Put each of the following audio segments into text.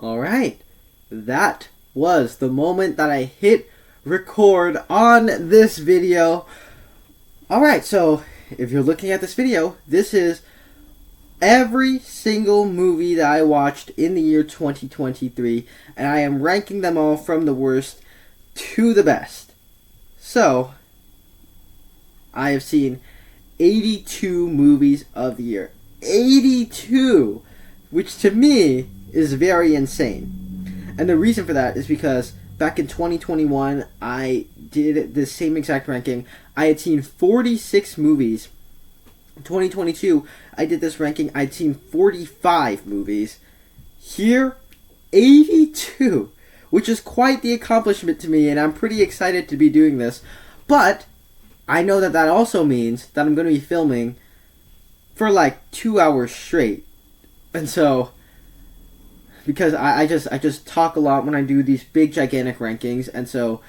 Alright, that was the moment that I hit record on this video. Alright, so if you're looking at this video, this is every single movie that I watched in the year 2023, and I am ranking them all from the worst to the best. So, I have seen 82 movies of the year. 82! Which to me is very insane. And the reason for that is because back in 2021, I did the same exact ranking. I had seen 46 movies. In 2022, I did this ranking. I'd seen 45 movies. Here, 82, which is quite the accomplishment to me, and I'm pretty excited to be doing this. But I know that that also means that I'm going to be filming for like 2 hours straight. And so, because I just talk a lot when I do these big gigantic rankings, and so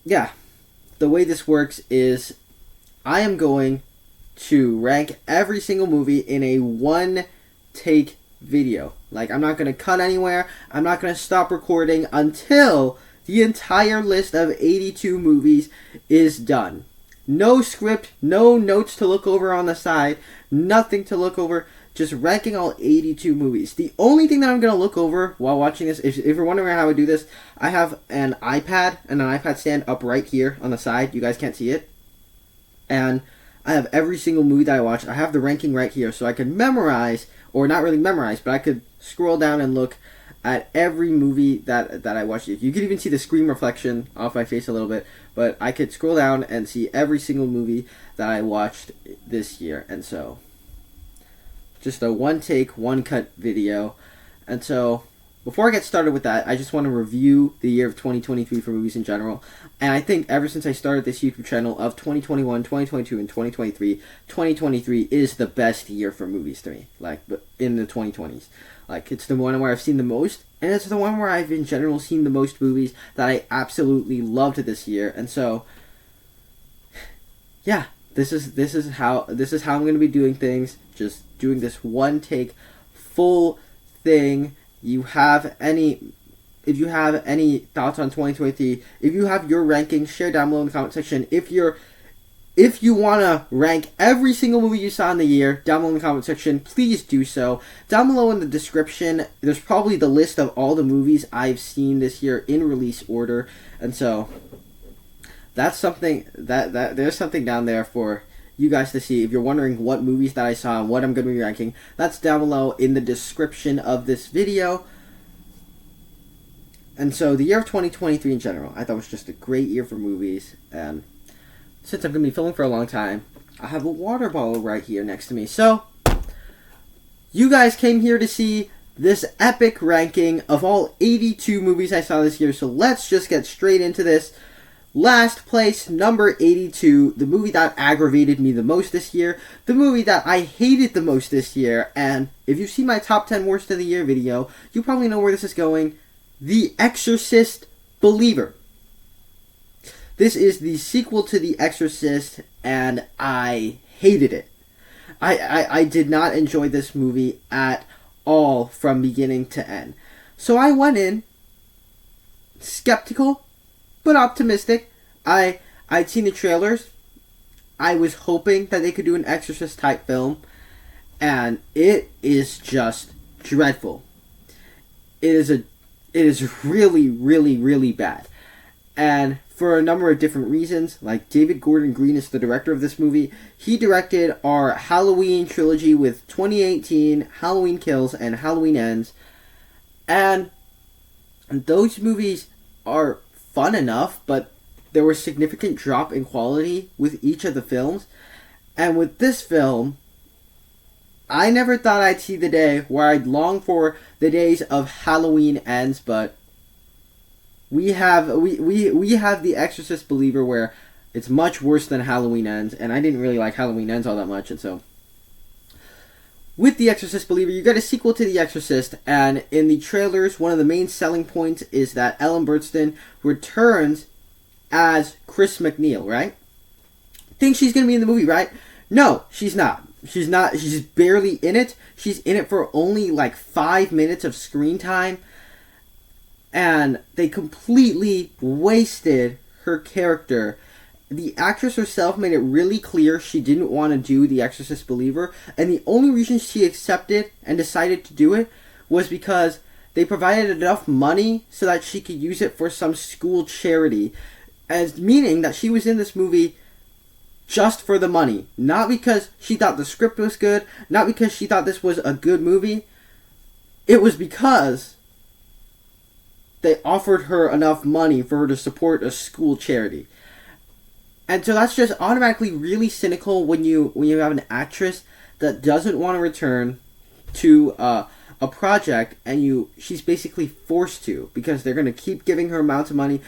yeah, the way this works is I am going to rank every single movie in a one take video. Like, I'm not going to cut anywhere. I'm not going to stop recording until the entire list of 82 movies is done. No script, no notes to look over on the side, nothing to look over. Just ranking all 82 movies. The only thing that I'm going to look over while watching this, if you're wondering how I do this, I have an iPad and an iPad stand up right here on the side. You guys can't see it. And I have every single movie that I watched. I have the ranking right here, so I could memorize, or not really memorize, but I could scroll down and look at every movie that I watched. You could even see the screen reflection off my face a little bit, but I could scroll down and see every single movie that I watched this year. And so, just a one take, one cut video. And so, before I get started with that, I just want to review the year of 2023 for movies in general. And I think ever since I started this YouTube channel of 2021, 2022, and 2023, 2023 is the best year for movies to me. Like, in the 2020s. Like, it's the one where I've seen the most, and it's the one where I've in general seen the most movies that I absolutely loved this year. And so, yeah, this is how I'm going to be doing things. Just doing this one take full thing. If you have any thoughts on 2023, if you have your rankings, share down below in the comment section. If you want to rank every single movie you saw in the year down below in the comment section, please do so. Down below in the description, there's probably the list of all the movies I've seen this year in release order. And so that's something that there's something down there for you guys to see. If you're wondering what movies that I saw and what I'm going to be ranking, that's down below in the description of this video. And so the year of 2023 in general, I thought was just a great year for movies. And since I'm going to be filming for a long time, I have a water bottle right here next to me. So, you guys came here to see this epic ranking of all 82 movies I saw this year. So let's just get straight into this. Last place, number 82, the movie that aggravated me the most this year, the movie that I hated the most this year, and if you've seen my top 10 worst of the year video, you probably know where this is going. The Exorcist Believer. This is the sequel to The Exorcist, and I hated it. I did not enjoy this movie at all from beginning to end. So I went in skeptical, but optimistic. I'd seen the trailers. I was hoping that they could do an Exorcist type film, and it is just dreadful. It is really, really, really bad. And for a number of different reasons, like David Gordon Green is the director of this movie. He directed our Halloween trilogy with 2018, Halloween Kills, and Halloween Ends. And those movies are fun enough, but there was significant drop in quality with each of the films. And with this film, I never thought I'd see the day where I'd long for the days of Halloween Ends, but we have The Exorcist Believer, where it's much worse than Halloween Ends, and I didn't really like Halloween Ends all that much. And so with The Exorcist Believer, you get a sequel to The Exorcist, and in the trailers, one of the main selling points is that Ellen Burstyn returns as Chris McNeil, right? Think she's going to be in the movie, right? No, she's not. She's barely in it. She's in it for only like 5 minutes of screen time. And they completely wasted her character. The actress herself made it really clear she didn't want to do The Exorcist Believer, and the only reason she accepted and decided to do it was because they provided enough money so that she could use it for some school charity, as meaning that she was in this movie just for the money, not because she thought the script was good, not because she thought this was a good movie. It was because they offered her enough money for her to support a school charity. And so that's just automatically really cynical when you have an actress that doesn't want to return to a project, and she's basically forced to, because they're going to keep giving her amounts of money.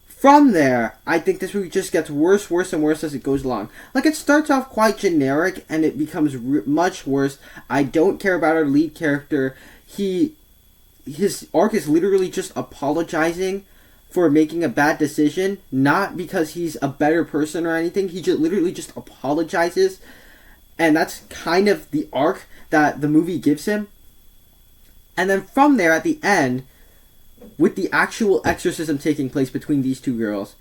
From there, I think this movie just gets worse and worse as it goes along. Like, it starts off quite generic, and it becomes much worse. I don't care about our lead character. His arc is literally just apologizing for making a bad decision, not because he's a better person or anything. He just literally just apologizes, and that's kind of the arc that the movie gives him. And then from there, at the end, with the actual exorcism taking place between these two girls,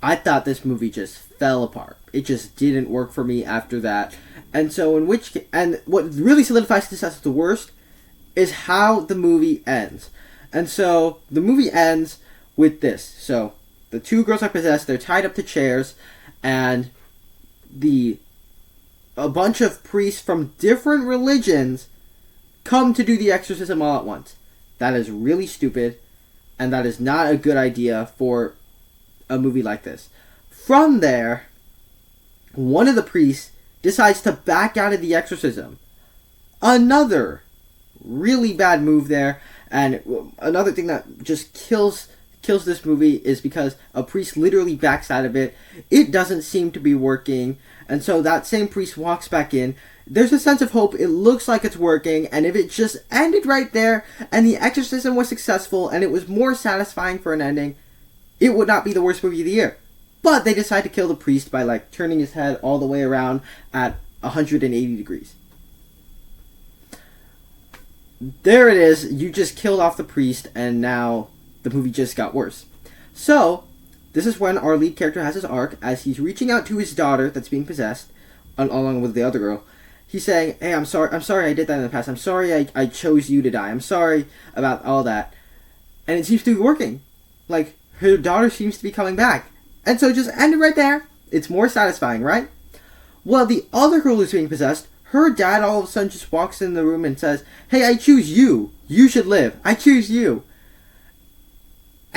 I thought this movie just fell apart. It just didn't work for me after that. And so what really solidifies this as the worst is how the movie ends. And so the movie ends with this. So the two girls are possessed, they're tied up to chairs, and a bunch of priests from different religions come to do the exorcism all at once. That is really stupid, and that is not a good idea for a movie like this. From there, one of the priests decides to back out of the exorcism. Another really bad move there, and another thing that just kills this movie is because a priest literally backs out of it. It doesn't seem to be working, and so that same priest walks back in. There's a sense of hope. It looks like it's working, and if it just ended right there and the exorcism was successful and it was more satisfying for an ending, it would not be the worst movie of the year. But they decide to kill the priest by like turning his head all the way around at 180 degrees. There it is. You just killed off the priest, and now the movie just got worse. So this is when our lead character has his arc, as he's reaching out to his daughter that's being possessed, along with the other girl. He's saying, hey, I'm sorry I did that in the past. I'm sorry I chose you to die. I'm sorry about all that. And it seems to be working. Like, her daughter seems to be coming back. And so just end it right there. It's more satisfying, right? Well, the other girl who's being possessed, her dad all of a sudden just walks in the room and says, hey, I choose you. You should live. I choose you.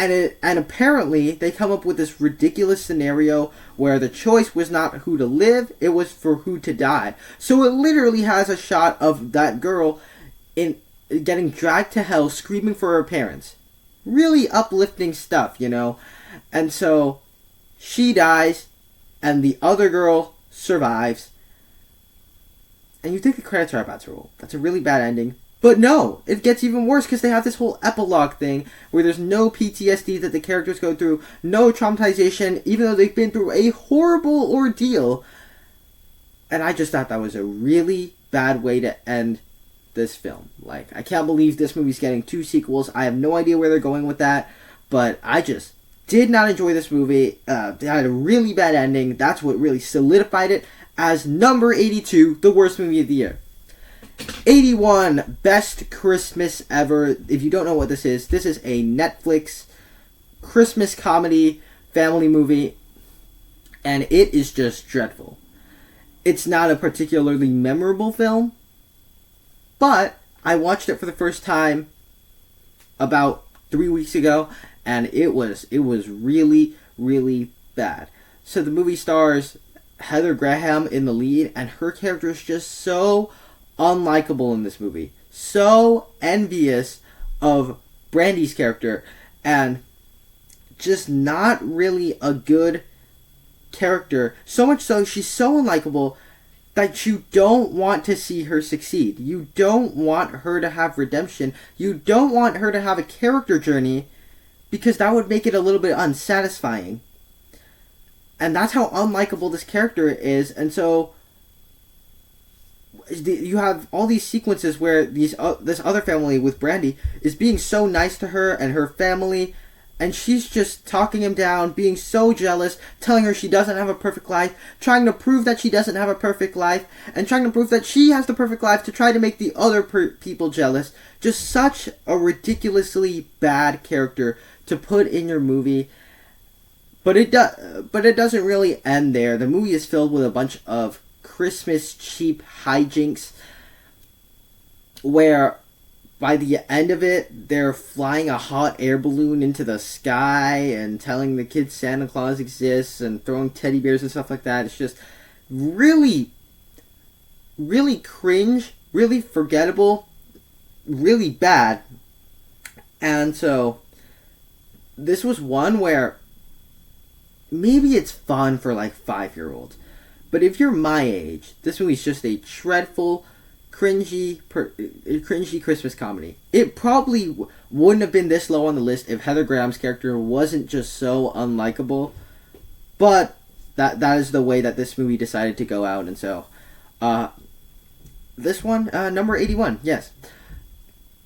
And apparently they come up with this ridiculous scenario where the choice was not who to live, it was for who to die. So it literally has a shot of that girl in getting dragged to hell screaming for her parents. Really uplifting stuff, you know. And so she dies and the other girl survives. And you think the credits are about to roll. That's a really bad ending. But no, it gets even worse because they have this whole epilogue thing where there's no PTSD that the characters go through, no traumatization, even though they've been through a horrible ordeal. And I just thought that was a really bad way to end this film. Like, I can't believe this movie's getting 2 sequels. I have no idea where they're going with that, but I just did not enjoy this movie. It had a really bad ending. That's what really solidified it as number 82, the worst movie of the year. 81, best Christmas ever. If you don't know what this is a Netflix Christmas comedy family movie, and it is just dreadful. It's not a particularly memorable film, but I watched it for the first time about 3 weeks ago, and it was really, really bad. So the movie stars Heather Graham in the lead, and her character is just so unlikable in this movie. So envious of Brandy's character, and just not really a good character. So much so, she's so unlikable that you don't want to see her succeed. You don't want her to have redemption. You don't want her to have a character journey, because that would make it a little bit unsatisfying. And that's how unlikable this character is, and so you have all these sequences where this other family with Brandy is being so nice to her and her family, and she's just talking him down, being so jealous, telling her she doesn't have a perfect life, trying to prove that she doesn't have a perfect life, and trying to prove that she has the perfect life to try to make the other people jealous. Just such a ridiculously bad character to put in your movie. But it doesn't really end there. The movie is filled with a bunch of Christmas cheap hijinks where by the end of it, they're flying a hot air balloon into the sky and telling the kids Santa Claus exists and throwing teddy bears and stuff like that. It's just really, really cringe, really forgettable, really bad. And so, this was one where maybe it's fun for like 5-year-olds. But if you're my age, this movie's just a dreadful, cringy Christmas comedy. It probably wouldn't have been this low on the list if Heather Graham's character wasn't just so unlikable. But that is the way that this movie decided to go out. And so, this one, number 81, yes.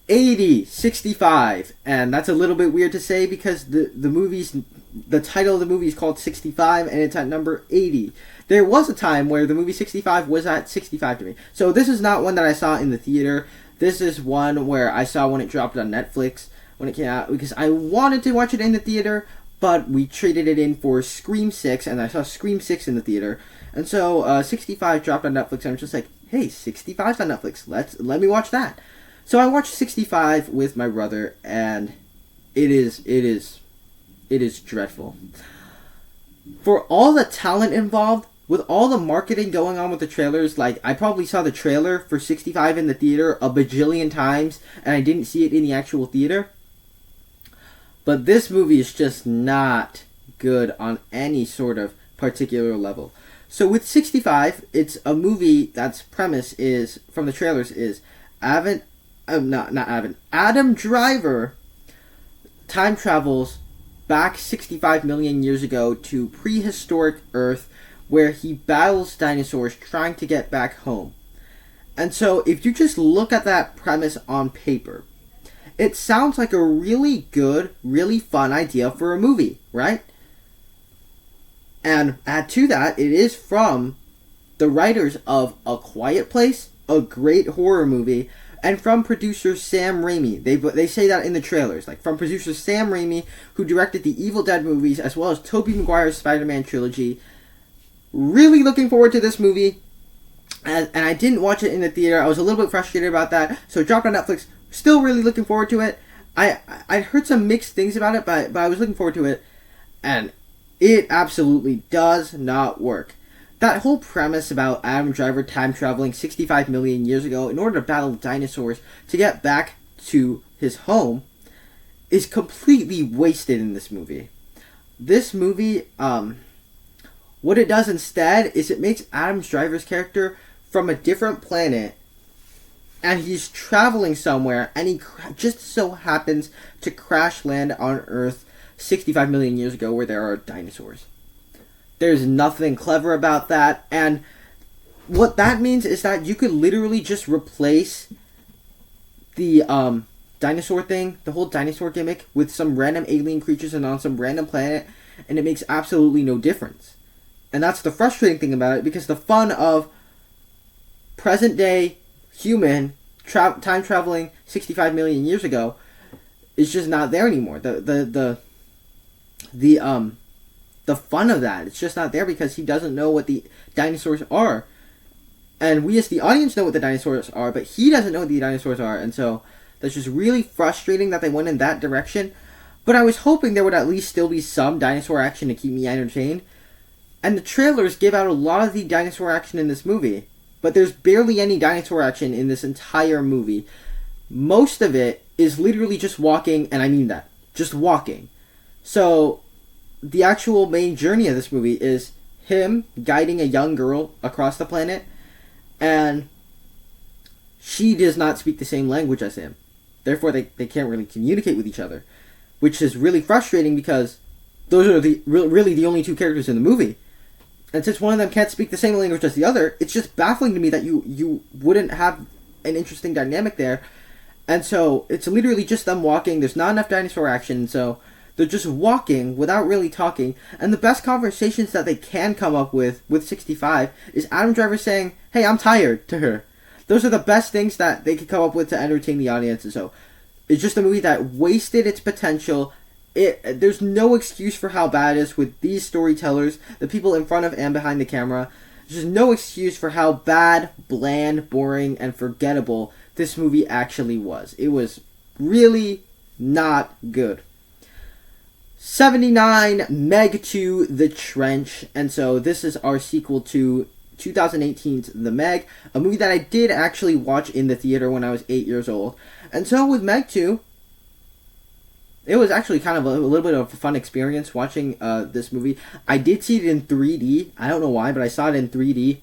80, 65, and that's a little bit weird to say because the title of the movie is called 65 and it's at number 80. There was a time where the movie 65 was at 65 to me. So this is not one that I saw in the theater. This is one where I saw when it dropped on Netflix when it came out because I wanted to watch it in the theater, but we traded it in for Scream 6 and I saw Scream 6 in the theater. And so 65 dropped on Netflix and I'm just like, hey, 65's on Netflix. Let me watch that. So I watched 65 with my brother, and it is dreadful. For all the talent involved, with all the marketing going on with the trailers, like, I probably saw the trailer for 65 in the theater a bajillion times, and I didn't see it in the actual theater. But this movie is just not good on any sort of particular level. So with 65, it's a movie that's premise is, from the trailers, is Adam Driver time travels back 65 million years ago to prehistoric Earth where he battles dinosaurs trying to get back home. And so if you just look at that premise on paper, it sounds like a really good, really fun idea for a movie, right? And add to that, it is from the writers of A Quiet Place, a great horror movie, and from producer Sam Raimi. They say that in the trailers. Like, from producer Sam Raimi, who directed the Evil Dead movies, as well as Tobey Maguire's Spider-Man trilogy. Really looking forward to this movie. And I didn't watch it in the theater. I was a little bit frustrated about that. So it dropped on Netflix. Still really looking forward to it. I heard some mixed things about it, but I was looking forward to it. And it absolutely does not work. That whole premise about Adam Driver time traveling 65 million years ago in order to battle dinosaurs to get back to his home is completely wasted in this movie. This movie, what it does instead is it makes Adam Driver's character from a different planet, and he's traveling somewhere, and he just so happens to crash land on Earth 65 million years ago where there are dinosaurs. There's nothing clever about that, and what that means is that you could literally just replace the dinosaur thing, the whole dinosaur gimmick, with some random alien creatures and on some random planet, and it makes absolutely no difference. And that's the frustrating thing about it, because the fun of present-day human time traveling 65 million years ago is just not there anymore. The fun of that, it's just not there because he doesn't know what the dinosaurs are. And we as the audience know what the dinosaurs are, but he doesn't know what the dinosaurs are. And so that's just really frustrating that they went in that direction. But I was hoping there would at least still be some dinosaur action to keep me entertained. And the trailers give out a lot of the dinosaur action in this movie. But there's barely any dinosaur action in this entire movie. Most of it is literally just walking, and I mean that. Just walking. So the actual main journey of this movie is him guiding a young girl across the planet, and she does not speak the same language as him. Therefore, they can't really communicate with each other, which is really frustrating because those are really the only two characters in the movie. And since one of them can't speak the same language as the other, it's just baffling to me that you wouldn't have an interesting dynamic there. And so it's literally just them walking. There's not enough dinosaur action, so they're just walking without really talking. And the best conversations that they can come up with 65 is Adam Driver saying, "Hey, I'm tired," to her. Those are the best things that they could come up with to entertain the audience. And so it's just a movie that wasted its potential. There's no excuse for how bad it is with these storytellers, the people in front of and behind the camera. There's just no excuse for how bad, bland, boring, and forgettable this movie actually was. It was really not good. 79, Meg 2, The Trench. And so this is our sequel to 2018's The Meg, a movie that I did actually watch in the theater when I was 8 years old. And so with Meg 2, it was actually kind of a little bit of a fun experience watching this movie. I did see it in 3D. I don't know why, but I saw it in 3D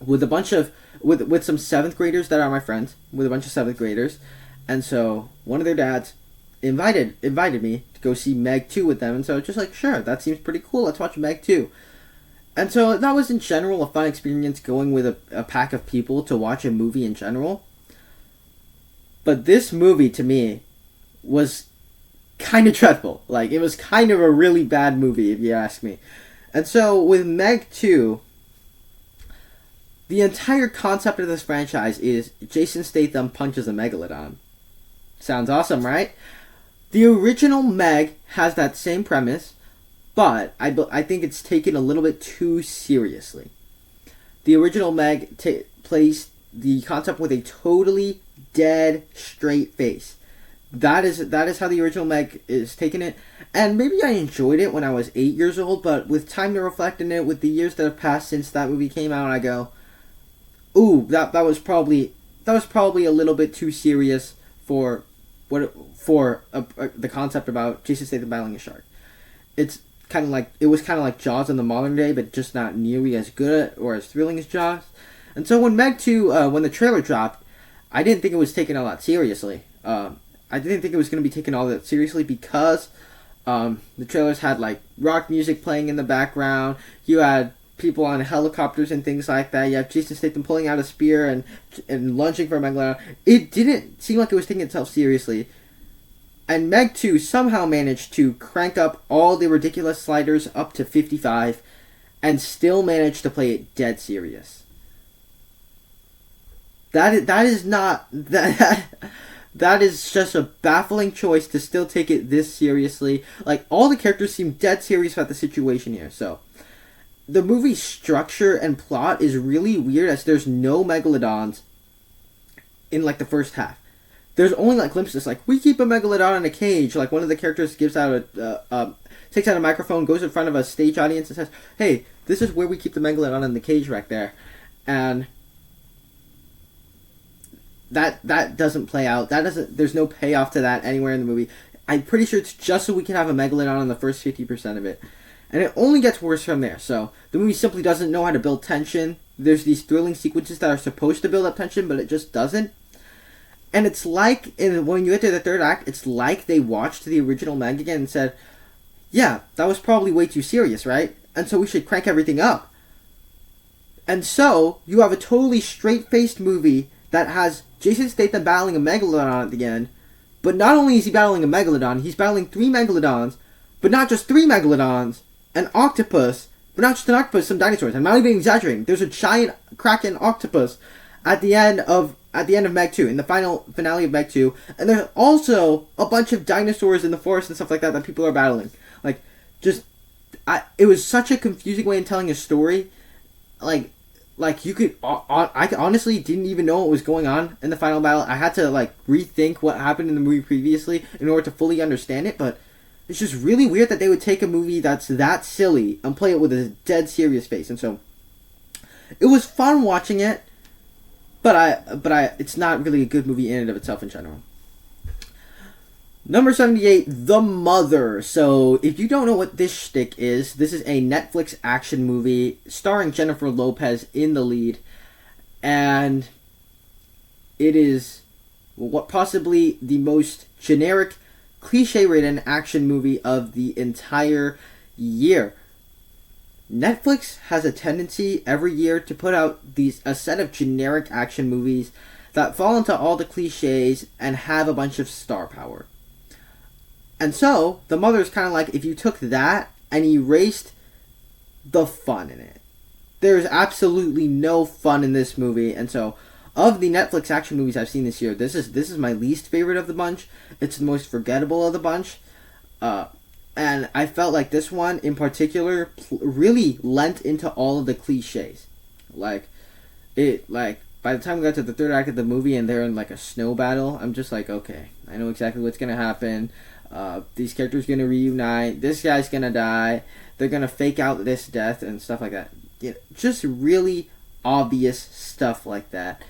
with a bunch of with some 7th graders that are my friends, with a bunch of 7th graders. And so one of their dads invited me to go see Meg 2 with them. And so just like, sure, that seems pretty cool. Let's watch Meg 2. And so that was in general a fun experience going with a pack of people to watch a movie in general. But this movie to me was kind of dreadful. Like, it was kind of a really bad movie, if you ask me. And so with Meg 2, the entire concept of this franchise is Jason Statham punches a megalodon. Sounds awesome, right? The original Meg has that same premise, but I think it's taken a little bit too seriously. The original Meg plays the concept with a totally dead, straight face. That is how the original Meg is taking it. And maybe I enjoyed it when I was 8 years old, but with time to reflect on it, with the years that have passed since that movie came out, I go, ooh, that was probably a little bit too serious for the concept about Jason Statham battling a shark. It was kind of like Jaws in the modern day, but just not nearly as good or as thrilling as Jaws. And so when Meg 2, when the trailer dropped, I didn't think it was taken a lot seriously. I didn't think it was going to be taken all that seriously because the trailers had like rock music playing in the background. You had people on helicopters and things like that. You have Jason Statham pulling out a spear and lunging for a megalodon. It didn't seem like it was taking itself seriously. And Meg 2 somehow managed to crank up all the ridiculous sliders up to 55 and still managed to play it dead serious. That is just a baffling choice to still take it this seriously. Like, all the characters seem dead serious about the situation here. So, the movie's structure and plot is really weird as there's no megalodons in, like, the first half. There's only, like, glimpses, like, we keep a megalodon in a cage. Like, one of the characters gives out takes out a microphone, goes in front of a stage audience and says, hey, this is where we keep the megalodon in the cage right there. And that doesn't play out. There's no payoff to that anywhere in the movie. I'm pretty sure it's just so we can have a megalodon in the first 50% of it. And it only gets worse from there. So the movie simply doesn't know how to build tension. There's these thrilling sequences that are supposed to build up tension, but it just doesn't. And it's like, when you get to the third act, it's like they watched the original Meg again and said, yeah, that was probably way too serious, right? And so we should crank everything up. And so you have a totally straight-faced movie that has Jason Statham battling a megalodon at the end. But not only is he battling a megalodon, he's battling 3 megalodons, but not just 3 megalodons, an octopus, but not just an octopus, some dinosaurs. I'm not even exaggerating. There's a giant kraken octopus at the end of Meg 2, in the finale of Meg 2, and there's also a bunch of dinosaurs in the forest and stuff like that people are battling. Like, it was such a confusing way of telling a story. Like you could, I honestly didn't even know what was going on in the final battle. I had to like rethink what happened in the movie previously in order to fully understand it. But it's just really weird that they would take a movie that's that silly and play it with a dead serious face. And so it was fun watching it, but it's not really a good movie in and of itself in general. Number 78, The Mother. So, if you don't know what this shtick is, this is a Netflix action movie starring Jennifer Lopez in the lead. And it is what possibly the most generic, cliche-ridden action movie of the entire year. Netflix has a tendency every year to put out a set of generic action movies that fall into all the cliches and have a bunch of star power. And so, The Mother is kind of like if you took that and erased the fun in it. There's absolutely no fun in this movie, and so of the Netflix action movies I've seen this year, this is my least favorite of the bunch. It's the most forgettable of the bunch. And I felt like this one in particular really lent into all of the cliches. By the time we got to the third act of the movie and they're in like a snow battle, I'm just like, okay, I know exactly what's gonna happen. These characters gonna reunite. This guy's gonna die. They're gonna fake out this death and stuff like that. Just really obvious stuff like that.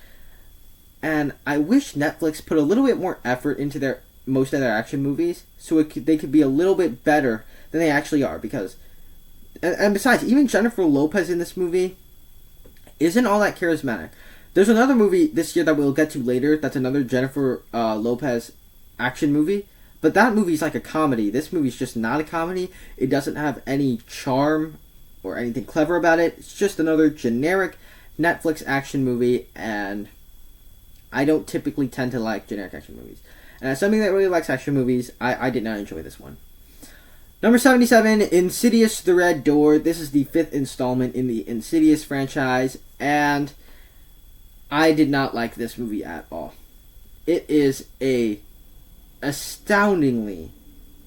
And I wish Netflix put a little bit more effort into most of their action movies, so they could be a little bit better than they actually are. Because, and besides, even Jennifer Lopez in this movie isn't all that charismatic. There's another movie this year that we'll get to later. That's another Jennifer Lopez action movie, but that movie's like a comedy. This movie's just not a comedy. It doesn't have any charm or anything clever about it. It's just another generic Netflix action movie, and I don't typically tend to like generic action movies. And as somebody that really likes action movies, I did not enjoy this one. Number 77, Insidious The Red Door. This is the 5th installment in the Insidious franchise, and I did not like this movie at all. It is a astoundingly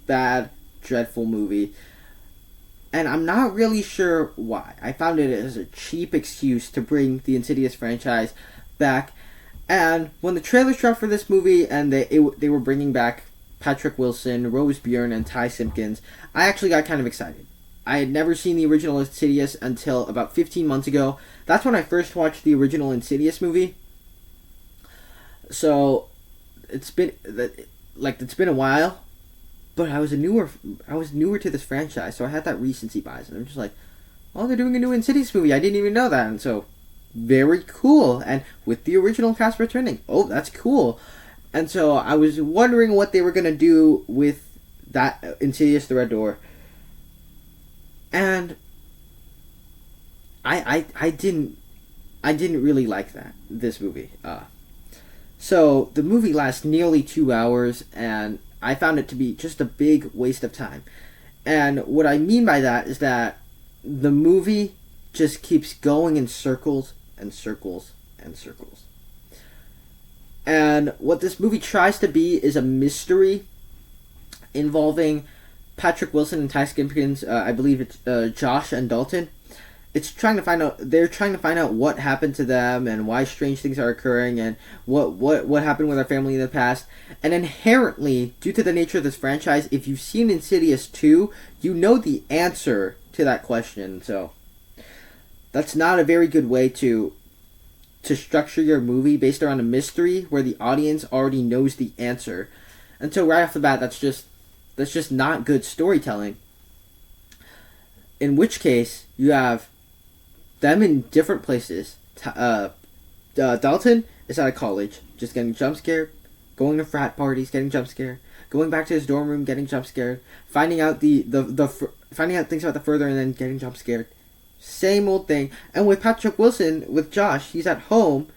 bad, dreadful movie, and I'm not really sure why. I found it as a cheap excuse to bring the Insidious franchise back. And when the trailers dropped for this movie and they were bringing back Patrick Wilson, Rose Byrne, and Ty Simpkins, I actually got kind of excited. I had never seen the original Insidious until about 15 months ago. That's when I first watched the original Insidious movie. So it's been a while, but I was newer to this franchise, so I had that recency bias, and I'm just like, oh, they're doing a new Insidious movie. I didn't even know that, and so very cool. And with the original cast returning, oh, that's cool. And so I was wondering what they were gonna do with that Insidious: The Red Door, and I didn't really like this movie. So the movie lasts nearly 2 hours, and I found it to be just a big waste of time. And what I mean by that is that the movie just keeps going in circles and circles and circles. And what this movie tries to be is a mystery involving Patrick Wilson and Ty Simpkins. I believe it's Josh and Dalton. They're trying to find out what happened to them and why strange things are occurring and what happened with our family in the past. And inherently, due to the nature of this franchise, if you've seen Insidious 2, you know the answer to that question. So that's not a very good way to structure your movie based around a mystery where the audience already knows the answer. And so right off the bat, that's just not good storytelling. In which case, you have them in different places. Dalton is out of college, just getting jump scared, going to frat parties, getting jump scared, going back to his dorm room, getting jump scared, finding out finding out things about the further, and then getting jump scared. Same old thing. And with Patrick Wilson, with Josh, he's at home,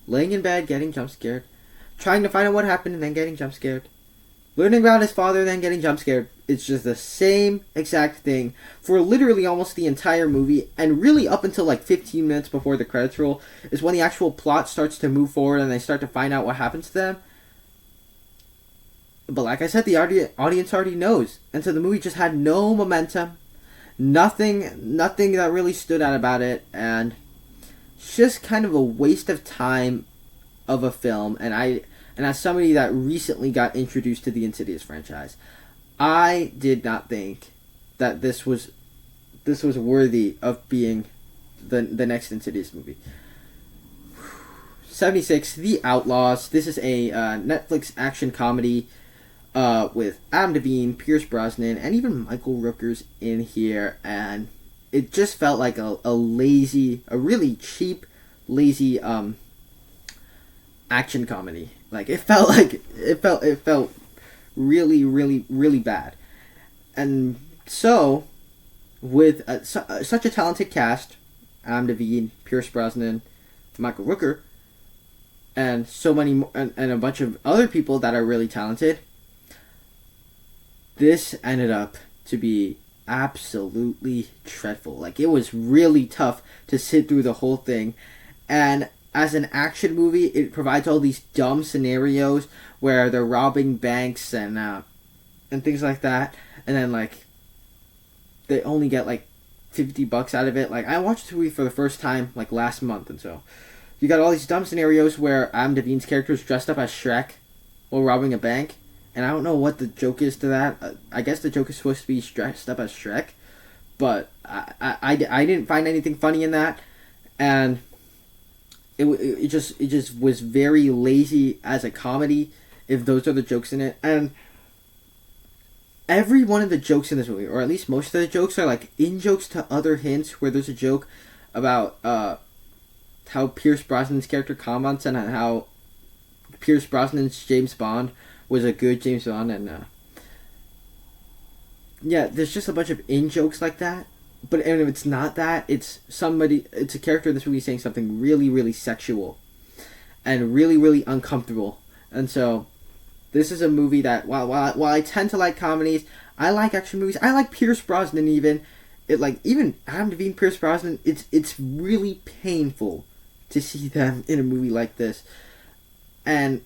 laying in bed, getting jump scared, trying to find out what happened, and then getting jump scared, learning about his father, then getting jump scared. It's just the same exact thing for literally almost the entire movie, and really up until like 15 minutes before the credits roll is when the actual plot starts to move forward and they start to find out what happens to them. But like I said, the audience already knows, and so the movie just had no momentum, nothing that really stood out about it, and it's just kind of a waste of time of a film. And as somebody that recently got introduced to the Insidious franchise, I did not think that this was worthy of being the next Insidious movie. 76, The Outlaws. This is a Netflix action comedy with Adam Devine, Pierce Brosnan, and even Michael Rooker's in here, and it just felt like a really cheap, lazy action comedy. Like it felt really, really, really bad. And so with such a talented cast, Adam Devine, Pierce Brosnan, Michael Rooker, and so many and a bunch of other people that are really talented. This ended up to be absolutely dreadful. Like, it was really tough to sit through the whole thing. And as an action movie, it provides all these dumb scenarios where they're robbing banks and things like that. And then, like, they only get, like, $50 out of it. Like, I watched the movie for the first time, like, last month. And so you got all these dumb scenarios where Adam Devine's character is dressed up as Shrek while robbing a bank. And I don't know what the joke is to that. I guess the joke is supposed to be dressed up as Shrek. But I didn't find anything funny in that. And it just was very lazy as a comedy, if those are the jokes in it. And every one of the jokes in this movie, or at least most of the jokes, are like in-jokes to other hints, where there's a joke about how Pierce Brosnan's character comments on how Pierce Brosnan's James Bond was a good James Bond, and yeah, there's just a bunch of in-jokes like that. But if it's not that, it's a character in this movie saying something really, really sexual and really, really uncomfortable. And so this is a movie that, while I tend to like comedies, I like action movies. I like Pierce Brosnan even. Even Adam Devine, Pierce Brosnan, it's really painful to see them in a movie like this. And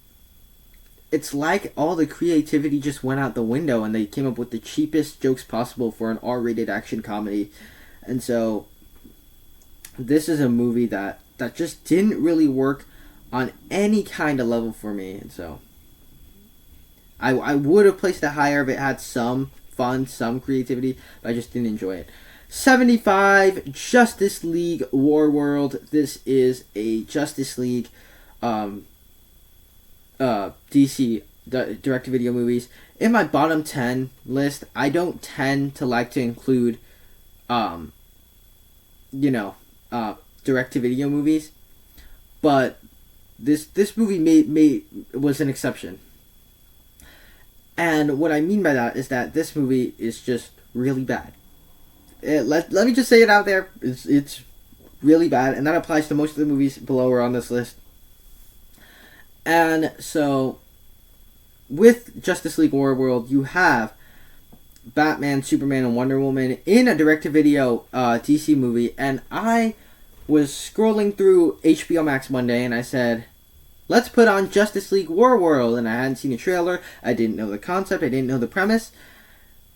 it's like all the creativity just went out the window and they came up with the cheapest jokes possible for an R-rated action comedy. And so this is a movie that just didn't really work on any kind of level for me. And so I would have placed it higher if it had some fun, some creativity, but I just didn't enjoy it. 75, Justice League War World. This is a Justice League DC direct-to-video movies. In my bottom 10 list, I don't tend to like to include direct-to-video movies, but this movie was an exception. And what I mean by that is that this movie is just really bad. Let me just say it out there. It's really bad, and that applies to most of the movies below or on this list. And so, with Justice League War World, you have Batman, Superman, and Wonder Woman in a direct-to-video DC movie. And I was scrolling through HBO Max one day, and I said, let's put on Justice League War World. And I hadn't seen a trailer. I didn't know the concept. I didn't know the premise.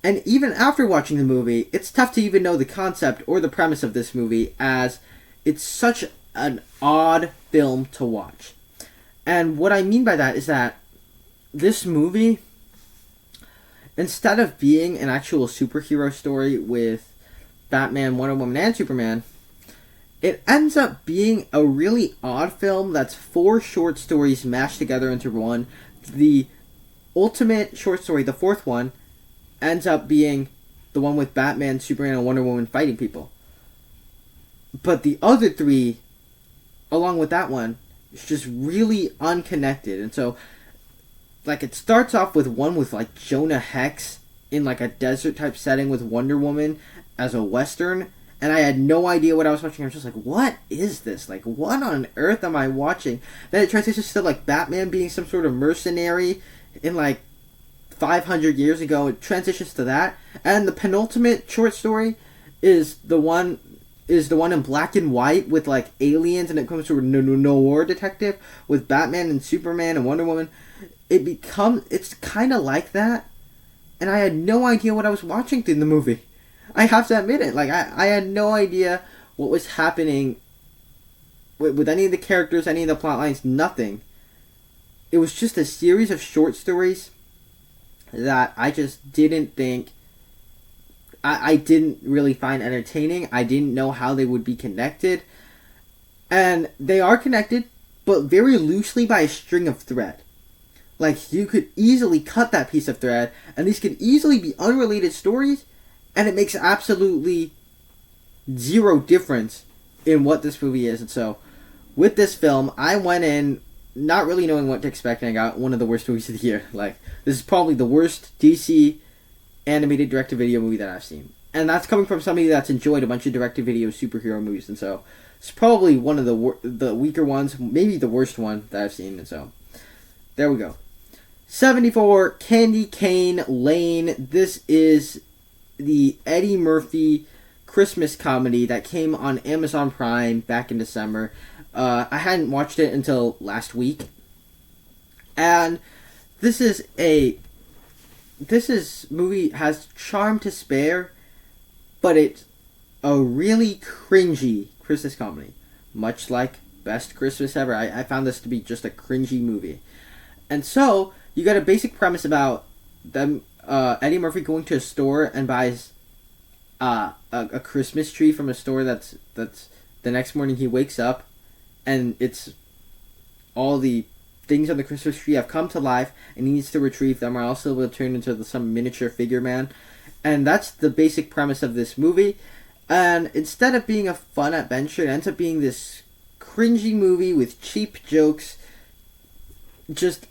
And even after watching the movie, it's tough to even know the concept or the premise of this movie, as it's such an odd film to watch. And what I mean by that is that this movie, instead of being an actual superhero story with Batman, Wonder Woman, and Superman, it ends up being a really odd film that's 4 short stories mashed together into one. The ultimate short story, the 4th one, ends up being the one with Batman, Superman, and Wonder Woman fighting people. But the other 3, along with that one, it's just really unconnected. And so, like, it starts off with one with, like, Jonah Hex in, like, a desert type setting with Wonder Woman as a Western. And I had no idea what I was watching. I was just like, what is this? Like, what on earth am I watching? Then it transitions to, like, Batman being some sort of mercenary in, like, 500 years ago. It transitions to that. And the penultimate short story is the one in black and white with, like, aliens, and it comes to a noir detective with Batman and Superman and Wonder Woman. It's kind of like that, and I had no idea what I was watching through the movie. I have to admit it. Like, I had no idea what was happening with any of the characters, any of the plot lines, nothing. It was just a series of short stories that I just didn't think... I didn't really find entertaining. I didn't know how they would be connected. And they are connected, but very loosely by a string of thread. Like, you could easily cut that piece of thread, and these could easily be unrelated stories, and it makes absolutely zero difference in what this movie is. And so, with this film, I went in not really knowing what to expect, and I got one of the worst movies of the year. Like, this is probably the worst DC animated direct-to-video movie that I've seen. And that's coming from somebody that's enjoyed a bunch of direct-to-video superhero movies, and so it's probably one of the weaker ones, maybe the worst one that I've seen, and so there we go. 74, Candy Cane Lane. This is the Eddie Murphy Christmas comedy that came on Amazon Prime back in December. I hadn't watched it until last week, and this movie has charm to spare, but it's a really cringy Christmas comedy, much like Best Christmas Ever. I found this to be just a cringy movie, and so you got a basic premise about them. Eddie Murphy going to a store and buys a Christmas tree from a store that's the next morning he wakes up and it's all the things on the Christmas tree have come to life and he needs to retrieve them or else it will turn into some miniature figure man. And that's the basic premise of this movie. And instead of being a fun adventure, it ends up being this cringy movie with cheap jokes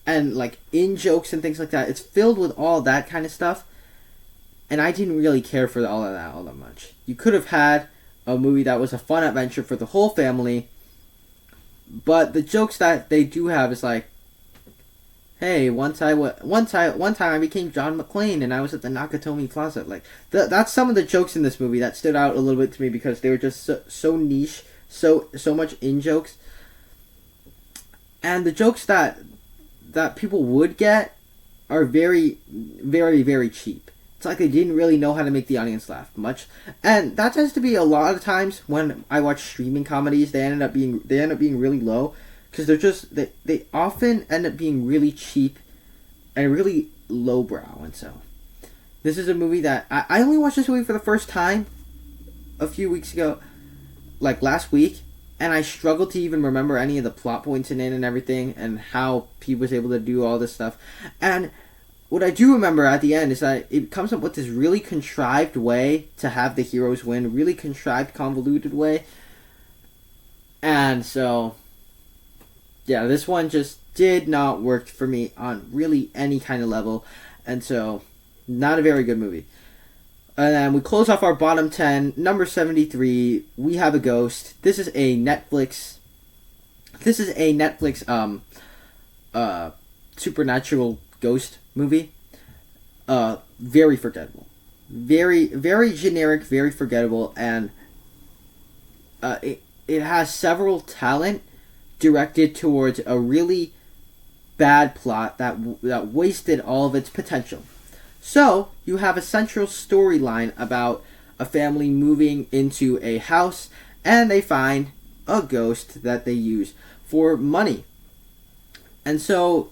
and like in jokes and things like that. It's filled with all that kind of stuff. And I didn't really care for all of that all that much. You could have had a movie that was a fun adventure for the whole family, but the jokes that they do have is like, hey, one time I became John McClane and I was at the Nakatomi Plaza. Like that's some of the jokes in this movie that stood out a little bit to me because they were just so niche, so much in jokes, and the jokes that people would get are very, very, very cheap. It's like they didn't really know how to make the audience laugh much, and that tends to be a lot of times when I watch streaming comedies. They end up being really low because they often end up being really cheap and really lowbrow. And so this is a movie that I only watched this movie for the first time a few weeks ago, like last week, and I struggled to even remember any of the plot points in it and everything and how he was able to do all this stuff. And what I do remember at the end is that it comes up with this really contrived way to have the heroes win, really contrived, convoluted way. And so, yeah, this one just did not work for me on really any kind of level. And so, not a very good movie. And then we close off our bottom 10. Number 73, We Have a Ghost. This is a Netflix supernatural ghost movie. Very forgettable. Very, very generic, very forgettable, and it has several talent directed towards a really bad plot that wasted all of its potential. So, you have a central storyline about a family moving into a house, and they find a ghost that they use for money. And so,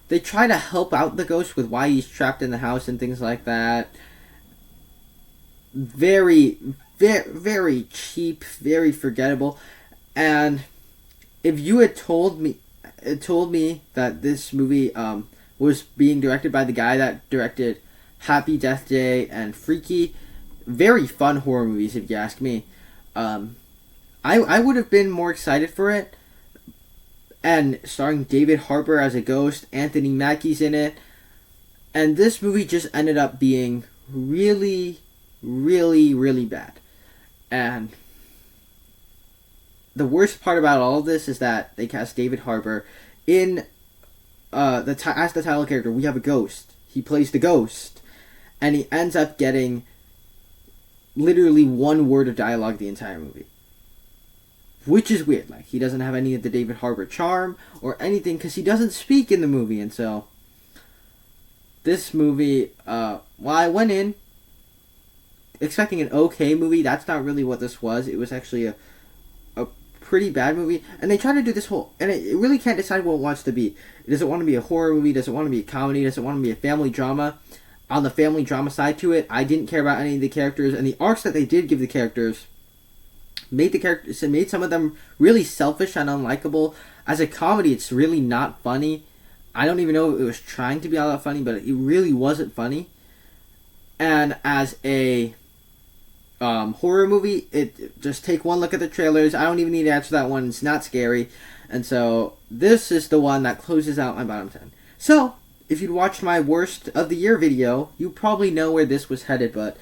they try to help out the ghost with why he's trapped in the house and things like that. Very, very, very cheap, very forgettable. And if you had told me that this movie was being directed by the guy that directed Happy Death Day and Freaky, very fun horror movies if you ask me, I would have been more excited for it. And starring David Harbour as a ghost, Anthony Mackie's in it, and this movie just ended up being really, really, really bad. And the worst part about all of this is that they cast David Harbour in as the title character. We have a ghost. He plays the ghost, and he ends up getting literally one word of dialogue the entire movie. Which is weird. Like, he doesn't have any of the David Harbour charm or anything because he doesn't speak in the movie. And so, this movie, while I went in expecting an okay movie, that's not really what this was. It was actually a pretty bad movie. And they try to do this whole... And it really can't decide what it wants to be. Does it want to be a horror movie? Does it want to be a comedy? Does it want to be a family drama? On the family drama side to it, I didn't care about any of the characters. And the arcs that they did give the characters... made some of them really selfish and unlikable. As a comedy, it's really not funny. I don't even know if it was trying to be all that funny, but it really wasn't funny. And as a horror movie, just take one look at the trailers. I don't even need to answer that one. It's not scary. And so, this is the one that closes out my bottom 10. So, if you'd watched my worst of the year video, you probably know where this was headed, but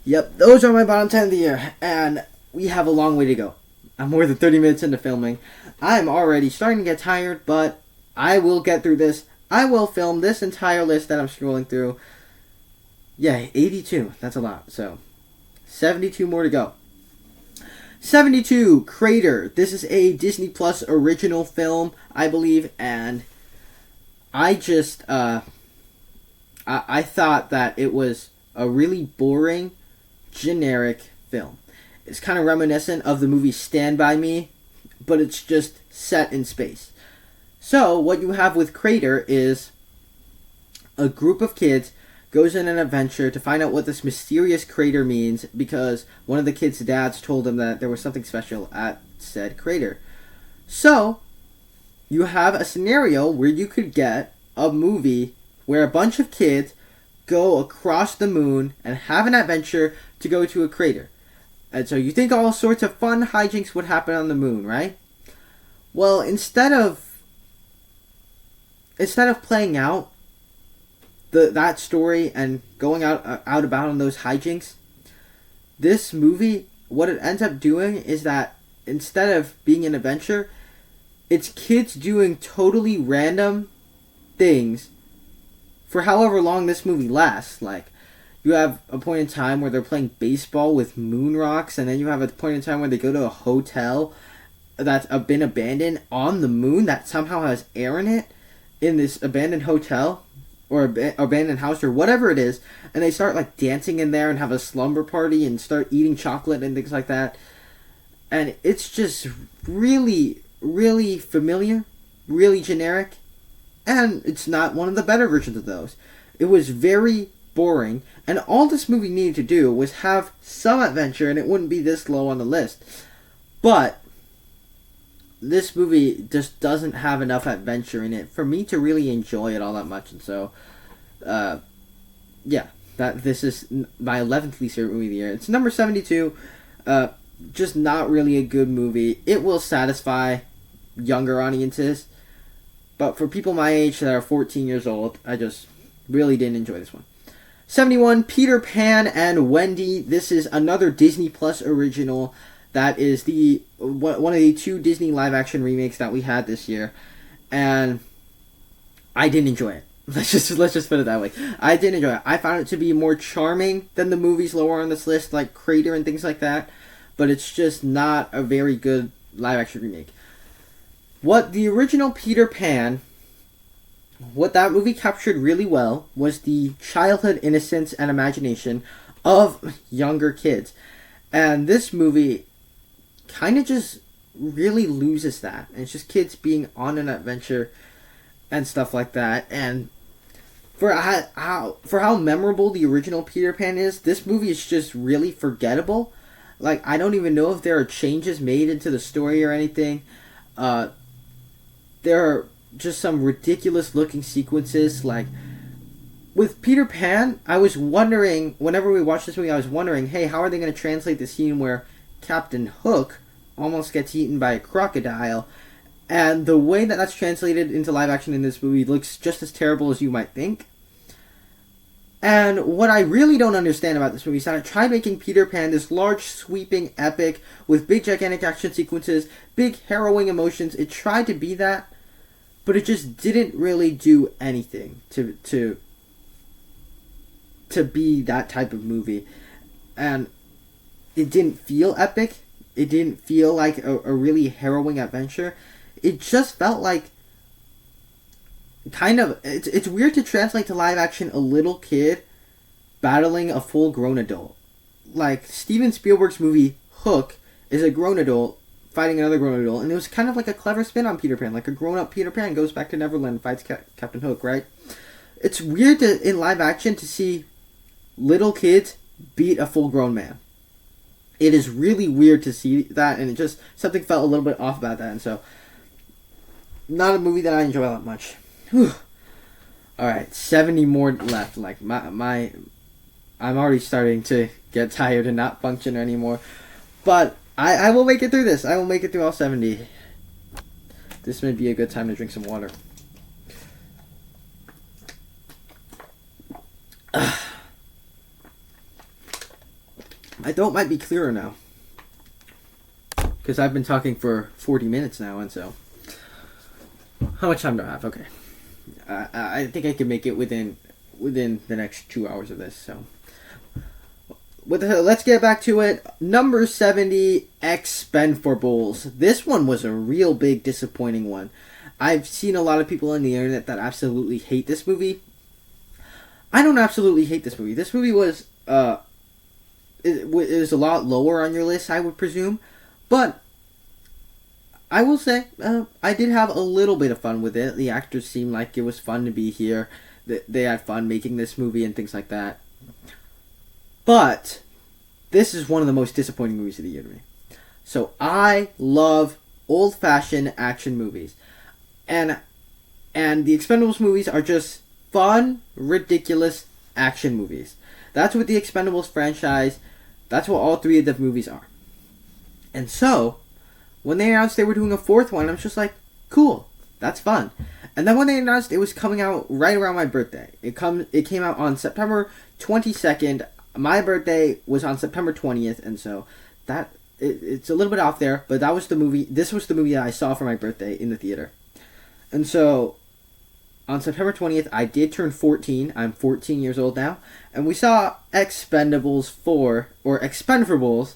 Yep, those are my bottom 10 of the year, and we have a long way to go. I'm more than 30 minutes into filming. I'm already starting to get tired, but I will get through this. I will film this entire list that I'm scrolling through. Yeah, 82. That's a lot. So, 72 more to go. 72, Crater. This is a Disney Plus original film, I believe, and I just, I thought that it was a really boring, generic film. It's kind of reminiscent of the movie Stand By Me, but it's just set in space. So, what you have with Crater is a group of kids goes on an adventure to find out what this mysterious crater means because one of the kids' dads told them that there was something special at said crater. So, you have a scenario where you could get a movie where a bunch of kids go across the moon and have an adventure to go to a crater. And so you think all sorts of fun hijinks would happen on the moon, right? Well, instead of playing out that story and going out about on those hijinks, this movie, what it ends up doing is that instead of being an adventure, it's kids doing totally random things for however long this movie lasts. Like, you have a point in time where they're playing baseball with moon rocks, and then you have a point in time where they go to a hotel that's been abandoned on the moon that somehow has air in it, in this abandoned hotel or abandoned house or whatever it is, and they start like dancing in there and have a slumber party and start eating chocolate and things like that. And it's just really, really familiar, really generic, and it's not one of the better versions of those. It was very boring, and all this movie needed to do was have some adventure, and it wouldn't be this low on the list. But this movie just doesn't have enough adventure in it for me to really enjoy it all that much, and so, this is my 11th least favorite movie of the year. It's number 72. Just not really a good movie. It will satisfy younger audiences, but for people my age that are 14 years old, I just really didn't enjoy this one. 71, Peter Pan and Wendy. This is another Disney Plus original. That is the one of the two Disney live-action remakes that we had this year, and I didn't enjoy it. Let's just put it that way. I didn't enjoy it. I found it to be more charming than the movies lower on this list, like Crater and things like that, but it's just not a very good live-action remake. What the original Peter Pan, what that movie captured really well was the childhood innocence and imagination of younger kids, and this movie kind of just really loses that. And it's just kids being on an adventure and stuff like that. And for how memorable the original Peter Pan is, this movie is just really forgettable. Like, I don't even know if there are changes made into the story or anything. There are just some ridiculous looking sequences. Like, with Peter Pan, I was wondering, whenever we watched this movie, I was wondering, hey, how are they going to translate the scene where Captain Hook almost gets eaten by a crocodile? And the way that that's translated into live action in this movie looks just as terrible as you might think. And what I really don't understand about this movie is that it tried making Peter Pan this large, sweeping epic with big, gigantic action sequences, big, harrowing emotions. It tried to be that, but it just didn't really do anything to be that type of movie. And it didn't feel epic. It didn't feel like a really harrowing adventure. It just felt like kind of... It's weird to translate to live action a little kid battling a full-grown adult. Like, Steven Spielberg's movie Hook is a grown adult fighting another grown adult, and it was kind of like a clever spin on Peter Pan. Like, a grown-up Peter Pan goes back to Neverland and fights Captain Hook, right? It's weird in live action to see little kids beat a full-grown man. It is really weird to see that, and it just, something felt a little bit off about that, and so, not a movie that I enjoy that much. Whew. Alright, 70 more left. Like, I'm already starting to get tired and not function anymore, but I will make it through this. I will make it through all 70. This may be a good time to drink some water. My throat might be clearer now. Because I've been talking for 40 minutes now, and so... How much time do I have? Okay. I think I can make it within the next 2 hours of this, so... Let's get back to it. Number 70, Expendables. This one was a real big disappointing one. I've seen a lot of people on the internet that absolutely hate this movie. I don't absolutely hate this movie. This movie was it was a lot lower on your list, I would presume, but I will say I did have a little bit of fun with it. The actors seemed like it was fun to be here. They had fun making this movie and things like that. But this is one of the most disappointing movies of the year to me. So I love old-fashioned action movies. And the Expendables movies are just fun, ridiculous action movies. That's what the Expendables franchise, that's what all three of the movies are. And so, when they announced they were doing a fourth one, I was just like, cool, that's fun. And then when they announced it was coming out right around my birthday, it came out on September 22nd. My birthday was on September 20th, and so it's a little bit off there, but that was the movie. This was the movie that I saw for my birthday in the theater. And so, on September 20th, I did turn 14. I'm 14 years old now. And we saw Expendables 4, or Expendables.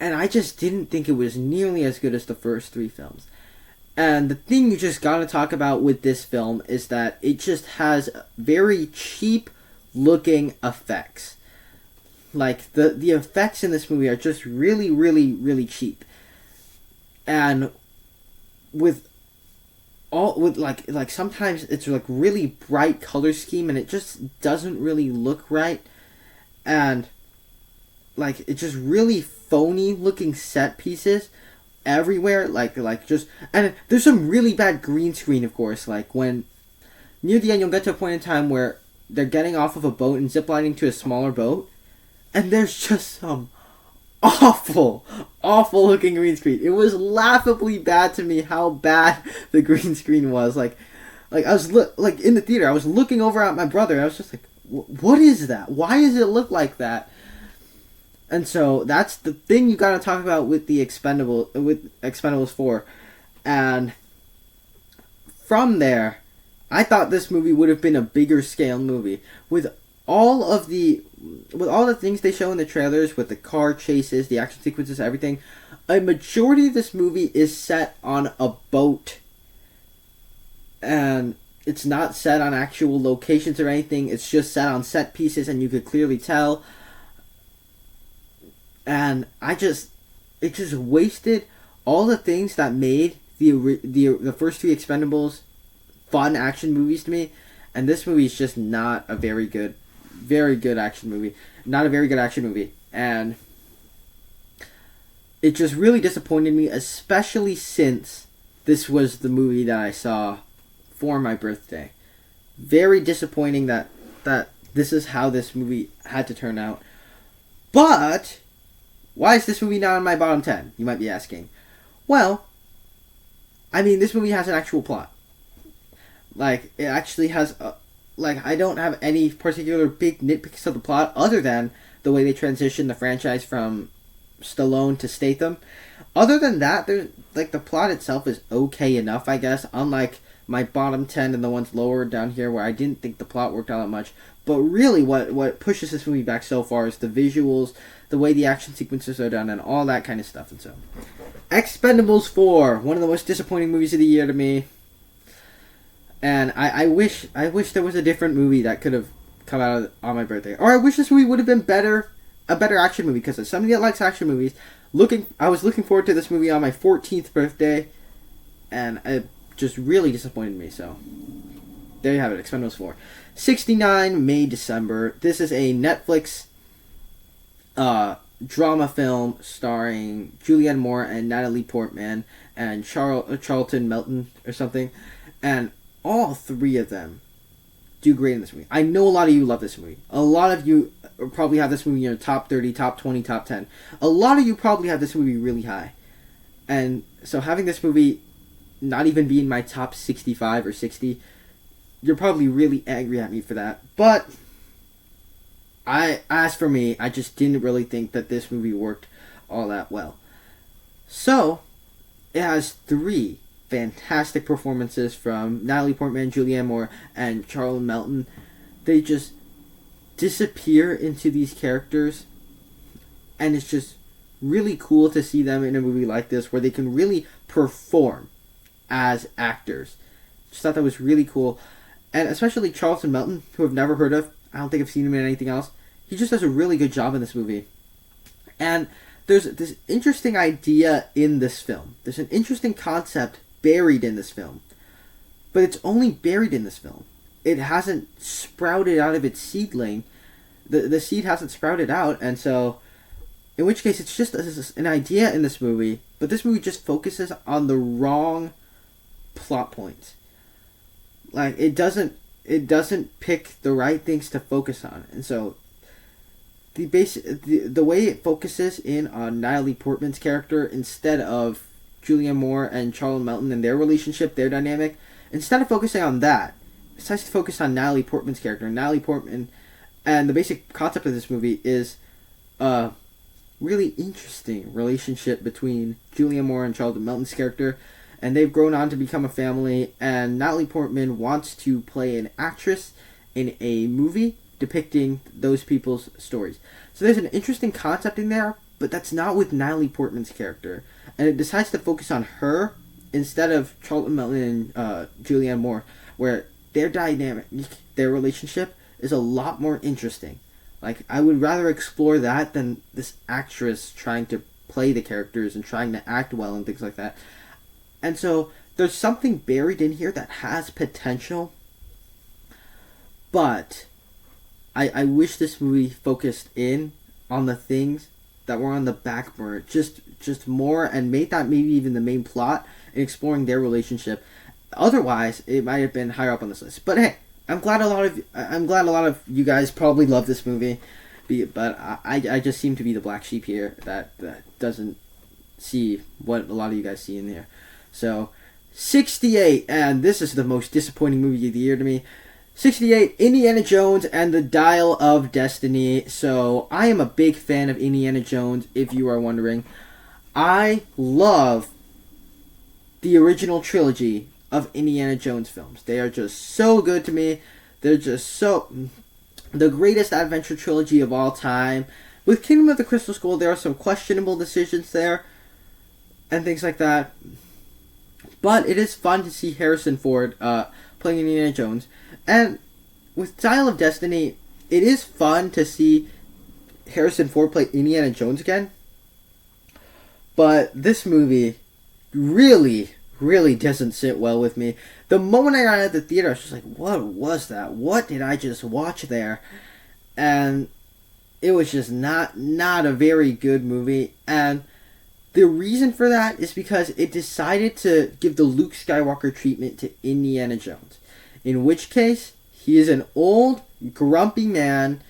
And I just didn't think it was nearly as good as the first three films. And the thing you just gotta talk about with this film is that it just has very cheap looking effects. Like, the effects in this movie are just really, really, really cheap. And with sometimes it's like really bright color scheme and it just doesn't really look right. And like it's just really phony looking set pieces everywhere, and there's some really bad green screen, of course. Like when near the end you'll get to a point in time where they're getting off of a boat and ziplining to a smaller boat, and there's just some awful looking green screen. It was laughably bad to me how bad the green screen was. Like I was in the theater, I was looking over at my brother, and I was just like, what is that? Why does it look like that? And so that's the thing you gotta talk about with the Expendables 4. And from there, I thought this movie would have been a bigger scale movie. With all the things they show in the trailers, with the car chases, the action sequences, everything, a majority of this movie is set on a boat. And it's not set on actual locations or anything, it's just set on set pieces, and you could clearly tell. And it just wasted all the things that made the first three Expendables fun action movies to me. And this movie is just not a very good action movie. Not a very good action movie. And it just really disappointed me, especially since this was the movie that I saw for my birthday. Very disappointing that this is how this movie had to turn out. But why is this movie not on my bottom 10? You might be asking. Well, I mean, this movie has an actual plot. Like, it actually has I don't have any particular big nitpicks of the plot other than the way they transition the franchise from Stallone to Statham. Other than that, there's the plot itself is okay enough, I guess, unlike my bottom 10 and the ones lower down here where I didn't think the plot worked out that much. But really what pushes this movie back so far is the visuals, the way the action sequences are done, and all that kind of stuff. And so, Expendables 4, one of the most disappointing movies of the year to me. And I wish there was a different movie that could have come out on my birthday. Or I wish this movie would have been a better action movie, because as somebody that likes action movies, I was looking forward to this movie on my 14th birthday, and it just really disappointed me. So there you have it, Expendables 4. 69, May, December. This is a Netflix drama film starring Julianne Moore and Natalie Portman and Charlton Melton or something. And all three of them do great in this movie. I know a lot of you love this movie. A lot of you probably have this movie in your top 30, top 20, top 10. A lot of you probably have this movie really high. And so having this movie not even be in my top 65 or 60, you're probably really angry at me for that. But as for me, I just didn't really think that this movie worked all that well. So, it has three fantastic performances from Natalie Portman, Julianne Moore, and Charles Melton. They just disappear into these characters, and it's just really cool to see them in a movie like this where they can really perform as actors. Just thought that was really cool. And especially Charlton Melton, who I've never heard of. I don't think I've seen him in anything else. He just does a really good job in this movie. And there's this interesting idea in this film. There's an interesting concept buried in this film. But it's only buried in this film. It hasn't sprouted out of its seedling. The seed hasn't sprouted out, and so, in which case it's just an idea in this movie, but this movie just focuses on the wrong plot points. Like, it doesn't pick the right things to focus on, and so the way it focuses in on Natalie Portman's character instead of Julianne Moore and Charles Melton and their relationship, their dynamic, instead of focusing on that, it decides to focus on Natalie Portman's character. Natalie Portman, and the basic concept of this movie is a really interesting relationship between Julianne Moore and Charles Melton's character, and they've grown on to become a family, and Natalie Portman wants to play an actress in a movie depicting those people's stories. So there's an interesting concept in there, but that's not with Natalie Portman's character. And it decides to focus on her instead of Charlton Melton and Julianne Moore, where their dynamic, their relationship, is a lot more interesting. Like, I would rather explore that than this actress trying to play the characters and trying to act well and things like that. And so, there's something buried in here that has potential, but I wish this movie focused in on the things that were on the back burner just more, and made that maybe even the main plot in exploring their relationship. Otherwise, it might have been higher up on this list. But hey, I'm glad a lot of you guys probably love this movie, but I just seem to be the black sheep here that doesn't see what a lot of you guys see in there. So, 68, and this is the most disappointing movie of the year to me. 68, Indiana Jones and the Dial of Destiny. So, I am a big fan of Indiana Jones, if you are wondering. I love the original trilogy of Indiana Jones films. They are just so good to me. They're just so... the greatest adventure trilogy of all time. With Kingdom of the Crystal Skull, there are some questionable decisions there, and things like that. But it is fun to see Harrison Ford playing Indiana Jones. And with Dial of Destiny, it is fun to see Harrison Ford play Indiana Jones again. But this movie really doesn't sit well with me. The moment I got out of the theater, I was just like, what was that? What did I just watch there? And it was just not a very good movie. And the reason for that is because it decided to give the Luke Skywalker treatment to Indiana Jones. In which case, he is an old, grumpy man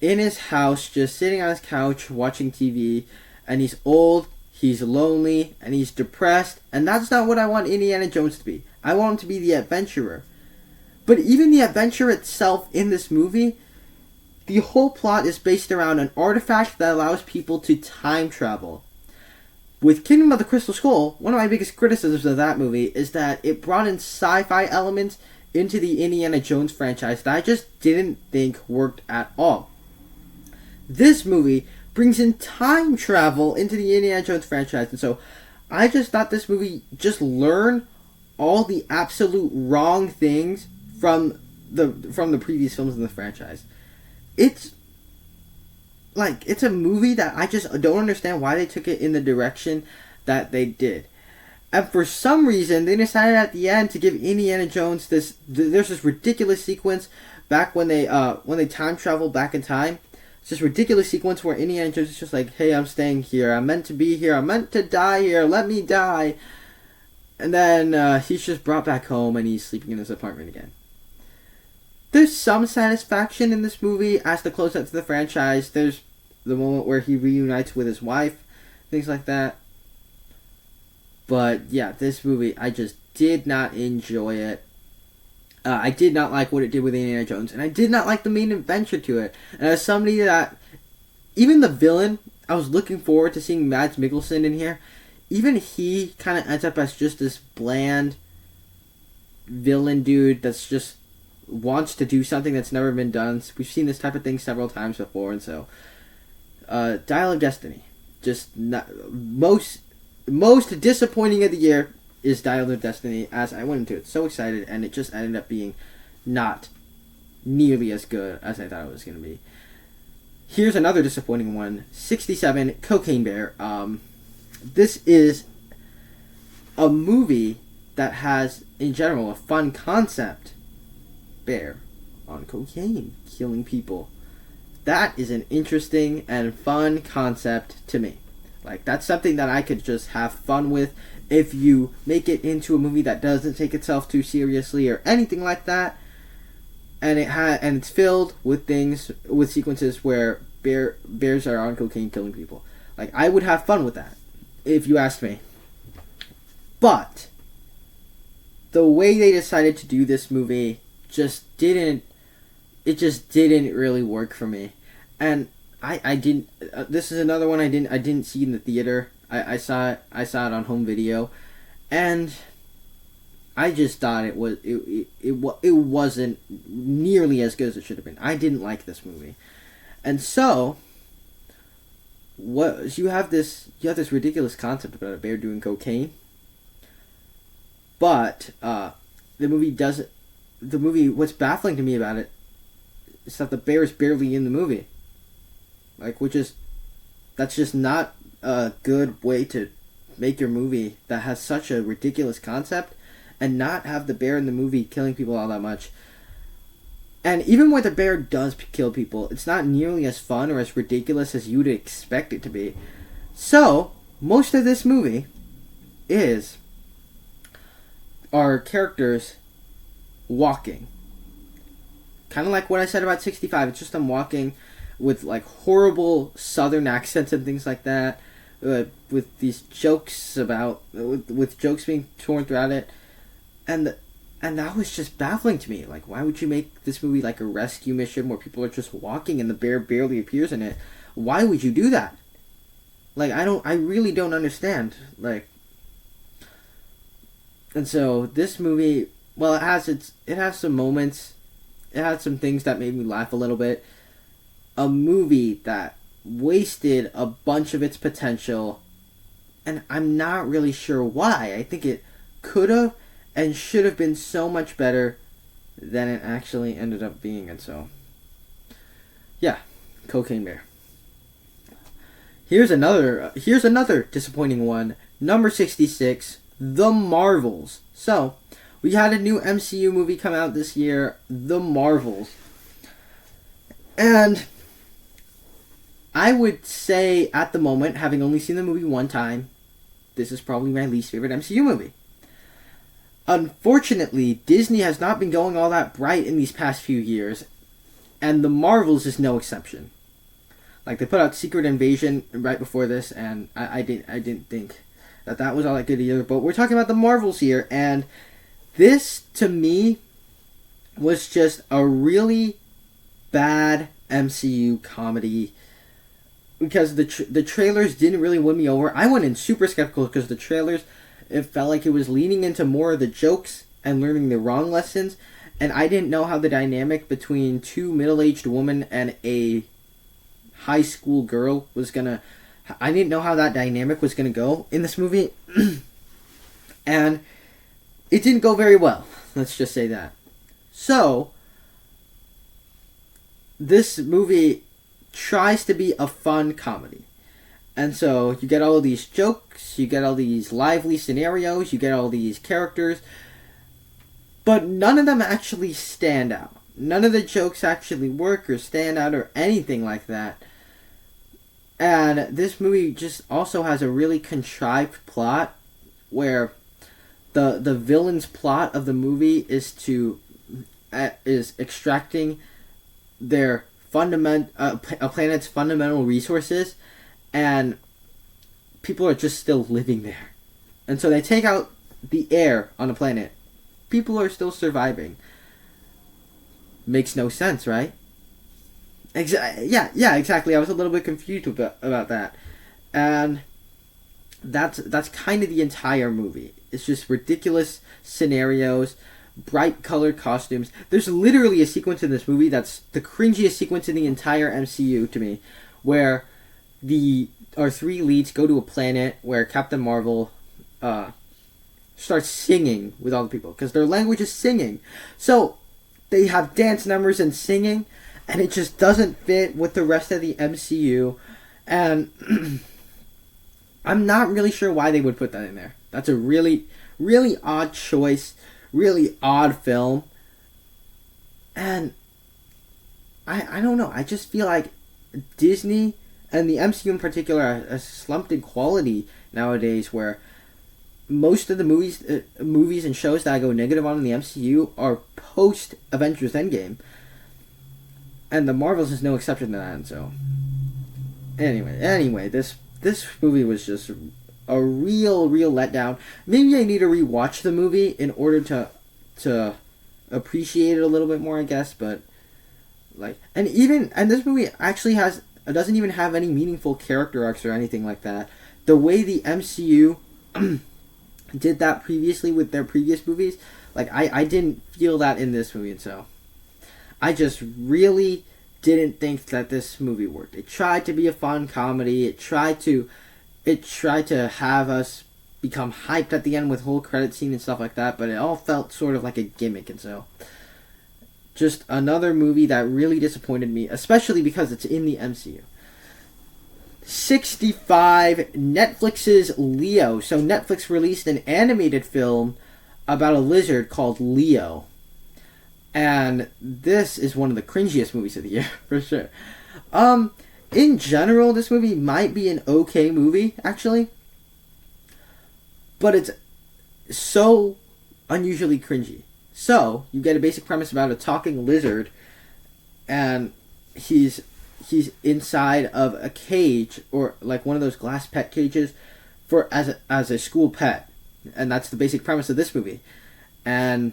in his house, just sitting on his couch watching TV. And he's old, he's lonely, and he's depressed. And that's not what I want Indiana Jones to be. I want him to be the adventurer. But even the adventure itself in this movie, the whole plot is based around an artifact that allows people to time travel. With Kingdom of the Crystal Skull, one of my biggest criticisms of that movie is that it brought in sci-fi elements into the Indiana Jones franchise that I just didn't think worked at all. This movie brings in time travel into the Indiana Jones franchise, and so I just thought this movie just learned all the absolute wrong things from the previous films in the franchise. It's a movie that I just don't understand why they took it in the direction that they did. And for some reason, they decided at the end to give Indiana Jones there's this ridiculous sequence back when they time travel back in time. It's this ridiculous sequence where Indiana Jones is just like, hey, I'm staying here. I'm meant to be here. I'm meant to die here. Let me die. And then he's just brought back home and he's sleeping in his apartment again. There's some satisfaction in this movie as the close-up to the franchise. There's the moment where he reunites with his wife, things like that. But yeah, this movie, I just did not enjoy it. I did not like what it did with Indiana Jones, and I did not like the main adventure to it. And as somebody that, even the villain, I was looking forward to seeing Mads Mikkelsen in here. Even he kind of ends up as just this bland villain dude that's just wants to do something that's never been done. We've seen this type of thing several times before, and so Dial of Destiny, just not, most disappointing of the year is Dial of Destiny. As I went into it so excited, and it just ended up being not nearly as good as I thought it was going to be. Here's another disappointing one. 67, Cocaine Bear. This is a movie that has, in general, a fun concept. Bear on cocaine, killing people. That is an interesting and fun concept to me. Like, that's something that I could just have fun with if you make it into a movie that doesn't take itself too seriously or anything like that. And it's filled with sequences where bears are on cocaine killing people. Like, I would have fun with that, if you ask me. But the way they decided to do this movie just didn't really work for me. And I didn't this is another one I didn't see in the theater. I saw it on home video, and I just thought it wasn't nearly as good as it should have been. I didn't like this movie. And so you have this ridiculous concept about a bear doing cocaine, but the movie, what's baffling to me about it is that the bear is barely in the movie. Like, that's just not a good way to make your movie that has such a ridiculous concept and not have the bear in the movie killing people all that much. And even when the bear does kill people, it's not nearly as fun or as ridiculous as you would expect it to be. So, most of this movie is our characters walking. Kind of like what I said about 65. It's just them walking with like horrible southern accents and things like that. With these jokes with jokes being torn throughout it. And that was just baffling to me. Like, why would you make this movie like a rescue mission where people are just walking and the bear barely appears in it? Why would you do that? Like, I really don't understand. Like, and so this movie, well, it has some moments. It had some things that made me laugh a little bit. A movie that wasted a bunch of its potential, and I'm not really sure why. I think it could have and should have been so much better than it actually ended up being. And so, yeah, Cocaine Bear. Here's another disappointing one. Number 66, The Marvels. So, we had a new MCU movie come out this year, The Marvels. And I would say, at the moment, having only seen the movie one time, this is probably my least favorite MCU movie. Unfortunately, Disney has not been going all that bright in these past few years, and The Marvels is no exception. Like, they put out Secret Invasion right before this, and I didn't think that was all that good either. But we're talking about The Marvels here, and this, to me, was just a really bad MCU comedy. Because the trailers didn't really win me over. I went in super skeptical because the trailers, it felt like it was leaning into more of the jokes and learning the wrong lessons. And I didn't know how the dynamic between two middle-aged women and a high school girl was gonna... I didn't know how that dynamic was gonna go in this movie. And it didn't go very well. Let's just say that. So, this movie tries to be a fun comedy. And so, you get all of these jokes, you get all these lively scenarios, you get all these characters, but none of them actually stand out. None of the jokes actually work or stand out or anything like that. And this movie just also has a really contrived plot where the villain's plot of the movie is extracting their a planet's fundamental resources, and people are just still living there. And so they take out the air on the planet. People are still surviving. makes no sense, right? Yeah, exactly. I was a little bit confused about that, and that's kind of the entire movie. It's just ridiculous scenarios, bright colored costumes. There's literally a sequence in this movie that's the cringiest sequence in the entire MCU to me, where our three leads go to a planet where Captain Marvel starts singing with all the people because their language is singing. So they have dance numbers and singing, and it just doesn't fit with the rest of the MCU. And I'm not really sure why they would put that in there. That's a really, really odd choice, really odd film. And I don't know. I just feel like Disney and the MCU in particular has slumped in quality nowadays, where most of the movies and shows that I go negative on in the MCU are post Avengers Endgame, and the Marvels is no exception to that. And so, anyway, this movie was just a real letdown. Maybe I need to rewatch the movie in order to appreciate it a little bit more, I guess. But and this movie actually doesn't even have any meaningful character arcs or anything like that. The way the MCU did that previously with their previous movies, I didn't feel that in this movie, and so I just really didn't think that this movie worked. It tried to be a fun comedy. It tried to have us become hyped at the end with whole credit scene and stuff like that, but it all felt sort of like a gimmick, and so just another movie that really disappointed me, especially because it's in the MCU. 65, Netflix's Leo. So Netflix released an animated film about a lizard called Leo. And this is one of the cringiest movies of the year, for sure. In general, this movie might be an okay movie, actually. But it's so unusually cringy. So, you get a basic premise about a talking lizard, and he's inside of a cage, or like one of those glass pet cages, as a school pet. And that's the basic premise of this movie. And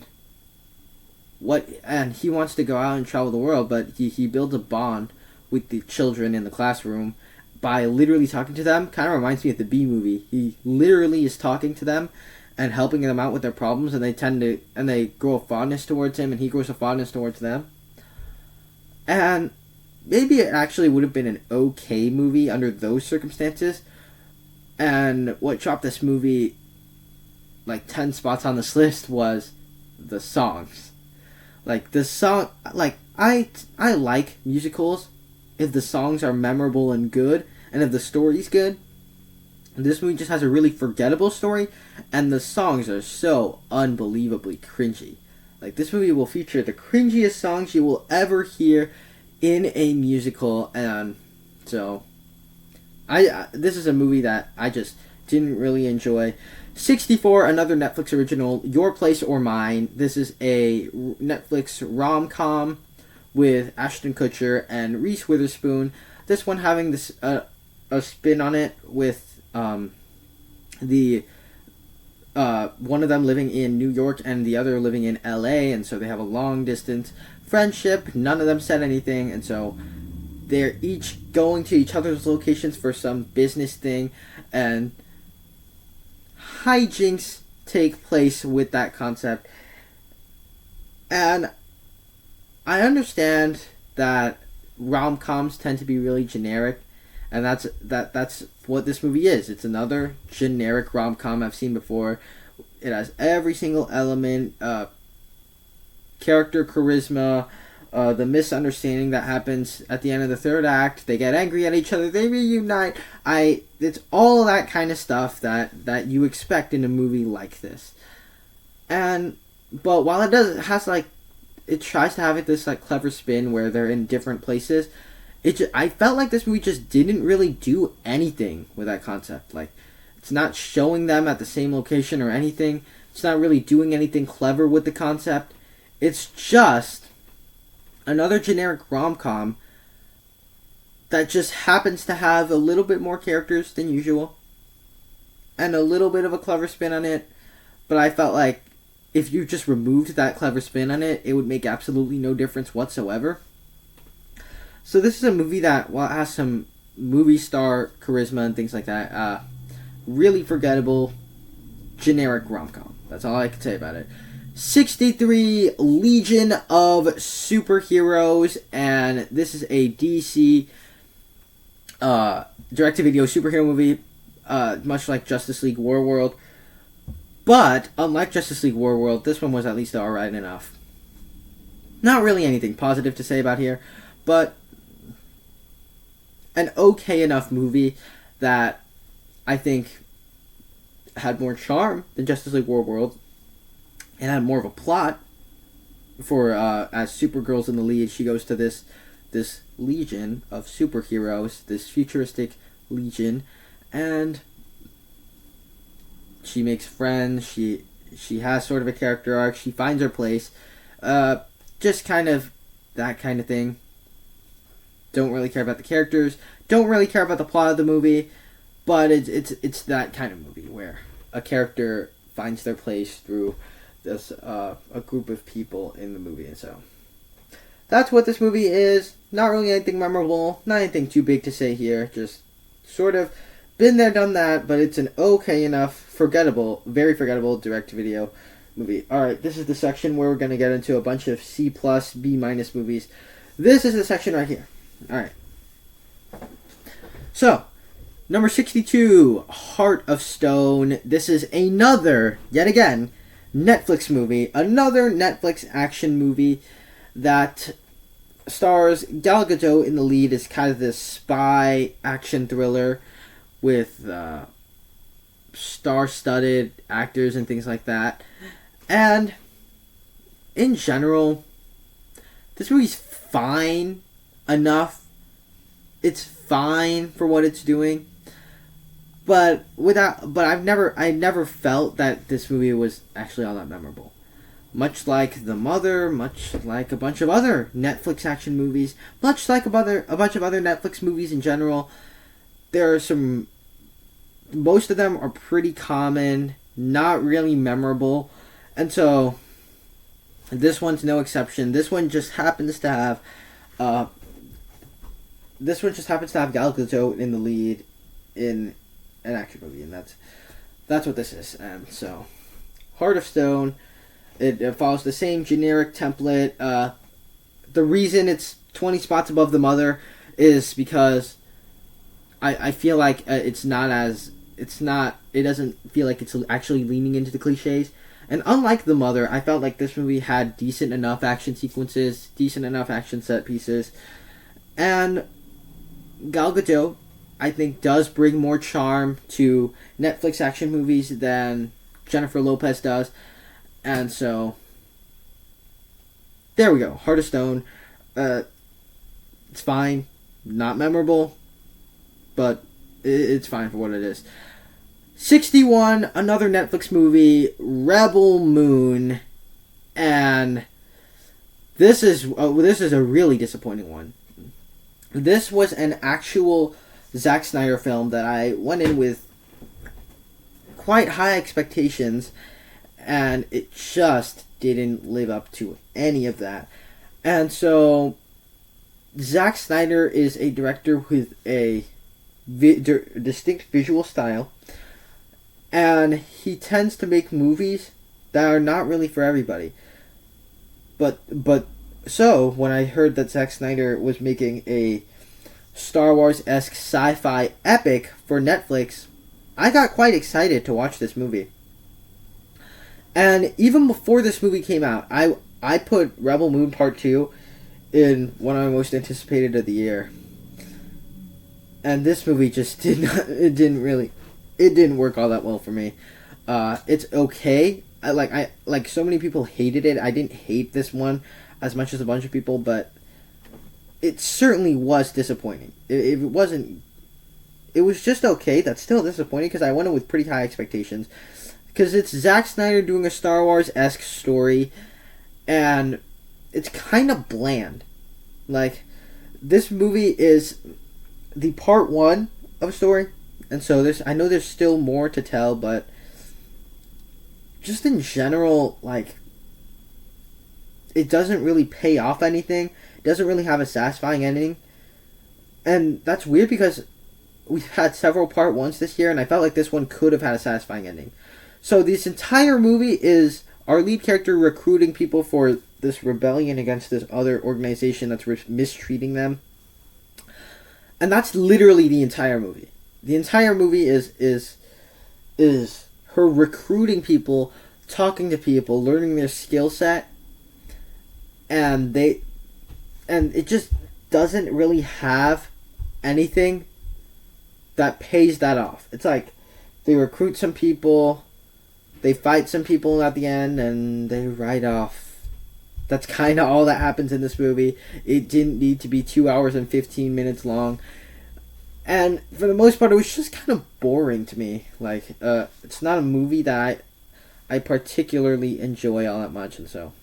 he wants to go out and travel the world, but he builds a bond with the children in the classroom by literally talking to them. Kind of reminds me of the Bee Movie. He literally is talking to them and helping them out with their problems, and they grow a fondness towards him, and he grows a fondness towards them. And maybe it actually would have been an okay movie under those circumstances. And what dropped this movie 10 spots on this list was the songs. I like musicals if the songs are memorable and good, and if the story's good. This movie just has a really forgettable story, and the songs are so unbelievably cringy. This movie will feature the cringiest songs you will ever hear in a musical, and so this is a movie that I just didn't really enjoy. 64, another Netflix original, Your Place or Mine. This is a Netflix rom-com with Ashton Kutcher and Reese Witherspoon. This one having this a spin on it with one of them living in New York and the other living in LA, and so they have a long distance friendship. None of them said anything, and so they're each going to each other's locations for some business thing, and hijinks take place with that concept. And I understand that rom-coms tend to be really generic, and that's what this movie is. It's another generic rom-com I've seen before. It has every single element, character charisma, the misunderstanding that happens at the end of the third act. They get angry at each other, they reunite. It's all of that kind of stuff that you expect in a movie like this. But while it tries to have this clever spin where they're in different places, I felt like this movie just didn't really do anything with that concept. It's not showing them at the same location or anything. It's not really doing anything clever with the concept. It's just another generic rom-com that just happens to have a little bit more characters than usual and a little bit of a clever spin on it. But I felt like if you just removed that clever spin on it, it would make absolutely no difference whatsoever. So this is a movie that, while it has some movie star charisma and things like that, really forgettable, generic rom-com. That's all I can say about it. 63 Legion of Superheroes, and this is a DC direct-to-video superhero movie, much like Justice League Warworld. But, unlike Justice League Warworld, this one was at least alright enough. Not really anything positive to say about here, but an okay enough movie that I think had more charm than Justice League Warworld, and had more of a plot. For as Supergirl's in the lead, she goes to this legion of superheroes, this futuristic legion, and she makes friends. She has sort of a character arc. She finds her place. Just kind of that kind of thing. Don't really care about the characters. Don't really care about the plot of the movie, but it's that kind of movie where a character finds their place through this a group of people in the movie. And so that's what this movie is. Not really anything memorable, not anything too big to say here, just sort of been there, done that, but it's an okay enough, forgettable, very forgettable direct-to-video movie. Alright, this is the section where we're going to get into a bunch of C+, B- movies. This is the section right here. Alright. So, number 62, Heart of Stone. This is another, yet again, Netflix movie. Another Netflix action movie that stars Gal Gadot in the lead. Is kind of this spy action thriller with star-studded actors and things like that. And in general, this movie's fine enough. It's fine for what it's doing. But I never felt that this movie was actually all that memorable. Much like The Mother, much like a bunch of other Netflix action movies, much like a bunch of other Netflix movies in general, there are some. Most of them are pretty common, not really memorable, and so this one's no exception. This one just happens to have Gal Gadot in the lead in an action movie, and that's what this is. And so, Heart of Stone, it follows the same generic template. The reason it's 20 spots above The Mother is because I feel like it doesn't feel like it's actually leaning into the cliches. And unlike The Mother, I felt like this movie had decent enough action sequences, decent enough action set pieces, and Gal Gadot, I think, does bring more charm to Netflix action movies than Jennifer Lopez does. And so, there we go. Heart of Stone. It's fine. Not memorable, but it's fine for what it is. 61, another Netflix movie, Rebel Moon. And this is a really disappointing one. This was an actual Zack Snyder film that I went in with quite high expectations, and it just didn't live up to any of that. And so, Zack Snyder is a director with a distinct visual style, and he tends to make movies that are not really for everybody. But so, when I heard that Zack Snyder was making a Star Wars-esque sci-fi epic for Netflix, I got quite excited to watch this movie. And even before this movie came out, I put Rebel Moon Part 2 in one of my most anticipated of the year. And this movie just didn't work all that well for me. It's okay. Like so many people hated it. I didn't hate this one as much as a bunch of people, but it certainly was disappointing. It was just okay. That's still disappointing because I went in with pretty high expectations. Because it's Zack Snyder doing a Star Wars-esque story, and it's kind of bland. Like, this movie is the part one of a story, and so I know there's still more to tell, but just in general, like, it doesn't really pay off anything. It doesn't really have a satisfying ending. And that's weird because we've had several part ones this year, and I felt like this one could have had a satisfying ending. So this entire movie is our lead character recruiting people for this rebellion against this other organization that's mistreating them. And that's literally the entire movie. The entire movie is her recruiting people, talking to people, learning their skill set, and it just doesn't really have anything that pays that off. It's like they recruit some people, they fight some people at the end, and they ride off. That's kind of all that happens in this movie. It didn't need to be 2 hours and 15 minutes long. And for the most part, it was just kind of boring to me. Like, it's not a movie that I particularly enjoy all that much, and so.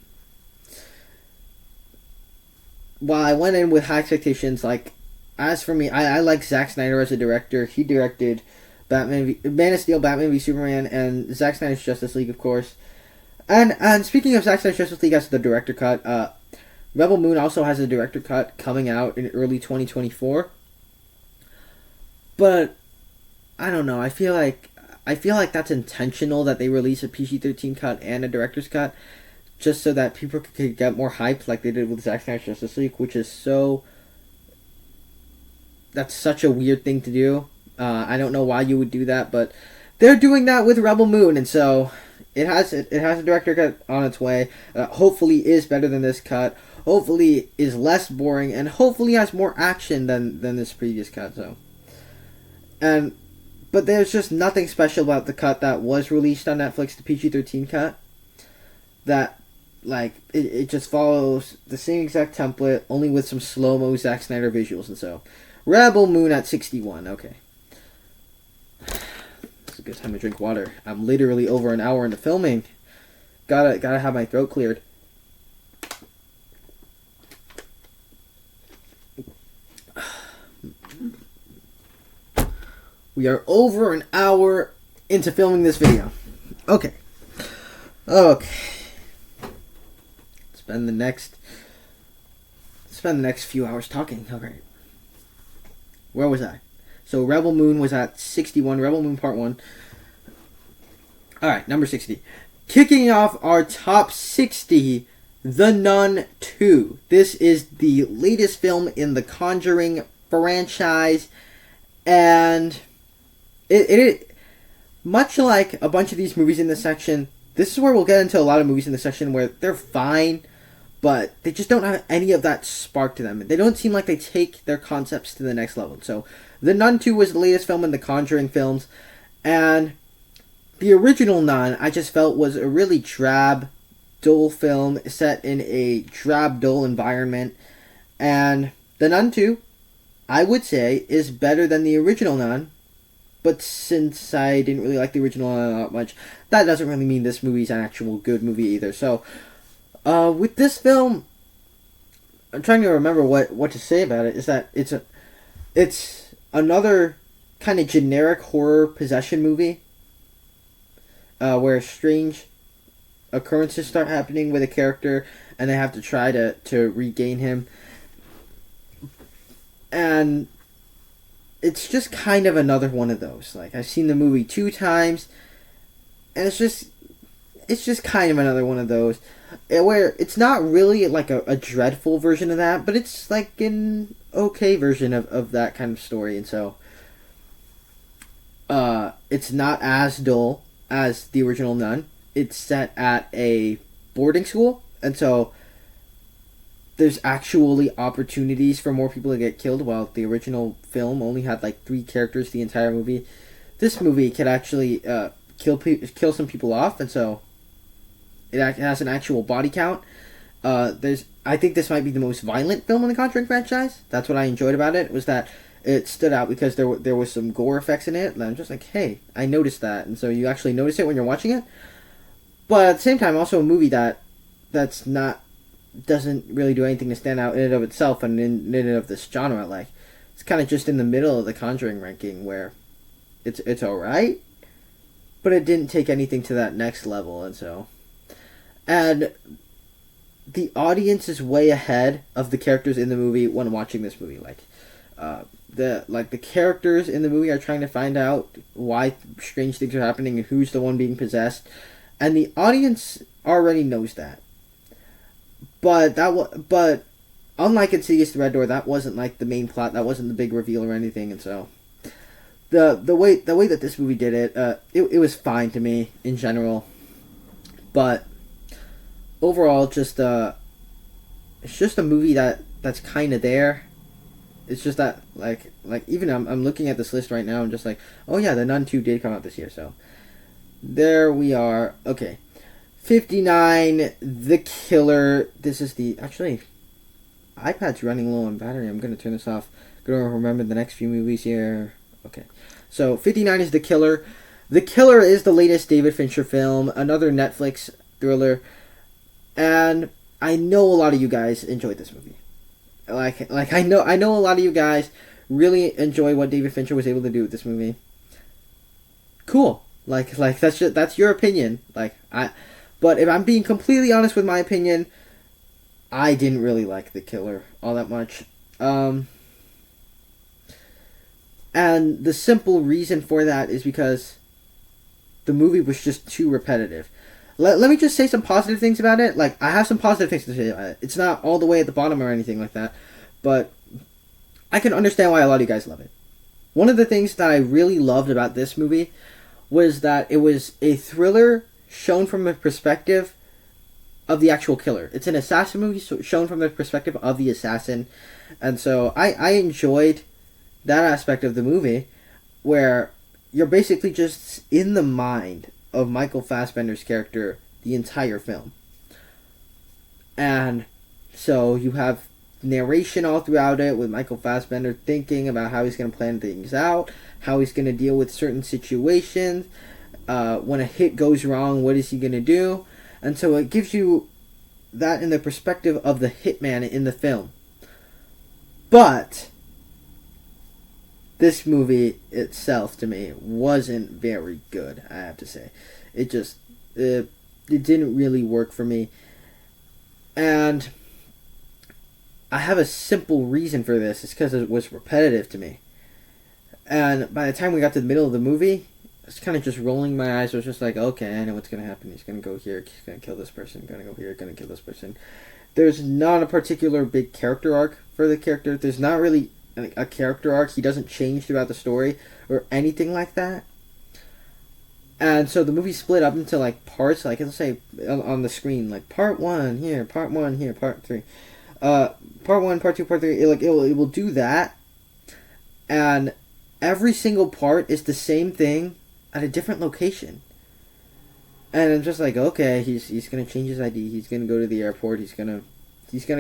While I went in with high expectations, like, as for me, I like Zack Snyder as a director. He directed Man of Steel, Batman v Superman, and Zack Snyder's Justice League, of course. And speaking of Zack Snyder's Justice League as the director cut, Rebel Moon also has a director cut coming out in early 2024. But I don't know. I feel like that's intentional that they release a PG-13 cut and a director's cut, just so that people could get more hyped, like they did with Zack Snyder's Justice League, which is that's such a weird thing to do. I don't know why you would do that, but they're doing that with Rebel Moon, and so it has a director cut on its way. Hopefully is better than this cut. Hopefully is less boring, and hopefully has more action than this previous cut. So, but there's just nothing special about the cut that was released on Netflix, the PG-13 cut. That, like, it just follows the same exact template, only with some slow-mo Zack Snyder visuals, and so. Rebel Moon at 61, okay. It's a good time to drink water. I'm literally over an hour into filming. Gotta have my throat cleared. We are over an hour into filming this video. Okay. Spend the next few hours talking. Okay. Where was I? So Rebel Moon was at 61. Rebel Moon Part 1. Alright, number 60. Kicking off our top 60, The Nun 2. This is the latest film in the Conjuring franchise. And it much like a bunch of these movies in this section, this is where we'll get into a lot of movies in this section where they're fine, but they just don't have any of that spark to them. They don't seem like they take their concepts to the next level. So, The Nun 2 was the latest film in the Conjuring films, and the original Nun, I just felt, was a really drab, dull film set in a drab, dull environment. And The Nun 2, I would say, is better than the original Nun, but since I didn't really like the original Nun that much, that doesn't really mean this movie's an actual good movie either. So, with this film, I'm trying to remember what to say about it. Is that it's another kind of generic horror possession movie, where strange occurrences start happening with a character, and they have to try to regain him. And it's just kind of another one of those. Like, I've seen the movie 2 times, and it's just kind of another one of those. Where it's not really like a dreadful version of that, but it's like an okay version of that kind of story. And so it's not as dull as the original Nun. It's set at a boarding school, and so there's actually opportunities for more people to get killed, while the original film only had like 3 characters the entire movie. This movie could actually kill some people off, and so it has an actual body count. I think this might be the most violent film in the Conjuring franchise. That's what I enjoyed about it, was that it stood out because there was some gore effects in it, and I'm just like, hey, I noticed that. And so you actually notice it when you're watching it. But at the same time, also a movie doesn't really do anything to stand out in and of itself and in and of this genre. Like, it's kind of just in the middle of the Conjuring ranking, where it's alright, but it didn't take anything to that next level, and the audience is way ahead of the characters in the movie when watching this movie. The characters in the movie are trying to find out why strange things are happening and who's the one being possessed, and the audience already knows that. But unlike Insidious the Red Door, that wasn't like the main plot. That wasn't the big reveal or anything, and so the way that this movie did it, it was fine to me in general, but overall, it's just a movie that's kind of there. It's just that like even I'm looking at this list right now and just like, oh yeah, The Nun 2 did come out this year, so there we are. Okay, 59, The Killer. This is actually iPad's running low on battery. I'm gonna turn this off. Gonna remember the next few movies here. Okay, so 59 is The Killer. The Killer is the latest David Fincher film, another Netflix thriller. And I know a lot of you guys enjoyed this movie. I know a lot of you guys really enjoy what David Fincher was able to do with this movie. Cool. That's your opinion. But if I'm being completely honest with my opinion, I didn't really like The Killer all that much. And the simple reason for that is because the movie was just too repetitive. Let me just say some positive things about it. I have some positive things to say about it. It's not all the way at the bottom or anything like that, but I can understand why a lot of you guys love it. One of the things that I really loved about this movie was that it was a thriller shown from the perspective of the actual killer. It's an assassin movie shown from the perspective of the assassin, and so I enjoyed that aspect of the movie where you're basically just in the mind of Michael Fassbender's character the entire film. And so you have narration all throughout it with Michael Fassbender thinking about how he's going to plan things out, how he's going to deal with certain situations. When a hit goes wrong, what is he going to do? And so it gives you that in the perspective of the hitman in the film. But this movie itself, to me, wasn't very good, I have to say. It didn't really work for me. And I have a simple reason for this. It's because it was repetitive to me. And by the time we got to the middle of the movie, I was kind of just rolling my eyes. I was just like, okay, I know what's going to happen. He's going to go here. He's going to kill this person. Going to go here. Going to kill this person. There's not a particular big character arc for the character. There's not really a character arc. He doesn't change throughout the story or anything like that. And so the movie split up into parts, it'll say on the screen, part 1 here, part 1 here, part 3. Part 1, part 2, part 3. It will do that. And every single part is the same thing at a different location. And I'm just like, okay, he's gonna change his ID. He's gonna go to the airport. He's gonna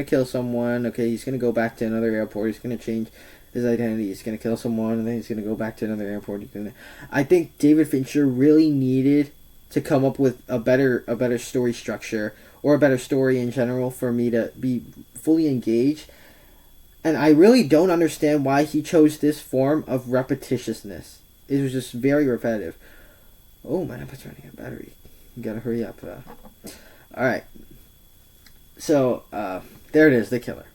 kill someone. Okay, he's gonna go back to another airport. He's gonna change his identity. He's gonna kill someone, and then he's gonna go back to another airport. I think David Fincher really needed to come up with a better story structure or a better story in general for me to be fully engaged. And I really don't understand why he chose this form of repetitiousness. It was just very repetitive. Oh, my iPad's running out of battery. You gotta hurry up. Alright. So, there it is, The Killer.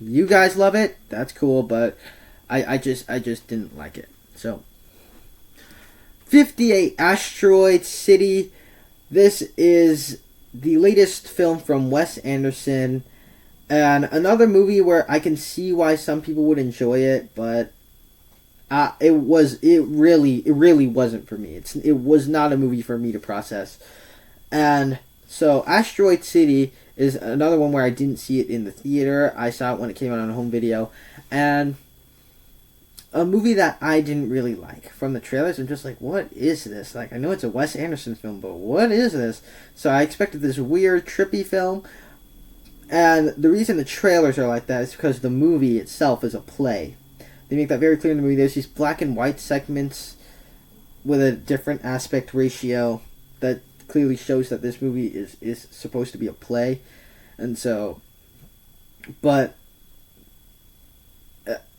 You guys love it, that's cool, but I just didn't like it. So, 58, Asteroid City. This is the latest film from Wes Anderson, and another movie where I can see why some people would enjoy it, but it really wasn't for me. It was not a movie for me to process. And so Asteroid City is another one where I didn't see it in the theater. I saw it when it came out on home video, and a movie that I didn't really like. From the trailers, I'm just like, what is this? I know it's a Wes Anderson film, but what is this? So I expected this weird, trippy film, and the reason the trailers are like that is because the movie itself is a play. They make that very clear in the movie. There's these black and white segments with a different aspect ratio that clearly shows that this movie is supposed to be a play. And so, but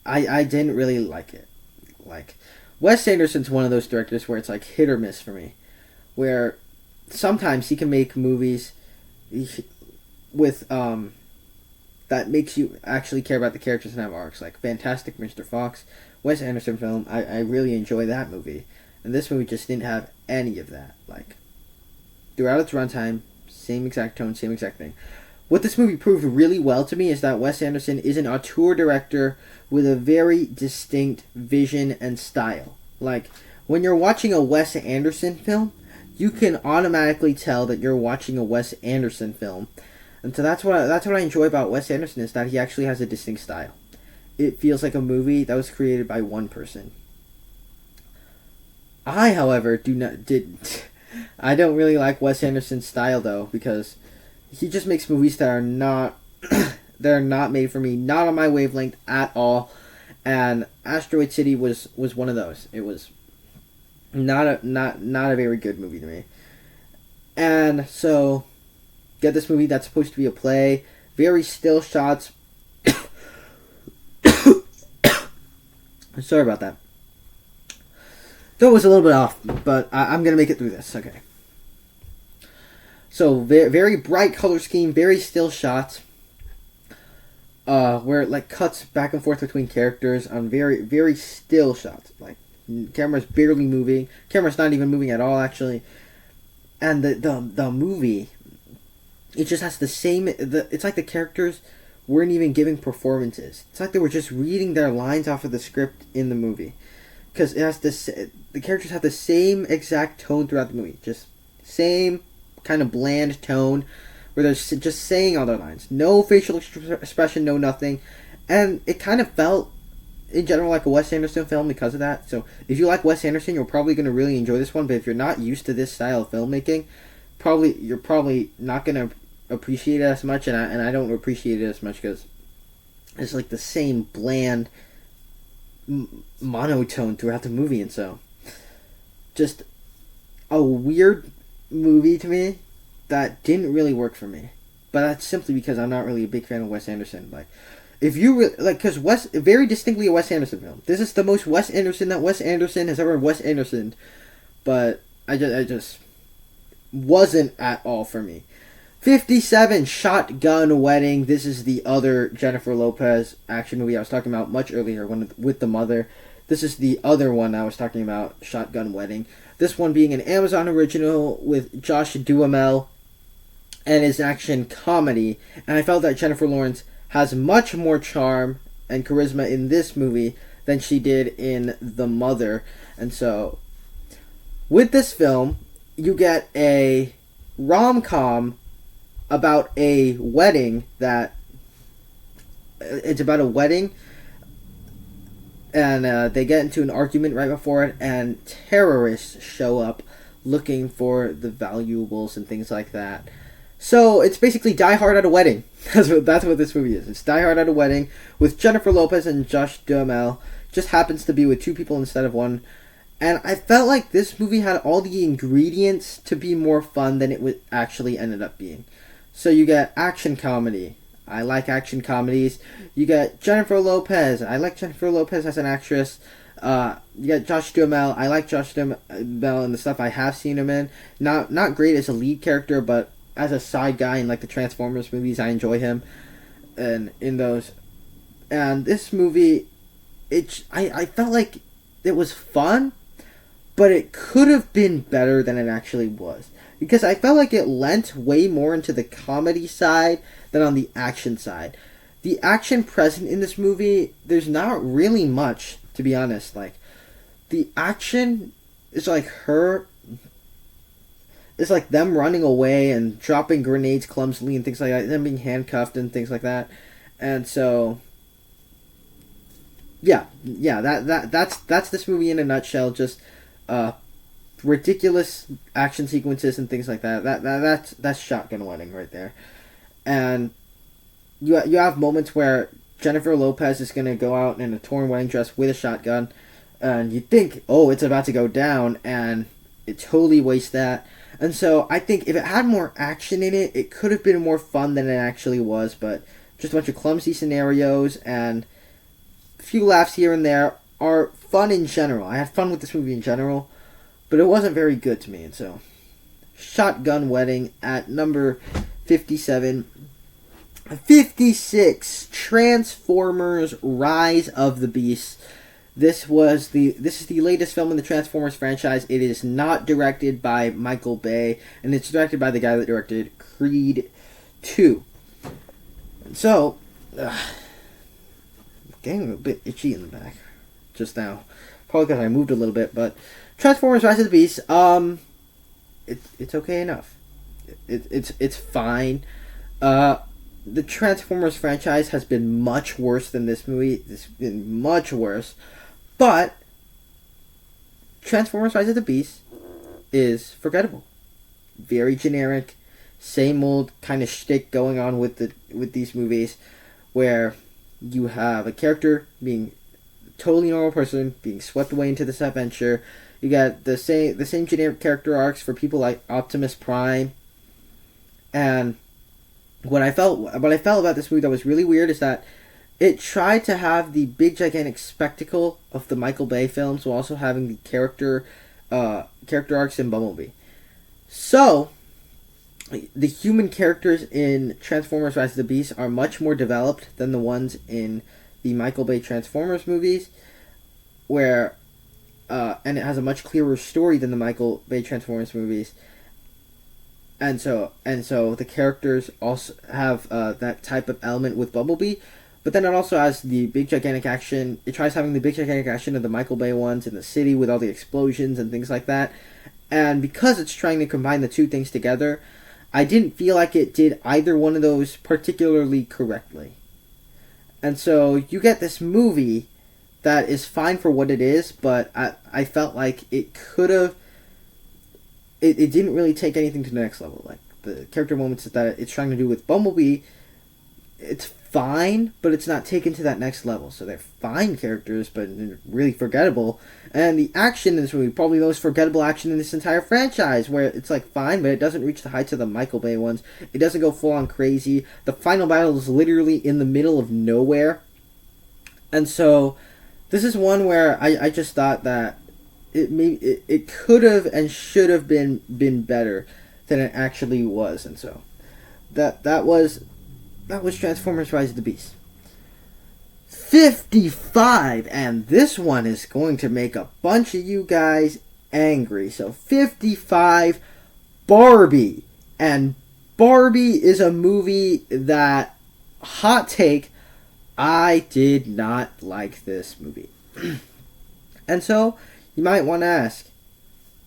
I didn't really like it. Wes Anderson's one of those directors where it's hit or miss for me. where sometimes he can make movies with that makes you actually care about the characters and have arcs, like Fantastic Mr. Fox, Wes Anderson film. I really enjoy that movie, and this movie just didn't have any of that. Like throughout its runtime, same exact tone, same exact thing. What this movie proved really well to me is that Wes Anderson is an auteur director with a very distinct vision and style. Like, when you're watching a Wes Anderson film, you can automatically tell that you're watching a Wes Anderson film. And so that's what I enjoy about Wes Anderson, is that he actually has a distinct style. It feels like a movie that was created by one person. I, however, I don't really like Wes Anderson's style, though, because he just makes movies that are not they're not made for me, not on my wavelength at all. And Asteroid City was one of those. It was not a very good movie to me. And so get this movie that's supposed to be a play, very still shots. Sorry about that. Though it was a little bit off, but I'm gonna make it through this. Okay. So very bright color scheme, very still shots, where it like cuts back and forth between characters on very very still shots. Like camera's barely moving, camera's not even moving at all actually, and the movie, it just has the same. It's like the characters weren't even giving performances. It's like they were just reading their lines off of the script in the movie, because it has the characters have the same exact tone throughout the movie, just same kind of bland tone where they're just saying all their lines, no facial expression, no nothing, and it kind of felt in general like a Wes Anderson film because of that. So if you like Wes Anderson, you're probably going to really enjoy this one, but if you're not used to this style of filmmaking, you're probably not going to appreciate it as much, and I don't appreciate it as much because it's like the same bland monotone throughout the movie, and so just a weird movie to me that didn't really work for me. But that's simply because I'm not really a big fan of Wes Anderson. Like, if you because very distinctly a Wes Anderson film. This is the most Wes Anderson that Wes Anderson has ever Wes Anderson. But I just wasn't at all for me. 57, Shotgun Wedding. This is the other Jennifer Lopez action movie I was talking about much earlier with the mother. This is the other one I was talking about, Shotgun Wedding. This one being an Amazon original with Josh Duhamel, and is action comedy. And I felt that Jennifer Lawrence has much more charm and charisma in this movie than she did in The Mother. And so, with this film, you get a rom-com about a wedding it's about a wedding, and they get into an argument right before it, and terrorists show up looking for the valuables and things like that. So it's basically Die Hard at a wedding. That's what this movie is. It's Die Hard at a wedding with Jennifer Lopez and Josh Duhamel. Just happens to be with two people instead of one. And I felt like this movie had all the ingredients to be more fun than it actually ended up being. So you get action comedy. I like action comedies. You get Jennifer Lopez. I like Jennifer Lopez as an actress. You get Josh Duhamel. I like Josh Duhamel and the stuff I have seen him in. Not great as a lead character, but as a side guy in like the Transformers movies, I enjoy him. And in those, and this movie, I felt like it was fun, but it could have been better than it actually was. Because I felt like it lent way more into the comedy side than on the action side. The action present in this movie, there's not really much, to be honest. Like, the action is like it's like them running away and dropping grenades clumsily and things like that, them being handcuffed and things like that. And so, that's this movie in a nutshell. Just ridiculous action sequences and things like that. That's Shotgun Wedding right there. And you have moments where Jennifer Lopez is gonna go out in a torn wedding dress with a shotgun, and you think, oh, it's about to go down, and it totally wastes that. And so I think if it had more action in it, it could have been more fun than it actually was. But just a bunch of clumsy scenarios and a few laughs here and there are fun in general. I had fun with this movie in general, but it wasn't very good to me, and so Shotgun Wedding at number 57. 56, Transformers Rise of the Beasts. This is the latest film in the Transformers franchise. It is not directed by Michael Bay, and it's directed by the guy that directed Creed 2. So, getting a bit itchy in the back just now. Probably because I moved a little bit, but Transformers Rise of the Beasts, it's okay enough. It's fine. The Transformers franchise has been much worse than this movie. It's been much worse. But Transformers Rise of the Beast is forgettable. Very generic, same old kind of shtick going on with these movies, where you have a character being a totally normal person being swept away into this adventure. You got the same generic character arcs for people like Optimus Prime. And what I felt about this movie that was really weird is that it tried to have the big gigantic spectacle of the Michael Bay films while also having the character arcs in Bumblebee. So the human characters in Transformers Rise of the Beast are much more developed than the ones in the Michael Bay Transformers movies, where and it has a much clearer story than the Michael Bay Transformers movies. And so the characters also have that type of element with Bumblebee, but then it also has the big gigantic action. It tries having the big gigantic action of the Michael Bay ones in the city with all the explosions and things like that. And because it's trying to combine the two things together, I didn't feel like it did either one of those particularly correctly. And so you get this movie that is fine for what it is, but I felt like it could have... It didn't really take anything to the next level. Like, the character moments that it's trying to do with Bumblebee, it's fine, but it's not taken to that next level. So they're fine characters, but really forgettable. And the action in this movie, probably the most forgettable action in this entire franchise, where it's like fine, but it doesn't reach the heights of the Michael Bay ones. It doesn't go full on crazy. The final battle is literally in the middle of nowhere. And so this is one where I just thought that it could have and should have been better than it actually was. And so that was Transformers Rise of the Beast. 55, and this one is going to make a bunch of you guys angry. So 55, Barbie. And Barbie is a movie that, hot take, I did not like this movie. And so you might want to ask,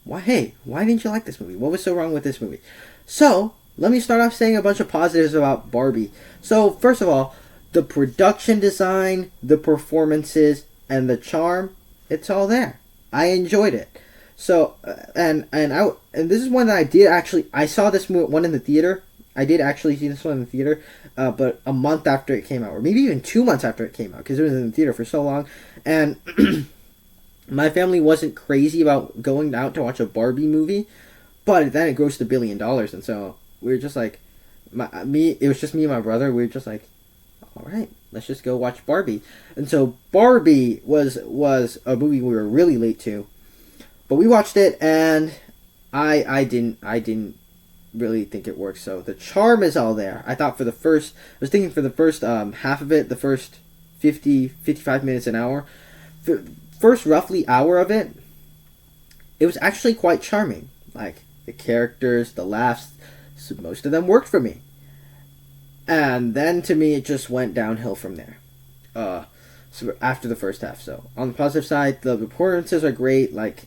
why didn't you like this movie? What was so wrong with this movie? So, let me start off saying a bunch of positives about Barbie. So, first of all, the production design, the performances, and the charm, it's all there. I enjoyed it. So, and this is one that I saw this one in the theater. I did actually see this one in the theater, but a month after it came out, or maybe even 2 months after it came out, because it was in the theater for so long. And my family wasn't crazy about going out to watch a Barbie movie, but then it grossed $1 billion, and so we were just like, it was just me and my brother. We were just like, all right, let's just go watch Barbie. And so Barbie was a movie we were really late to, but we watched it, and I didn't really think it worked. So the charm is all there. I was thinking for the first half of it, the first 55 minutes, an hour, first roughly hour of it, it was actually quite charming. Like, the characters, the laughs, so most of them worked for me. And then to me it just went downhill from there. So after the first half. So on the positive side, the performances are great. Like,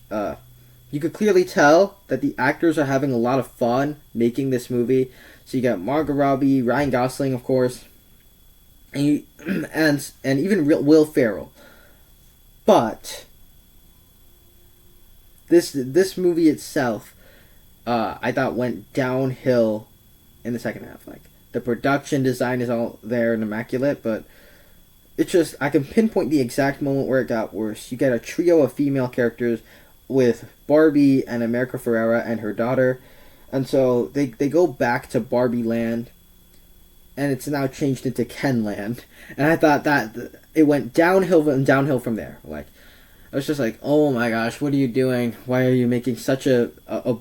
you could clearly tell that the actors are having a lot of fun making this movie. So you got Margot Robbie, Ryan Gosling, of course, and even Will Ferrell. But this movie itself, I thought went downhill in the second half. Like, the production design is all there and immaculate, but it's just, I can pinpoint the exact moment where it got worse. You get a trio of female characters with Barbie and America Ferrera and her daughter, and so they go back to Barbie Land, and it's now changed into Ken Land. And I thought that it went downhill and downhill from there. Like, I was just like, oh my gosh, what are you doing? Why are you making such a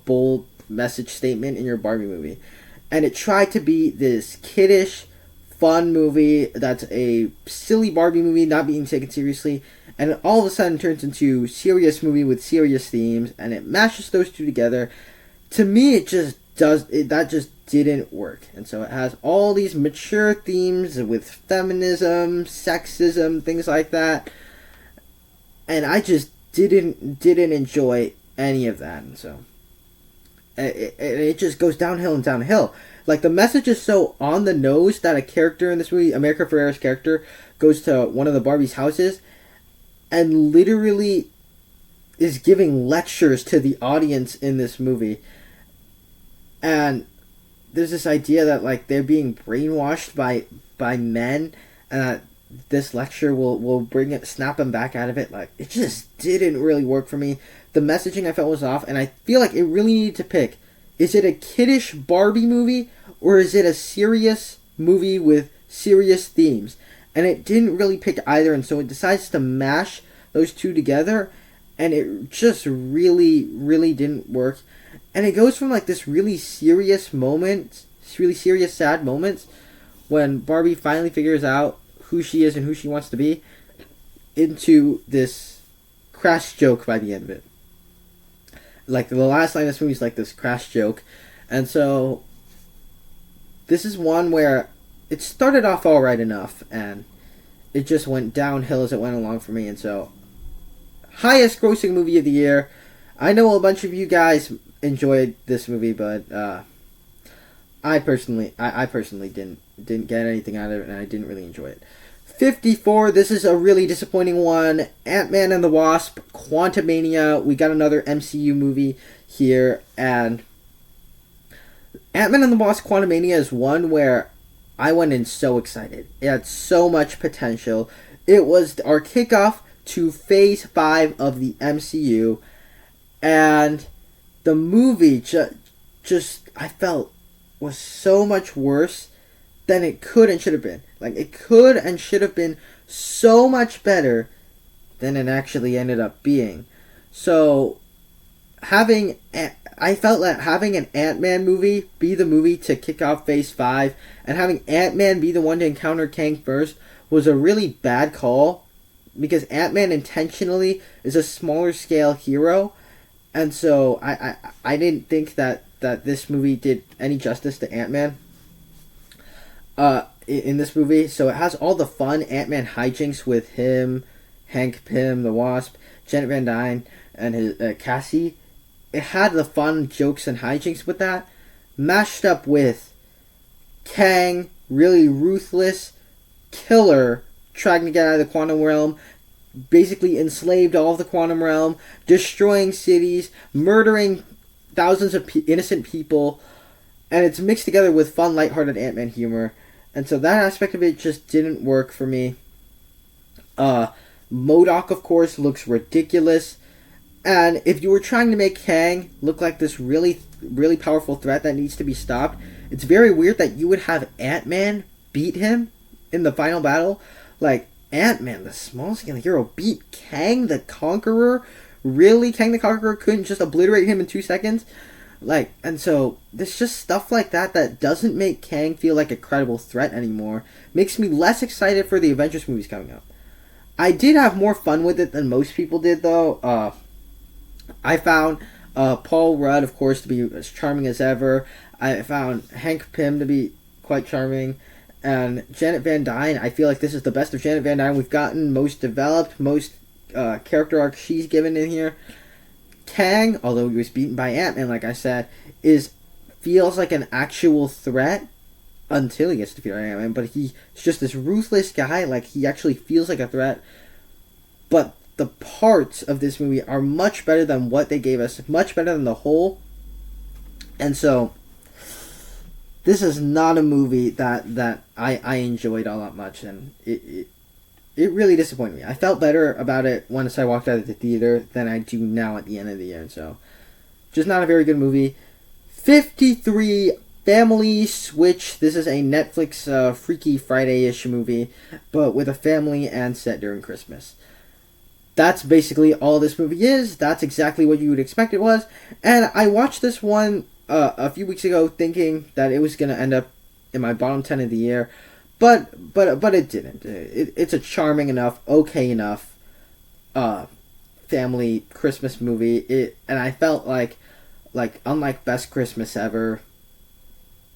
bold message statement in your Barbie movie. And it tried to be this kiddish, fun movie that's a silly Barbie movie, not being taken seriously. And it all of a sudden turns into serious movie with serious themes, and it mashes those two together. To me, that just didn't work. And so it has all these mature themes with feminism, sexism, things like that. And I just didn't enjoy any of that. And so it just goes downhill and downhill. Like, the message is so on the nose that a character in this movie, America Ferrera's character, goes to one of the Barbie's houses and literally is giving lectures to the audience in this movie. And there's this idea that, like, they're being brainwashed by men, and that this lecture will snap them back out of it. Like, it just didn't really work for me. The messaging I felt was off, and I feel like it really needed to pick. Is it a kiddish Barbie movie, or is it a serious movie with serious themes? And it didn't really pick either, and so it decides to mash those two together, and it just really, really didn't work. And it goes from, like, this really serious moment, really serious, sad moments, when Barbie finally figures out who she is and who she wants to be, into this crash joke by the end of it. Like, the last line of this movie is, like, this crash joke. And so this is one where it started off all right enough, and it just went downhill as it went along for me. And so, highest grossing movie of the year. I know a bunch of you guys enjoyed this movie, but I personally didn't get anything out of it, and I didn't really enjoy it. 54, this is a really disappointing one. Ant-Man and the Wasp, Quantumania. We got another MCU movie here, and Ant-Man and the Wasp Quantumania is one where I went in so excited. It had so much potential. It was our kickoff to Phase 5 of the MCU, and the movie just I felt was so much worse than it could and should have been. Like, it could and should have been so much better than it actually ended up being. So, I felt that having an Ant-Man movie be the movie to kick off Phase 5, and having Ant-Man be the one to encounter Kang first, was a really bad call, because Ant-Man intentionally is a smaller scale hero, and so I didn't think that this movie did any justice to Ant-Man in this movie. So it has all the fun Ant-Man hijinks with him, Hank Pym, the Wasp, Janet Van Dyne, and his Cassie. It had the fun jokes and hijinks with that, mashed up with Kang, really ruthless killer, trying to get out of the quantum realm, basically enslaved all of the quantum realm, destroying cities, murdering thousands of innocent people, and it's mixed together with fun, lighthearted Ant-Man humor. And so that aspect of it just didn't work for me. MODOK, of course, looks ridiculous. And if you were trying to make Kang look like this really, really powerful threat that needs to be stopped, it's very weird that you would have Ant-Man beat him in the final battle. Like, Ant-Man, the small-scale hero, beat Kang the Conqueror? Really? Kang the Conqueror couldn't just obliterate him in 2 seconds? Like, and so, there's just stuff like that doesn't make Kang feel like a credible threat anymore. Makes me less excited for the Avengers movies coming up. I did have more fun with it than most people did, though. I found Paul Rudd, of course, to be as charming as ever. I found Hank Pym to be quite charming. And Janet Van Dyne, I feel like this is the best of Janet Van Dyne we've gotten. Most developed, most character arc she's given in here. Kang, although he was beaten by Ant-Man, like I said, feels like an actual threat until he gets defeated by Ant-Man. But he's just this ruthless guy. Like, he actually feels like a threat. But the parts of this movie are much better than what they gave us. Much better than the whole. And so, this is not a movie that I enjoyed all that much. And it really disappointed me. I felt better about it once I walked out of the theater than I do now at the end of the year. And so, just not a very good movie. 53, Family Switch. This is a Netflix Freaky Friday-ish movie, but with a family and set during Christmas. That's basically all this movie is. That's exactly what you would expect it was. And I watched this one a few weeks ago thinking that it was gonna end up in my bottom 10 of the year, but it didn't. It's a charming enough, okay enough, family Christmas movie. And I felt like unlike Best Christmas Ever,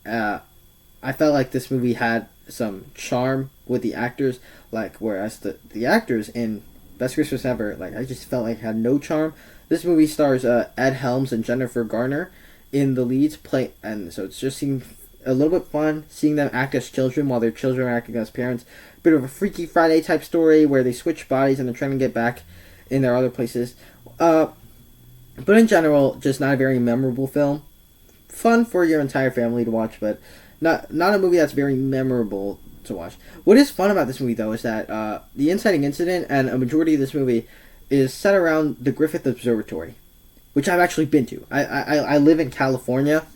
I felt like this movie had some charm with the actors, like whereas the actors in Best Christmas Ever, like I just felt like had no charm. This movie stars Ed Helms and Jennifer Garner in the leads play, and so it's just seemed a little bit fun seeing them act as children while their children are acting as parents. Bit of a Freaky Friday type story where they switch bodies and they're trying to get back in their other places. But in general, just not a very memorable film. Fun for your entire family to watch, but not a movie that's very memorable to watch. What is fun about this movie, though, is that the inciting incident and a majority of this movie is set around the Griffith Observatory, which I've actually been to. I live in California,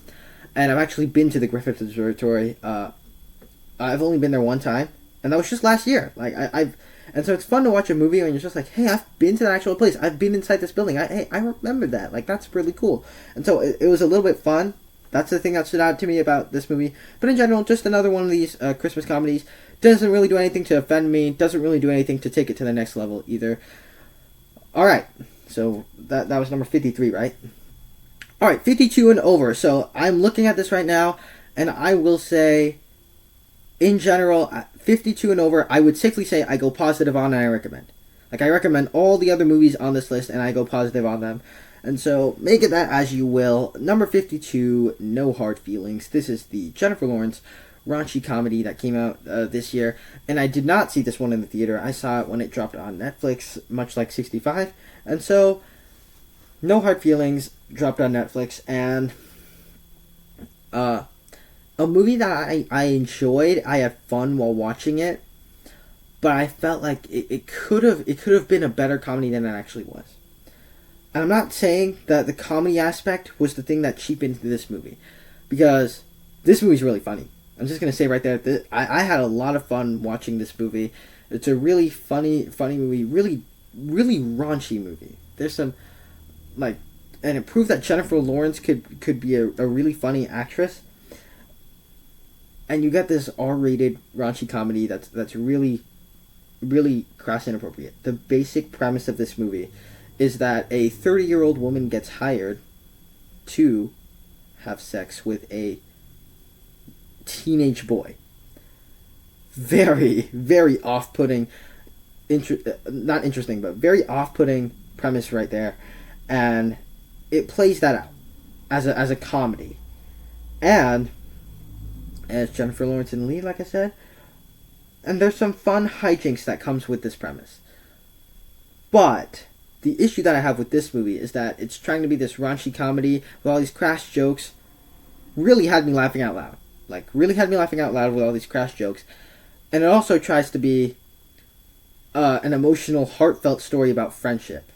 and I've actually been to the Griffith Observatory. I've only been there one time, and that was just last year. And so it's fun to watch a movie when you're just like, hey, I've been to that actual place. I've been inside this building. I remember that. Like, that's really cool. And so it was a little bit fun. That's the thing that stood out to me about this movie. But in general, just another one of these Christmas comedies. Doesn't really do anything to offend me. Doesn't really do anything to take it to the next level either. Alright, so that was number 53, right? Alright, 52 and over. So I'm looking at this right now, and I will say, in general, 52 and over, I would safely say I go positive on and I recommend. Like, I recommend all the other movies on this list, and I go positive on them. And so, make it that as you will. Number 52, No Hard Feelings. This is the Jennifer Lawrence raunchy comedy that came out this year. And I did not see this one in the theater. I saw it when it dropped on Netflix, much like 65. And so, No Hard Feelings dropped on Netflix. And a movie that I enjoyed. I had fun while watching it. But I felt like it could have been a better comedy than it actually was. And I'm not saying that the comedy aspect was the thing that cheapened this movie, because this movie's really funny. I'm just going to say right there, I had a lot of fun watching this movie. It's a really funny movie, really raunchy movie. There's some, and it proved that Jennifer Lawrence could be a really funny actress. And you got this R-rated raunchy comedy that's really crass and inappropriate. The basic premise of this movie is that a 30-year-old woman gets hired to have sex with a teenage boy. Very, very off-putting, not interesting, but very off-putting premise right there. And it plays that out as a comedy. And as Jennifer Lawrence in the lead, like I said, and there's some fun hijinks that comes with this premise. But the issue that I have with this movie is that it's trying to be this raunchy comedy with all these crass jokes. Really had me laughing out loud. Really had me laughing out loud with all these crass jokes. And it also tries to be an emotional, heartfelt story about friendship.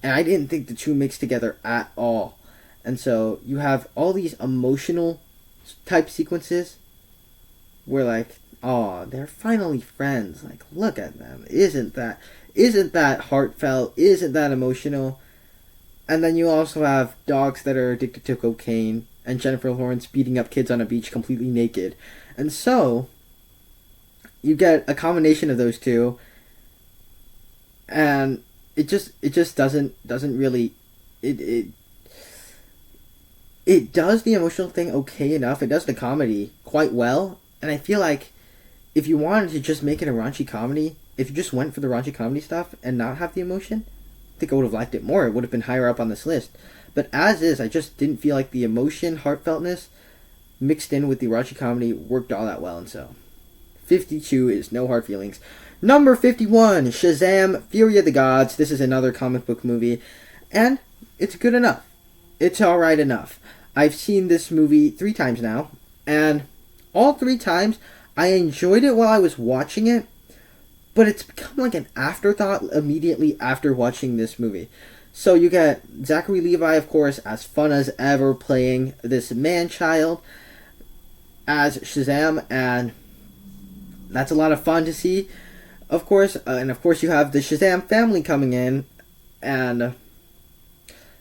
And I didn't think the two mixed together at all. And so you have all these emotional type sequences where oh, they're finally friends. Look at them. Isn't that heartfelt? Isn't that emotional? And then you also have dogs that are addicted to cocaine and Jennifer Lawrence beating up kids on a beach completely naked. And so you get a combination of those two, and it just doesn't really it does the emotional thing okay enough. It does the comedy quite well, and I feel like if you wanted to just make it a raunchy comedy, if you just went for the raunchy comedy stuff and not have the emotion, I think I would have liked it more. It would have been higher up on this list. But as is, I just didn't feel like the emotion, heartfeltness, mixed in with the raunchy comedy worked all that well. And so, 52 is No Hard Feelings. Number 51, Shazam! Fury of the Gods. This is another comic book movie, and it's good enough. It's alright enough. I've seen this movie 3 times now, and all 3 times I enjoyed it while I was watching it, but it's become like an afterthought immediately after watching this movie. So you get Zachary Levi, of course, as fun as ever, playing this man-child as Shazam, and that's a lot of fun to see, of course. And of course you have the Shazam family coming in, and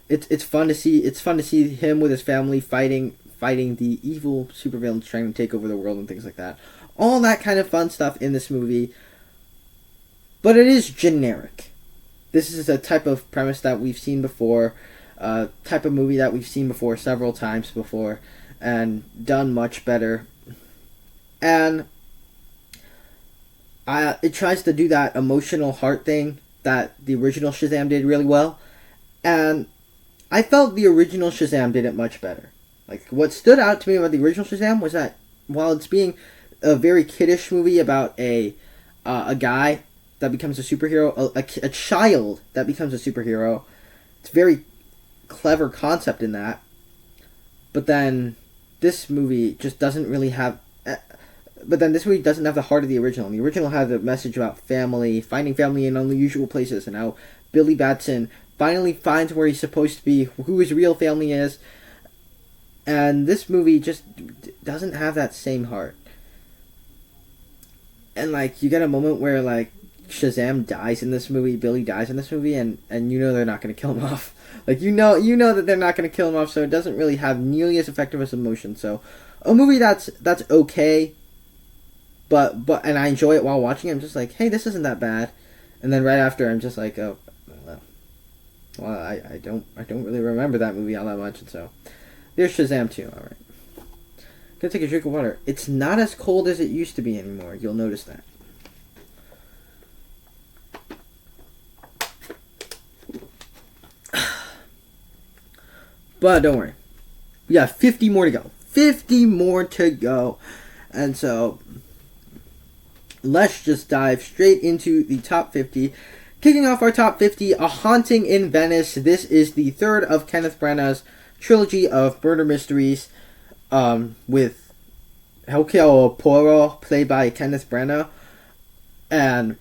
it's fun to see. It's fun to see him with his family fighting the evil supervillains trying to take over the world and things like that. All that kind of fun stuff in this movie. But it is generic. This is a type of premise that we've seen before, type of movie that we've seen before several times before, and done much better. And it tries to do that emotional heart thing that the original Shazam did really well. And I felt the original Shazam did it much better. Like, what stood out to me about the original Shazam was that while it's being a very kiddish movie about a guy that becomes a superhero, a child that becomes a superhero, it's a very clever concept in that. But then this movie just doesn't really have... But then this movie doesn't have the heart of the original. And the original had the message about family, finding family in unusual places, and how Billy Batson finally finds where he's supposed to be, who his real family is. And this movie just doesn't have that same heart. And, like, you get a moment where, like, Shazam dies in this movie, Billy dies in this movie, and you know they're not going to kill him off. Like, you know that they're not going to kill him off, so it doesn't really have nearly as effective as emotion. So, a movie that's okay, but and I enjoy it while watching it. I'm just like, hey, this isn't that bad. And then right after, I'm just like, oh, well, I don't really remember that movie all that much, and so there's Shazam 2. All right, gonna take a drink of water. It's not as cold as it used to be anymore. You'll notice that. But don't worry, we got 50 more to go. 50 more to go, and so let's just dive straight into the top 50. Kicking off our top 50, A Haunting in Venice. This is the third of Kenneth Branagh's trilogy of murder mysteries, with Hercule Poirot, played by Kenneth Branagh. And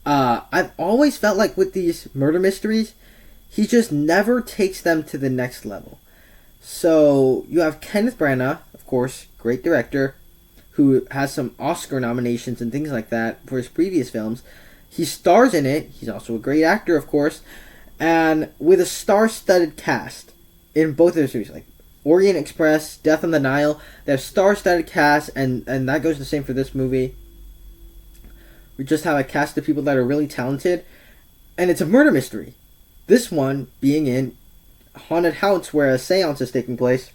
I've always felt like with these murder mysteries, he just never takes them to the next level. So you have Kenneth Branagh, of course, great director, who has some Oscar nominations and things like that for his previous films. He stars in it. He's also a great actor, of course. And with a star-studded cast in both of his movies, like Orient Express, Death on the Nile, they have star-studded cast, and that goes the same for this movie. We just have a cast of people that are really talented, and it's a murder mystery. This one being in a haunted house where a seance is taking place.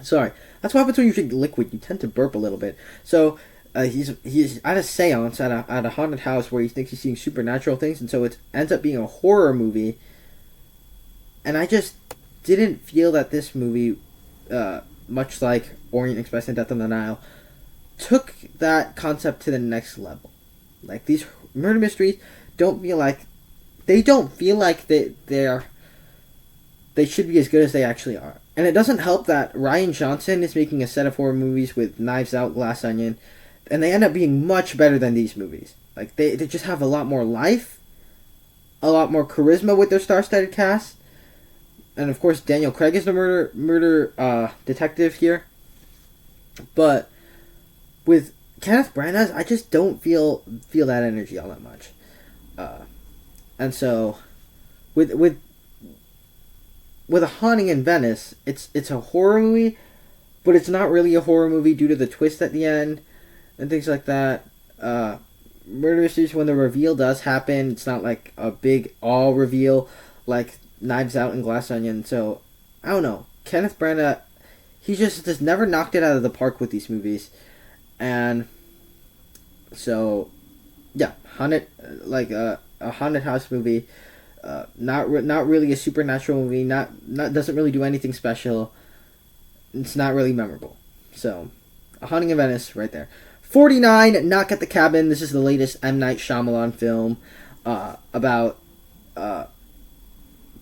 Sorry. That's what happens when you drink liquid. You tend to burp a little bit. So, he's at a seance at a haunted house where he thinks he's seeing supernatural things, and so it ends up being a horror movie. And I just didn't feel that this movie, much like Orient Express and Death on the Nile, took that concept to the next level. Like, these murder mysteries don't feel like they should be as good as they actually are. And it doesn't help that Rian Johnson is making a set of horror movies with Knives Out, Glass Onion, and they end up being much better than these movies. Like, they just have a lot more life, a lot more charisma with their star-studded cast, and of course Daniel Craig is the murder detective here. But with Kenneth Branagh, I just don't feel that energy all that much. And so with A Haunting in Venice, it's a horror movie, but it's not really a horror movie due to the twist at the end and things like that. Murder mysteries, when the reveal does happen, it's not like a big all reveal like Knives Out and Glass Onion. So I don't know. Kenneth Branagh, he just has never knocked it out of the park with these movies, and so yeah, a haunted house movie. Not really a supernatural movie. Not doesn't really do anything special. It's not really memorable. So, A Haunting in Venice, right there. 49, Knock at the Cabin. This is the latest M. Night Shyamalan film about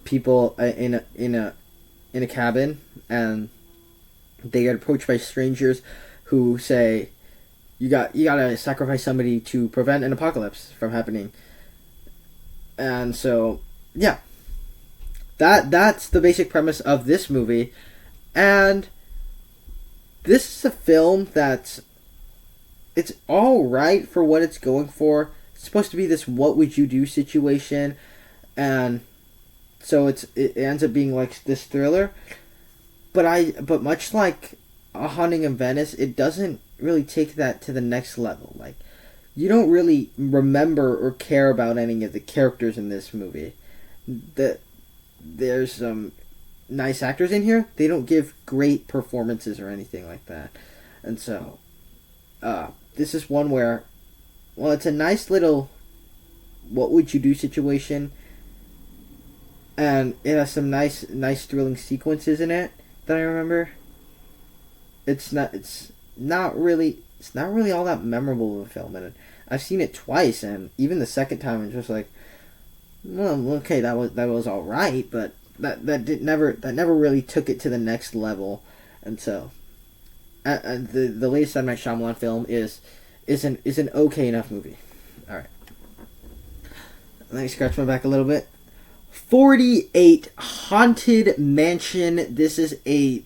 people in a cabin, and they get approached by strangers who say, "You gotta sacrifice somebody to prevent an apocalypse from happening." And so, yeah, that's the basic premise of this movie, and this is a film it's all right for what it's going for. It's supposed to be this "what would you do" situation, and so it ends up being like this thriller. But much like A Haunting in Venice, it doesn't really take that to the next level. Like, you don't really remember or care about any of the characters in this movie. There's some nice actors in here. They don't give great performances or anything like that. And so, this is one where, well, it's a nice little what would you do situation, and it has some nice thrilling sequences in it that I remember. It's not really all that memorable of a film, and I've seen it twice, and even the second time it's just like, well, okay, that was all right, but that never really took it to the next level. And so, the latest M. Night Shyamalan film is an okay enough movie. All right, let me scratch my back a little bit. 48, Haunted Mansion. This is a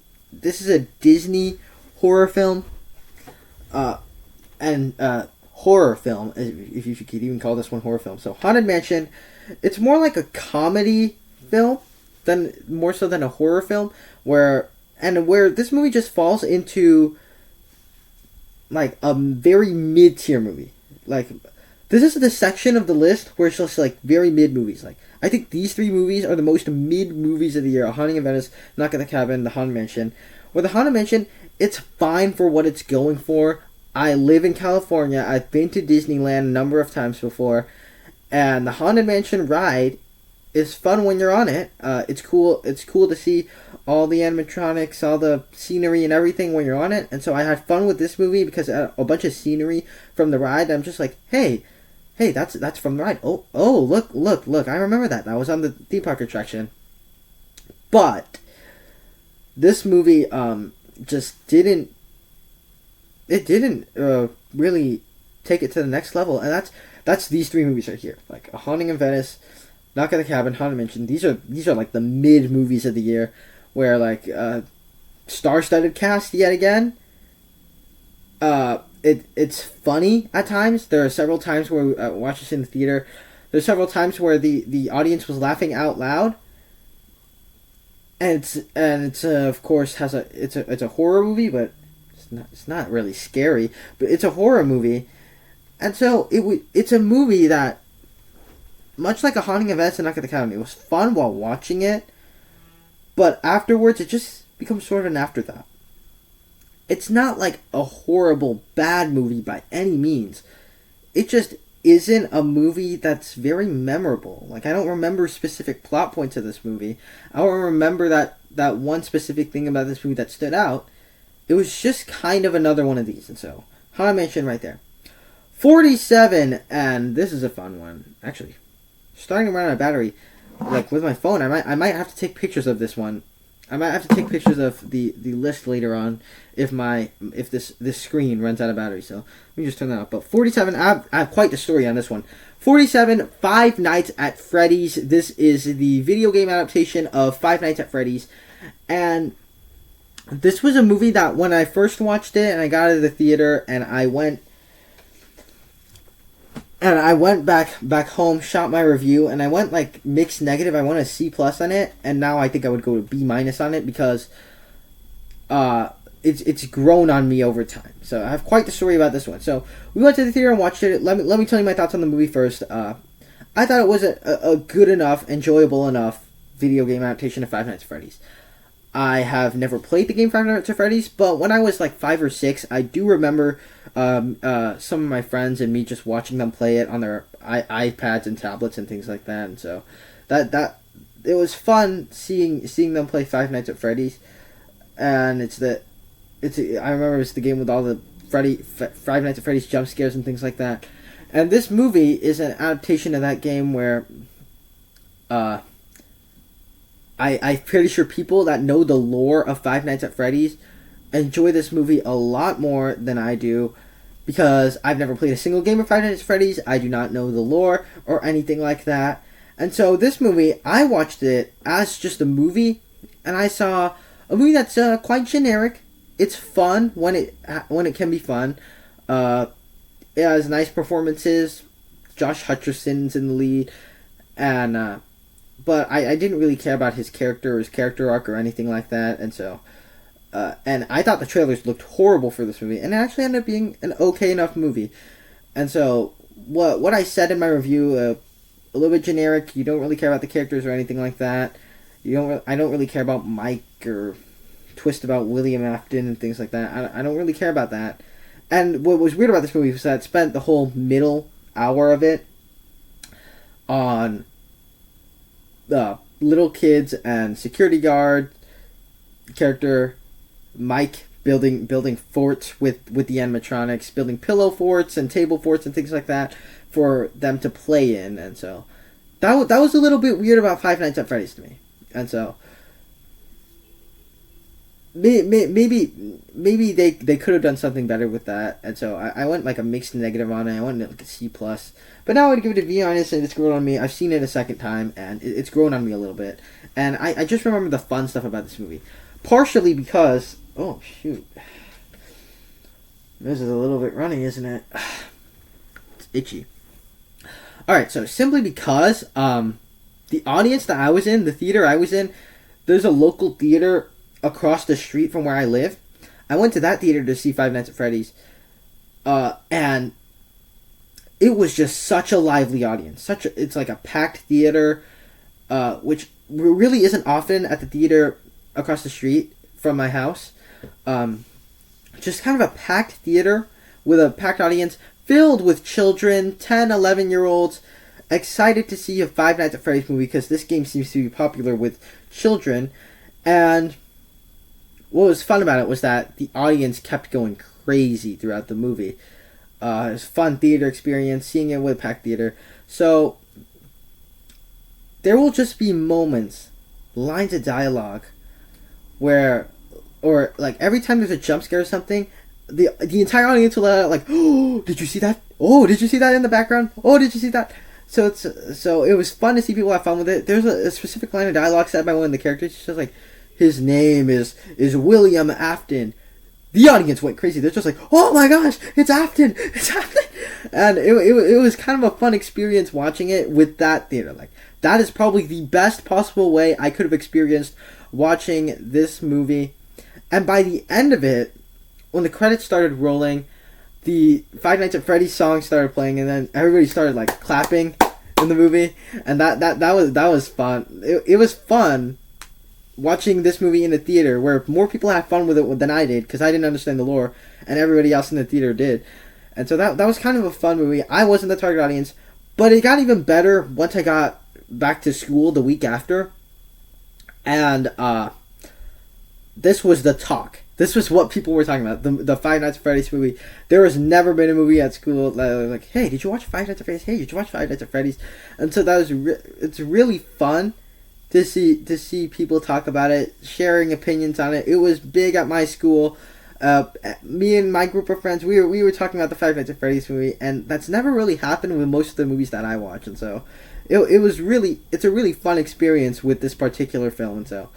Disney horror film, and horror film, if you could even call this one horror film. So Haunted Mansion, it's more like a comedy film more so than a horror film, where this movie just falls into like a very mid-tier movie. Like, this is the section of the list where it's just like very mid movies. Like, I think these three movies are the most mid movies of the year: A Haunting in Venice, Knock at the Cabin, The Haunted Mansion. Where The Haunted Mansion, it's fine for what it's going for. I live in California. I've been to Disneyland a number of times before, and the Haunted Mansion ride is fun when you're on it. It's cool. It's cool to see all the animatronics, all the scenery, and everything when you're on it. And so I had fun with this movie because a bunch of scenery from the ride. I'm just like, hey, that's from the ride. Oh, look! I remember that. That was on the theme park attraction. But this movie just didn't. It didn't really take it to the next level, and that's these three movies right here. Like A Haunting in Venice, Knock at the Cabin, Haunted Mansion. These are like the mid movies of the year, where like star-studded cast yet again. It's funny at times. There are several times where we watched this in the theater. There's several times where the audience was laughing out loud. And it's of course it's a horror movie, but it's not really scary, but it's a horror movie. And so it's a movie that, much like A Haunting in Venice and Knock at the Cabin, it was fun while watching it, but afterwards it just becomes sort of an afterthought. It's not like a horrible bad movie by any means. It just isn't a movie that's very memorable. Like, I don't remember specific plot points of this movie. I don't remember that one specific thing about this movie that stood out. It was just kind of another one of these. And so, Haunted Mansion right there. 47, and this is a fun one. Actually, starting to run out of battery. Like, with my phone, I might have to take pictures of this one. I might have to take pictures of the list later on if this screen runs out of battery. So let me just turn that up. But 47, I have quite the story on this one. 47, Five Nights at Freddy's. This is the video game adaptation of Five Nights at Freddy's, and this was a movie that when I first watched it and I got out of the theater and I went back home, shot my review, and I went like mixed negative. I went a C+ on it, and now I think I would go to B- on it because it's grown on me over time. So I have quite the story about this one. So we went to the theater and watched it. Let me tell you my thoughts on the movie first. I thought it was a good enough, enjoyable enough video game adaptation of Five Nights at Freddy's. I have never played the game Five Nights at Freddy's, but when I was like 5 or 6, I do remember some of my friends and me just watching them play it on their iPads and tablets and things like that. And so that it was fun seeing them play Five Nights at Freddy's. And I remember it's the game with all the Five Nights at Freddy's jump scares and things like that. And this movie is an adaptation of that game where I'm pretty sure people that know the lore of Five Nights at Freddy's enjoy this movie a lot more than I do, because I've never played a single game of Five Nights at Freddy's. I do not know the lore or anything like that. And so this movie, I watched it as just a movie, and I saw a movie that's quite generic. It's fun when it can be fun. It has nice performances. Josh Hutcherson's in the lead, and but I didn't really care about his character or his character arc or anything like that, and so and I thought the trailers looked horrible for this movie, and it actually ended up being an okay enough movie. And so what I said in my review, a little bit generic. You don't really care about the characters or anything like that. I don't really care about Mike or twist about William Afton and things like that. I don't really care about that. And what was weird about this movie was that it spent the whole middle hour of it on little kids and security guard character Mike building forts with the animatronics, building pillow forts and table forts and things like that for them to play in. And so that was a little bit weird about Five Nights at Freddy's to me. And so maybe they could have done something better with that. And so I went like a mixed negative on it. I went like a C+. But now I would give it a B honest, and it's grown on me. I've seen it a second time, and it's grown on me a little bit. And I just remember the fun stuff about this movie. Partially because... Oh, shoot. This is a little bit runny, isn't it? It's itchy. Alright, so simply because the audience that I was in, the theater I was in, there's a local theater across the street from where I live. I went to that theater to see Five Nights at Freddy's. And it was just such a lively audience. It's like a packed theater, which really isn't often at the theater across the street from my house. Just kind of a packed theater with a packed audience filled with children, 10, 11-year-olds, excited to see a Five Nights at Freddy's movie because this game seems to be popular with children. And what was fun about it was that the audience kept going crazy throughout the movie. It was a fun theater experience, seeing it with a packed theater. So there will just be moments, lines of dialogue, where, or like every time there's a jump scare or something, the entire audience will let out like, "Oh, did you see that? Oh, did you see that in the background? Oh, did you see that?" So it was fun to see people have fun with it. There's a specific line of dialogue said by one of the characters. She says like, "His name is William Afton." The audience went crazy. They're just like, "Oh my gosh, it's Afton! It's Afton!" And it was kind of a fun experience watching it with that theater. Like, that is probably the best possible way I could have experienced watching this movie. And by the end of it, when the credits started rolling, the Five Nights at Freddy's song started playing, and then everybody started like clapping in the movie, and that was fun. It was fun watching this movie in the theater where more people had fun with it than I did because I didn't understand the lore, and everybody else in the theater did. And so that was kind of a fun movie. I wasn't the target audience, but it got even better once I got back to school the week after, and this was the talk. This was what people were talking about. The Five Nights at Freddy's movie. There has never been a movie at school that was like, "Hey, did you watch Five Nights at Freddy's? Hey, did you watch Five Nights at Freddy's?" And so that was it's really fun to see people talk about it, sharing opinions on it. It was big at my school. Me and my group of friends, we were talking about the Five Nights at Freddy's movie, and that's never really happened with most of the movies that I watch. And so it's a really fun experience with this particular film. And so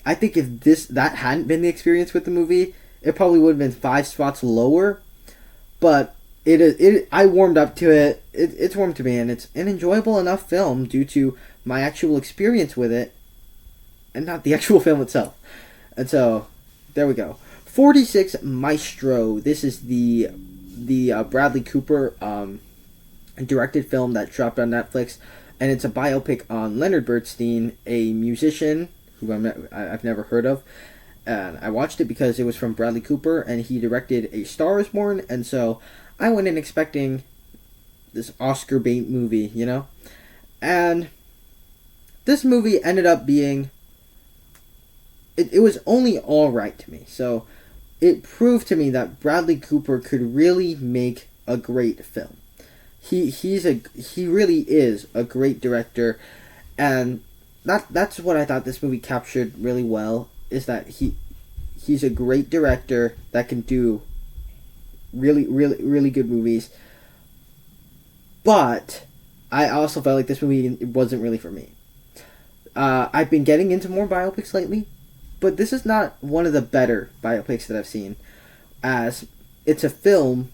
I think if that hadn't been the experience with the movie, it probably would have been 5 spots lower. But I warmed up to it. It's warmed to me, and it's an enjoyable enough film due to my actual experience with it, and not the actual film itself. And so there we go. 46 Maestro. This is the Bradley Cooper directed film that dropped on Netflix, and it's a biopic on Leonard Bernstein, a musician who I've never heard of. And I watched it because it was from Bradley Cooper, and he directed A Star Is Born, and so I went in expecting this Oscar bait movie, you know? And this movie ended up being... It was only alright to me. So it proved to me that Bradley Cooper could really make a great film. He really is a great director, and that's what I thought this movie captured really well, is that he's a great director that can do really, really, really good movies. But I also felt like this movie wasn't really for me. I've been getting into more biopics lately, but this is not one of the better biopics that I've seen, as it's a film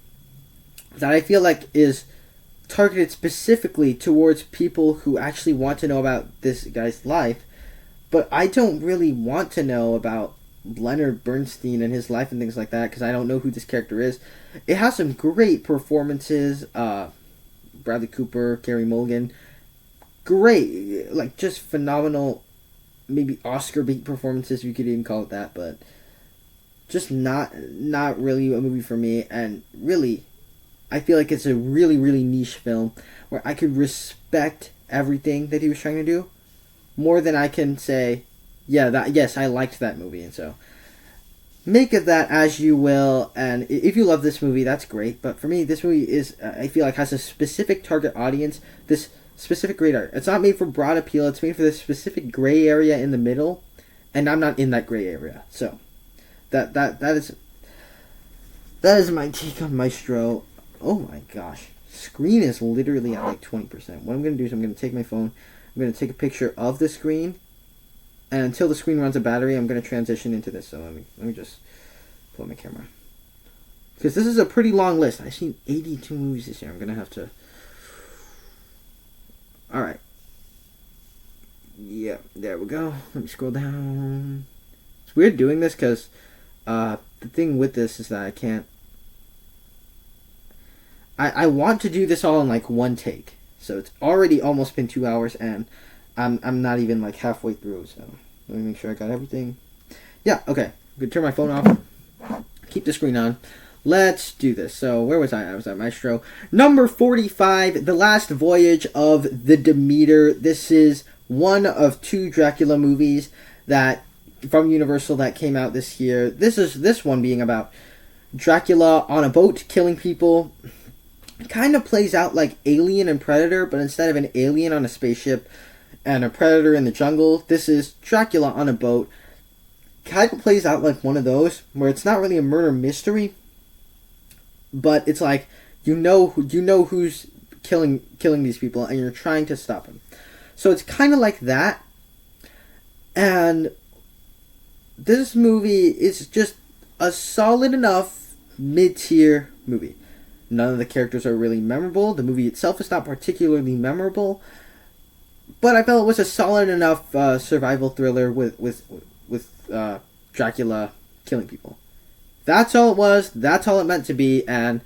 that I feel like is targeted specifically towards people who actually want to know about this guy's life. But I don't really want to know about Leonard Bernstein and his life and things like that because I don't know who this character is. It has some great performances. Bradley Cooper, Carey Mulligan. Great. Like, just phenomenal, maybe Oscar beat performances, you could even call it that. But just not really a movie for me. And really, I feel like it's a really, really niche film where I could respect everything that he was trying to do more than I can say, yes, I liked that movie. And so, make of that as you will. And if you love this movie, that's great. But for me, this movie is, I feel like, has a specific target audience. This specific gray area. It's not made for broad appeal. It's made for this specific gray area in the middle. And I'm not in that gray area. So, that is my take on Maestro. Oh my gosh. Screen is literally at like 20%. What I'm going to do is I'm going to take my phone. I'm going to take a picture of the screen. And until the screen runs a battery, I'm going to transition into this. So let me just pull up my camera. Because this is a pretty long list. I've seen 82 movies this year. I'm going to have to... Alright. Yeah, there we go. Let me scroll down. It's weird doing this because the thing with this is that I can't... I want to do this all in like one take. So it's already almost been 2 hours and I'm not even like halfway through. So let me make sure I got everything. Yeah, okay. I'm going to turn my phone off. Keep the screen on. Let's do this. So where was I? I was at Maestro. Number 45, The Last Voyage of the Demeter. This is one of 2 Dracula movies that from Universal that came out this year. This one being about Dracula on a boat killing people. Kind of plays out like Alien and Predator, but instead of an alien on a spaceship and a predator in the jungle, this is Dracula on a boat. Kind of plays out like one of those where it's not really a murder mystery, but it's like you know who's killing these people and you're trying to stop him. So it's kind of like that. And this movie is just a solid enough mid-tier movie. None of the characters are really memorable. The movie itself is not particularly memorable. But I felt it was a solid enough survival thriller with Dracula killing people. That's all it was. That's all it meant to be. And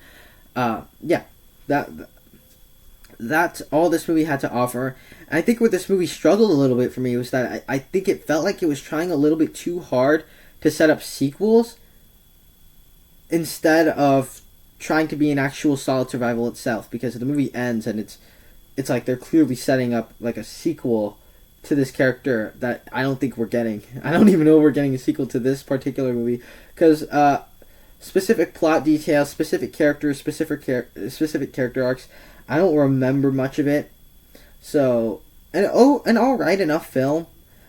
that's all this movie had to offer. And I think where this movie struggled a little bit for me was that I think it felt like it was trying a little bit too hard to set up sequels instead of trying to be an actual solid survival itself, because the movie ends and it's like they're clearly setting up like a sequel to this character that I don't think we're getting. I don't even know if we're getting a sequel to this particular movie because specific plot details, specific characters, specific character arcs, I don't remember much of it. So an alright enough film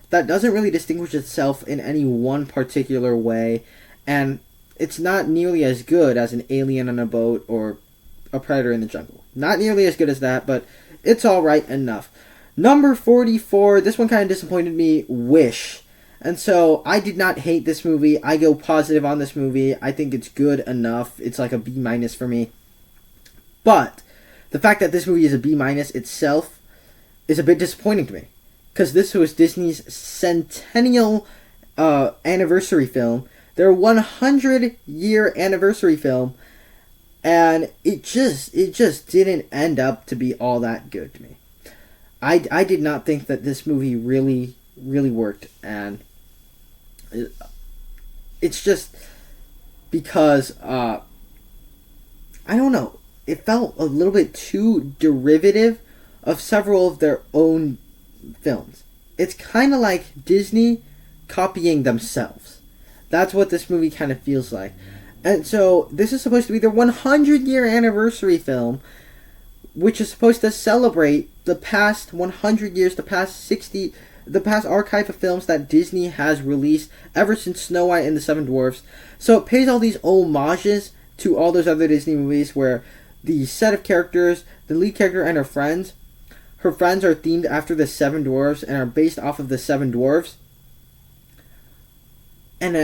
that doesn't really distinguish itself in any one particular way, and it's not nearly as good as an alien on a boat or a predator in the jungle. Not nearly as good as that, but it's alright enough. Number 44, this one kind of disappointed me, Wish. And so, I did not hate this movie. I go positive on this movie. I think it's good enough. It's like a B- for me. But, the fact that this movie is a B- itself is a bit disappointing to me. Because this was Disney's centennial anniversary film. Their 100-year anniversary film, and it just didn't end up to be all that good to me. I did not think that this movie really worked, and it's just because I don't know. It felt a little bit too derivative of several of their own films. It's kind of like Disney copying themselves. That's what this movie kind of feels like. And so, this is supposed to be their 100-year anniversary film, which is supposed to celebrate the past 100 years, the past archive of films that Disney has released ever since Snow White and the Seven Dwarfs. So it pays all these homages to all those other Disney movies where the set of characters, the lead character and her friends are themed after the Seven Dwarfs and are based off of the Seven Dwarfs. And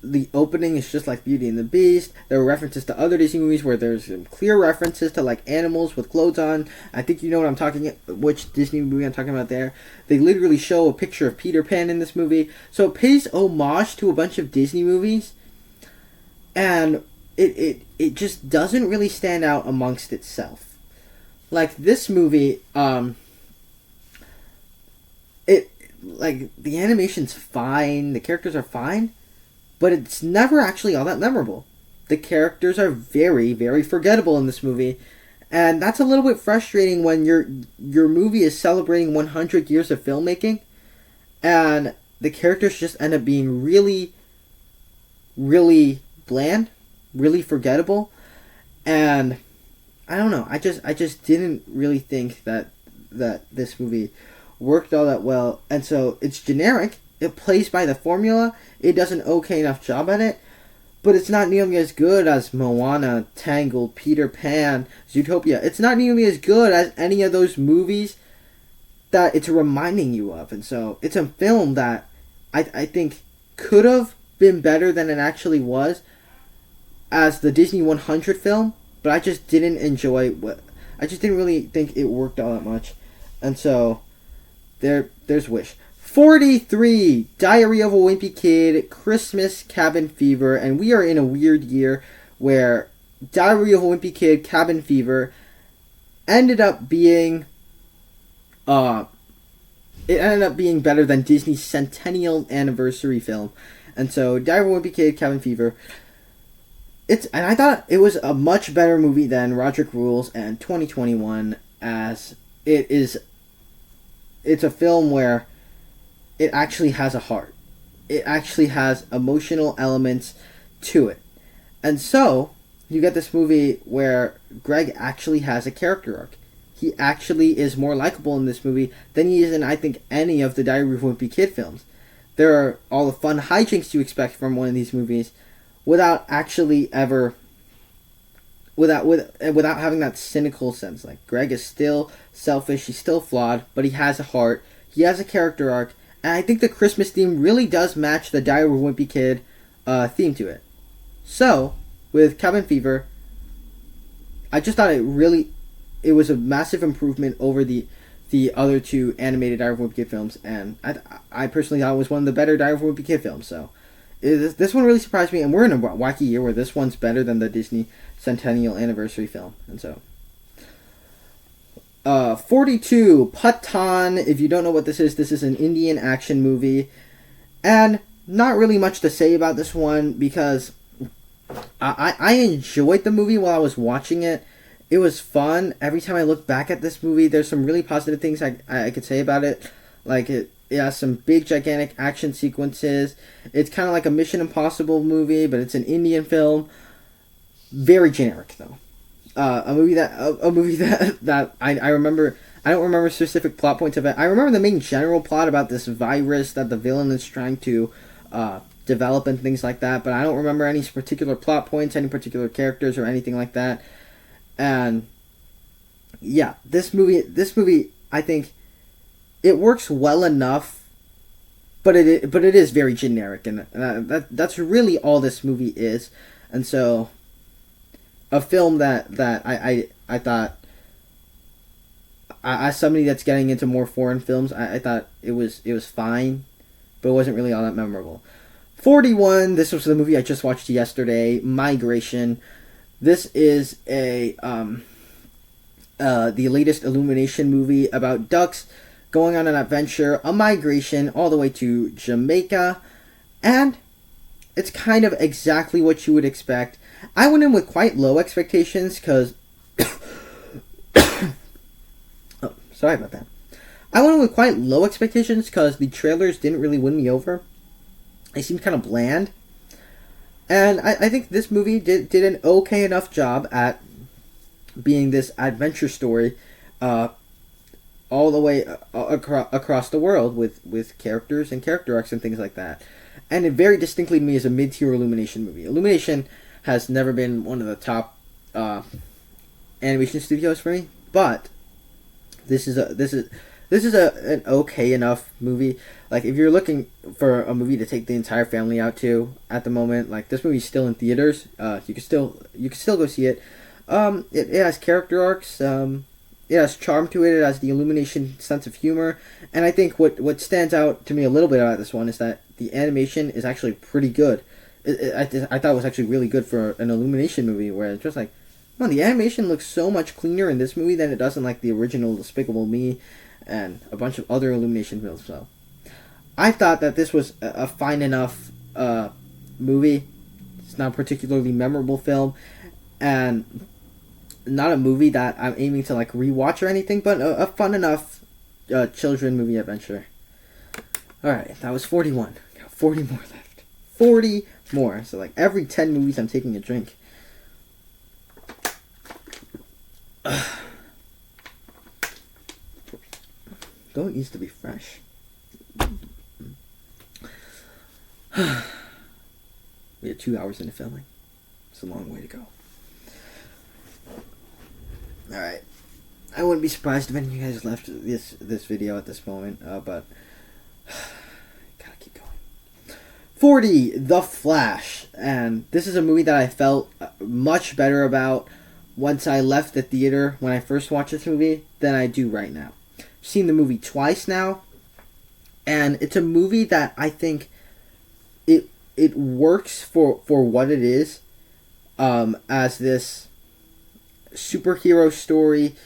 the opening is just like Beauty and the Beast. There are references to other Disney movies where there's clear references to like animals with clothes on. I think you know what I'm talking, which Disney movie I'm talking about there. They literally show a picture of Peter Pan in this movie. So it pays homage to a bunch of Disney movies. And it just doesn't really stand out amongst itself. Like this movie, like the animation's fine, the characters are fine, but it's never actually all that memorable. The characters are very, very forgettable in this movie, and that's a little bit frustrating when your movie is celebrating 100 years of filmmaking, and the characters just end up being really, really bland, really forgettable, and I don't know. I just didn't really think that this movie worked all that well, and so it's generic. It plays by the formula. It does an okay enough job at it, but it's not nearly as good as Moana, Tangled, Peter Pan, Zootopia. It's not nearly as good as any of those movies that it's reminding you of, and so it's a film that I think could have been better than it actually was as the Disney 100 film, but I just didn't enjoy I just didn't really think it worked all that much, and so there's Wish. 43, Diary of a Wimpy Kid, Christmas, Cabin Fever, and we are in a weird year where Diary of a Wimpy Kid, Cabin Fever ended up being better than Disney's centennial anniversary film. And so Diary of a Wimpy Kid, Cabin Fever, and I thought it was a much better movie than Roderick Rules and 2021, as it's a film where it actually has a heart. It actually has emotional elements to it. And so, you get this movie where Greg actually has a character arc. He actually is more likable in this movie than he is in, I think, any of the Diary of a Wimpy Kid films. There are all the fun hijinks you expect from one of these movies without actually ever... Without having that cynical sense. Like, Greg is still selfish, he's still flawed, but he has a heart, he has a character arc, and I think the Christmas theme really does match the Diary of a Wimpy Kid theme to it. So, with Cabin Fever, I just thought it was a massive improvement over the other two animated Diary of a Wimpy Kid films, and I personally thought it was one of the better Diary of a Wimpy Kid films, so this one really surprised me, and we're in a wacky year where this one's better than the Disney centennial anniversary film, and so 42, Pathaan. If you don't know what this is an Indian action movie, and not really much to say about this one because I enjoyed the movie while I was watching it. It was fun. Every time I look back at this movie, there's some really positive things I could say about it. Like it has some big gigantic action sequences. It's kind of like a Mission Impossible movie, but it's an Indian film. Very generic though. A movie that I remember. I don't remember specific plot points of it. I remember the main general plot about this virus that the villain is trying to develop and things like that. But I don't remember any particular plot points, any particular characters, or anything like that. And yeah, this movie, I think it works well enough, but it is very generic, and that's really all this movie is. And so, a film that I thought, as somebody that's getting into more foreign films, I thought it was fine, but it wasn't really all that memorable. 41. This was the movie I just watched yesterday, Migration. This is the latest Illumination movie about ducks going on an adventure, a migration all the way to Jamaica, and it's kind of exactly what you would expect. I went in with quite low expectations because... oh, sorry about that. I went in with quite low expectations because the trailers didn't really win me over. They seemed kind of bland. And I think this movie did an okay enough job at being this adventure story all the way across the world with characters and character arcs and things like that. And it very distinctly to me is a mid-tier Illumination movie. Illumination has never been one of the top animation studios for me, but this is This is an okay enough movie. Like, if you're looking for a movie to take the entire family out to at the moment, like, this movie's still in theaters. You can still go see it. It has character arcs. It has charm to it. It has the Illumination sense of humor. And I think what stands out to me a little bit about this one is that the animation is actually pretty good. I thought it was actually really good for an Illumination movie, where it's just like, well, the animation looks so much cleaner in this movie than it does in like the original Despicable Me and a bunch of other Illumination films. So I thought that this was a fine enough movie. It's not a particularly memorable film, and not a movie that I'm aiming to like rewatch or anything, but a fun enough children movie adventure. Alright, that was 41. Got 40 more left. 40 more. So like every 10 movies I'm taking a drink. Don't used to be fresh. We had 2 hours into filming. It's a long way to go. Alright. I wouldn't be surprised if any of you guys left this video at this moment, but gotta keep going. 40, The Flash. And this is a movie that I felt much better about once I left the theater when I first watched this movie than I do right now. I've seen the movie twice now, and it's a movie that I think it works for what it is, as this superhero story,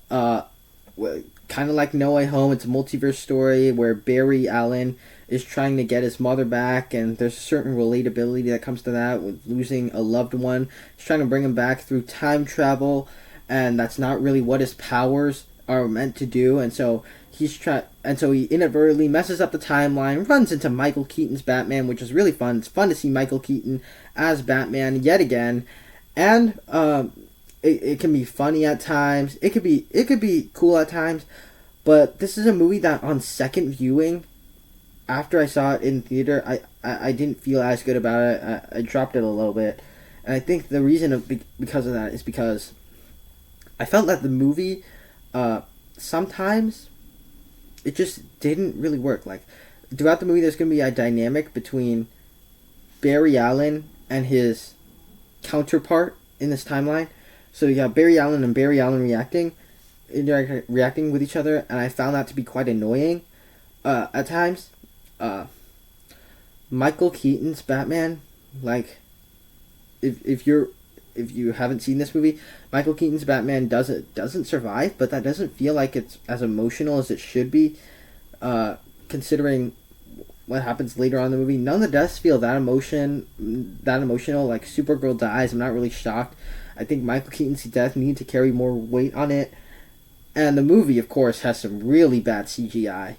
kind of like No Way Home. It's a multiverse story where Barry Allen is trying to get his mother back, and there's a certain relatability that comes to that with losing a loved one. He's trying to bring him back through time travel, and that's not really what his powers are meant to do, and so he inadvertently messes up the timeline, runs into Michael Keaton's Batman, which is really fun. It's fun to see Michael Keaton as Batman yet again, and it can be funny at times. It could be cool at times, but this is a movie that on second viewing, after I saw it in theater, I didn't feel as good about it. I dropped it a little bit, and I think the reason because of that is because I felt that the movie sometimes it just didn't really work. Like, throughout the movie, there's going to be a dynamic between Barry Allen and his counterpart in this timeline. So you got Barry Allen and Barry Allen reacting with each other, and I found that to be quite annoying at times. Michael Keaton's Batman, like, if you haven't seen this movie, Michael Keaton's Batman doesn't survive, but that doesn't feel like it's as emotional as it should be, considering what happens later on in the movie. None of the deaths feel that emotional. Like, Supergirl dies, I'm not really shocked. I think Michael Keaton's death needed to carry more weight on it. And the movie, of course, has some really bad CGI.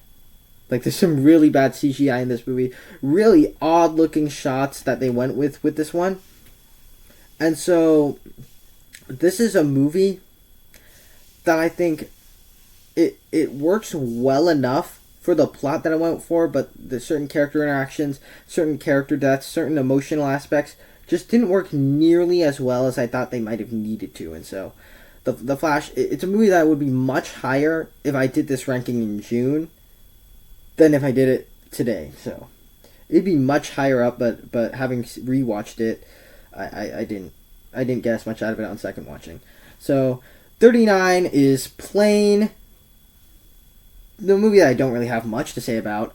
Like, there's some really bad CGI in this movie. Really odd-looking shots that they went with this one. And so, this is a movie that I think it works well enough for the plot that I went for, but the certain character interactions, certain character deaths, certain emotional aspects just didn't work nearly as well as I thought they might have needed to. And so, The Flash, it's a movie that would be much higher if I did this ranking in June than if I did it today. So, it'd be much higher up, but having rewatched it, I didn't get as much out of it on second watching. So, 39 is Plane. The movie that I don't really have much to say about.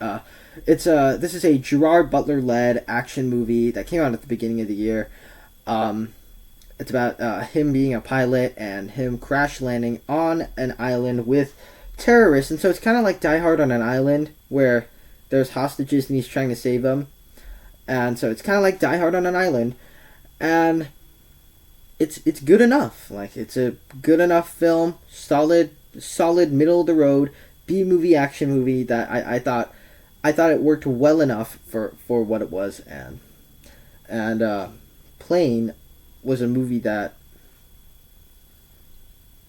This is a Gerard Butler-led action movie that came out at the beginning of the year. It's about him being a pilot and him crash landing on an island with terrorists. And so it's kind of like Die Hard on an island where there's hostages and he's trying to save them. And so it's kind of like Die Hard on an island. And it's good enough. Like, it's a good enough film, solid middle of the road B-movie action movie that I thought it worked well enough for what it was. And Plane was a movie that,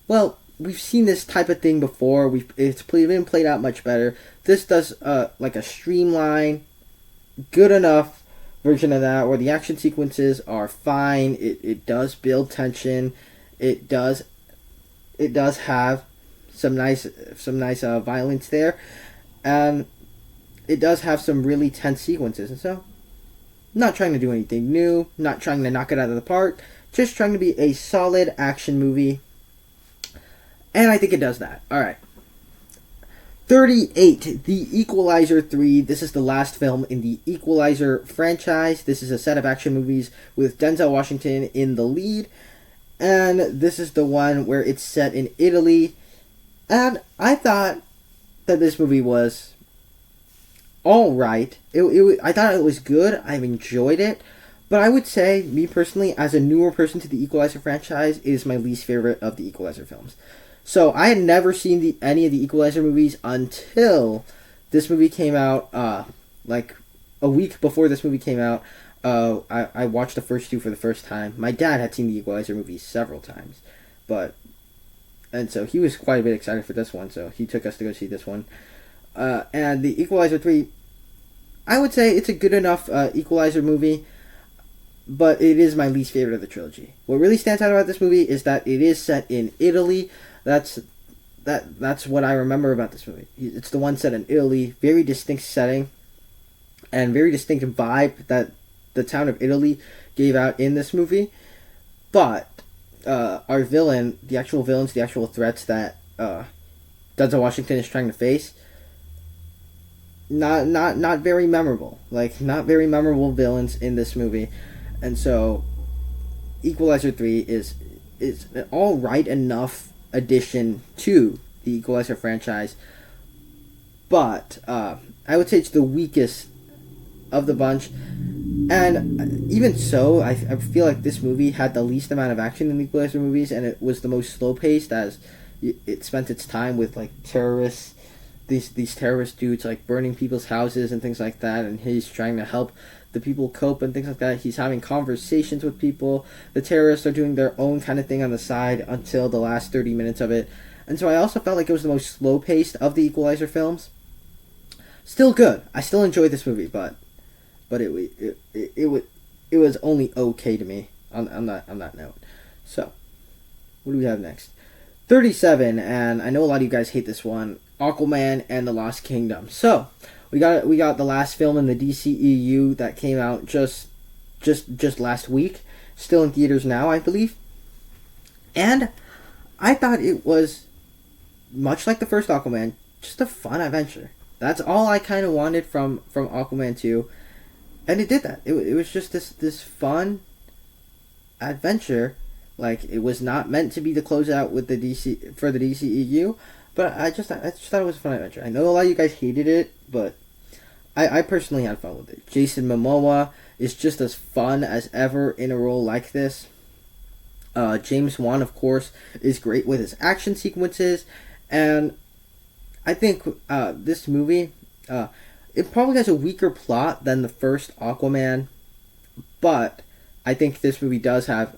well, we've seen this type of thing before. It's been played out much better. This does like a streamline, good enough version of that, where the action sequences are fine. It does build tension. It does have some nice violence there, and it does have some really tense sequences. And so, not trying to do anything new, not trying to knock it out of the park, just trying to be a solid action movie. And I think it does that. Alright. 38, The Equalizer 3. This is the last film in the Equalizer franchise. This is a set of action movies with Denzel Washington in the lead. And this is the one where it's set in Italy. And I thought that this movie was alright. I thought it was good. I've enjoyed it. But I would say, me personally, as a newer person to the Equalizer franchise, it is my least favorite of the Equalizer films. So I had never seen any of the Equalizer movies until this movie came out, like a week before this movie came out. I watched the first two for the first time. My dad had seen the Equalizer movies several times, and so he was quite a bit excited for this one, so he took us to go see this one. And the Equalizer 3, I would say it's a good enough Equalizer movie, but it is my least favorite of the trilogy. What really stands out about this movie is that it is set in Italy. That's what I remember about this movie. It's the one set in Italy, very distinct setting, and very distinct vibe that the town of Italy gave out in this movie. But our villain, the actual villains, the actual threats that Denzel Washington is trying to face, not very memorable. Like, not very memorable villains in this movie. And so Equalizer 3 is an alright enough addition to the Equalizer franchise, but I would say it's the weakest of the bunch. And even so, I feel like this movie had the least amount of action in the Equalizer movies, and it was the most slow-paced, as it spent its time with like terrorists, these terrorist dudes like burning people's houses and things like that, and he's trying to help the people cope and things like that. He's having conversations with people. The terrorists are doing their own kind of thing on the side until the last 30 minutes of it. And so I also felt like it was the most slow-paced of the Equalizer films. Still good. I still enjoyed this movie, but it was only okay to me on that note. So, what do we have next? 37, and I know a lot of you guys hate this one, Aquaman and the Lost Kingdom. So, we got the last film in the DCEU that came out just last week, still in theaters now, I believe. And I thought it was much like the first Aquaman, just a fun adventure. That's all I kind of wanted from Aquaman 2, and it did that. It was just this fun adventure. Like, it was not meant to be the closeout with the DCEU. But I just thought it was a fun adventure. I know a lot of you guys hated it, but I personally had fun with it. Jason Momoa is just as fun as ever in a role like this. James Wan, of course, is great with his action sequences. And I think this movie, it probably has a weaker plot than the first Aquaman. But I think this movie does have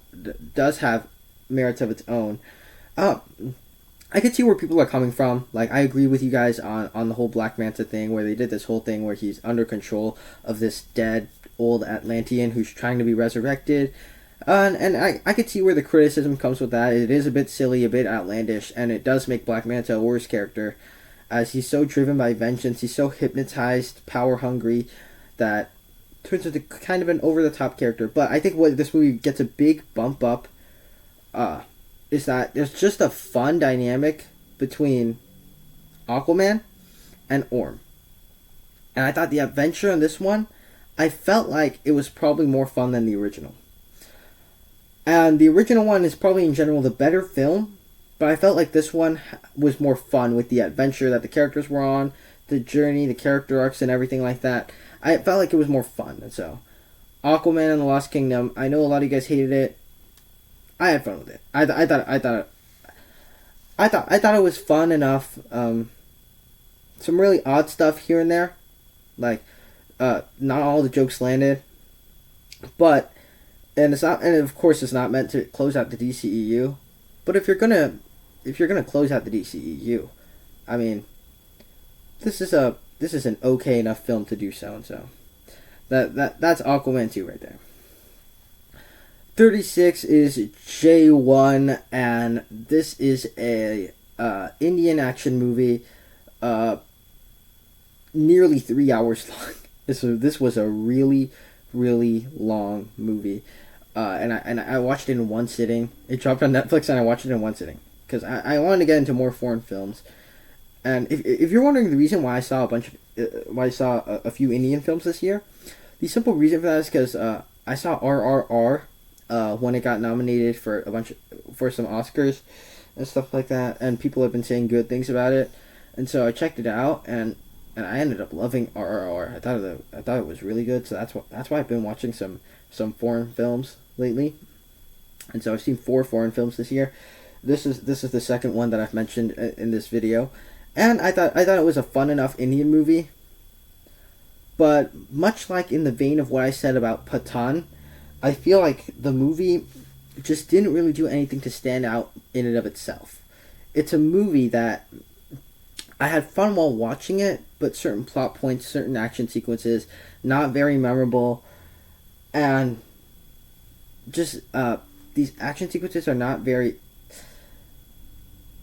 merits of its own. I could see where people are coming from. Like, I agree with you guys on the whole Black Manta thing, where they did this whole thing where he's under control of this dead old Atlantean who's trying to be resurrected. And I could see where the criticism comes with that. It is a bit silly, a bit outlandish, and it does make Black Manta a worse character, as he's so driven by vengeance, he's so hypnotized, power-hungry, that turns into kind of an over-the-top character. But I think what this movie gets a big bump up is that there's just a fun dynamic between Aquaman and Orm. And I thought the adventure in this one, I felt like it was probably more fun than the original. And the original one is probably in general the better film, but I felt like this one was more fun with the adventure that the characters were on, the journey, the character arcs, and everything like that. I felt like it was more fun. And so, Aquaman and the Lost Kingdom, I know a lot of you guys hated it. I had fun with it. I thought it was fun enough. Some really odd stuff here and there, like not all the jokes landed, but and of course it's not meant to close out the DCEU. But if you're gonna close out the DCEU, I mean, this is an okay enough film to do so. And so that's Aquaman 2 right there. 36 is J1, and this is a Indian action movie, nearly 3 hours long. This was a really, really long movie, and I watched it in one sitting. It dropped on Netflix, and I watched it in one sitting because I wanted to get into more foreign films. And if you're wondering the reason why I saw a few Indian films this year, the simple reason for that is because I saw RRR when it got nominated for for some Oscars and stuff like that, and people have been saying good things about it, and so I checked it out, and I ended up loving RRR. I thought it was really good, so that's why I've been watching some foreign films lately, and so I've seen 4 foreign films this year. This is the second one that I've mentioned in this video. And I thought it was a fun enough Indian movie. But much like in the vein of what I said about Pathaan, I feel like the movie just didn't really do anything to stand out in and of itself. It's a movie that I had fun while watching it, but certain plot points, certain action sequences, not very memorable. And just these action sequences are not very...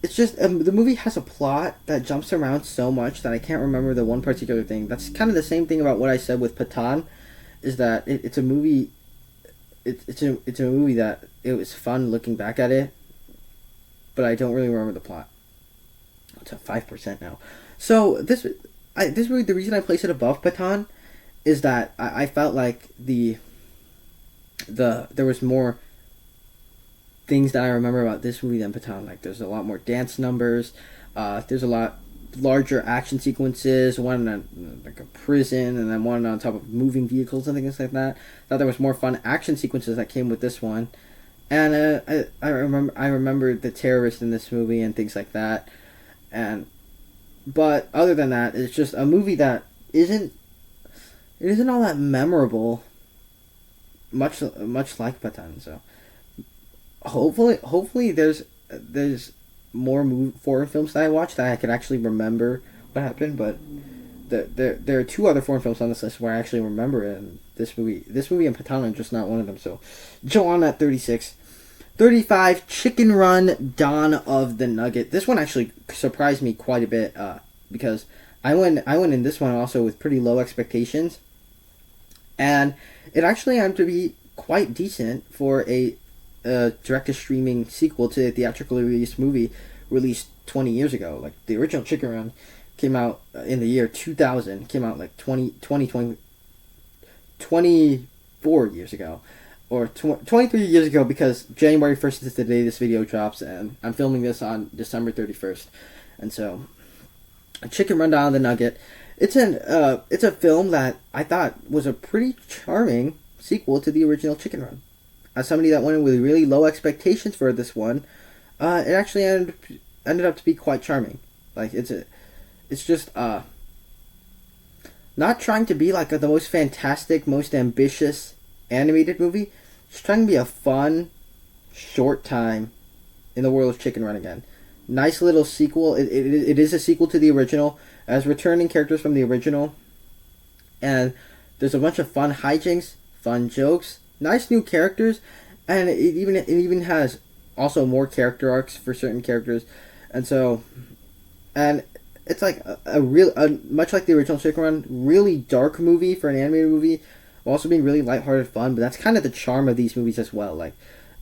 It's just, the movie has a plot that jumps around so much that I can't remember the one particular thing. That's kind of the same thing about what I said with Pathaan, is that it's a movie, it's a movie that it was fun looking back at it, but I don't really remember the plot. It's at 5% now. So this movie, the reason I place it above Pathaan is that I felt like there was more things that I remember about this movie than Pathaan. Like, there's a lot more dance numbers. There's a lot larger action sequences. One in like a prison, and then one on top of moving vehicles and things like that. Thought there was more fun action sequences that came with this one. And I remember the terrorist in this movie and things like that. But other than that, it's just a movie that isn't all that memorable. Much like Pathaan. So hopefully there's more foreign films that I watch that I can actually remember what happened. But there are 2 other foreign films on this list where I actually remember it, and this movie and Pathaan are just not one of them. So Joe on at 36. 35, Chicken Run, Dawn of the Nugget. This one actually surprised me quite a bit because I went in this one also with pretty low expectations, and it actually had to be quite decent for a direct-to-streaming sequel to a theatrically released movie released 20 years ago. Like, the original Chicken Run came out in the year 2000, came out like 24 years ago. Or 23 years ago, because January 1st is the day this video drops, and I'm filming this on December 31st. And so, Chicken Run, Dawn of the Nugget. It's a film that I thought was a pretty charming sequel to the original Chicken Run. As somebody that went in with really low expectations for this one, it actually ended up to be quite charming. Like, it's just not trying to be like the most fantastic, most ambitious animated movie. Just trying to be a fun, short time in the world of Chicken Run again. Nice little sequel. It is a sequel to the original, as returning characters from the original, and there's a bunch of fun hijinks, fun jokes, nice new characters, and it even has also more character arcs for certain characters, and it's like a much like the original Chicken Run, really dark movie for an animated movie, while also being really lighthearted fun. But that's kind of the charm of these movies as well. Like,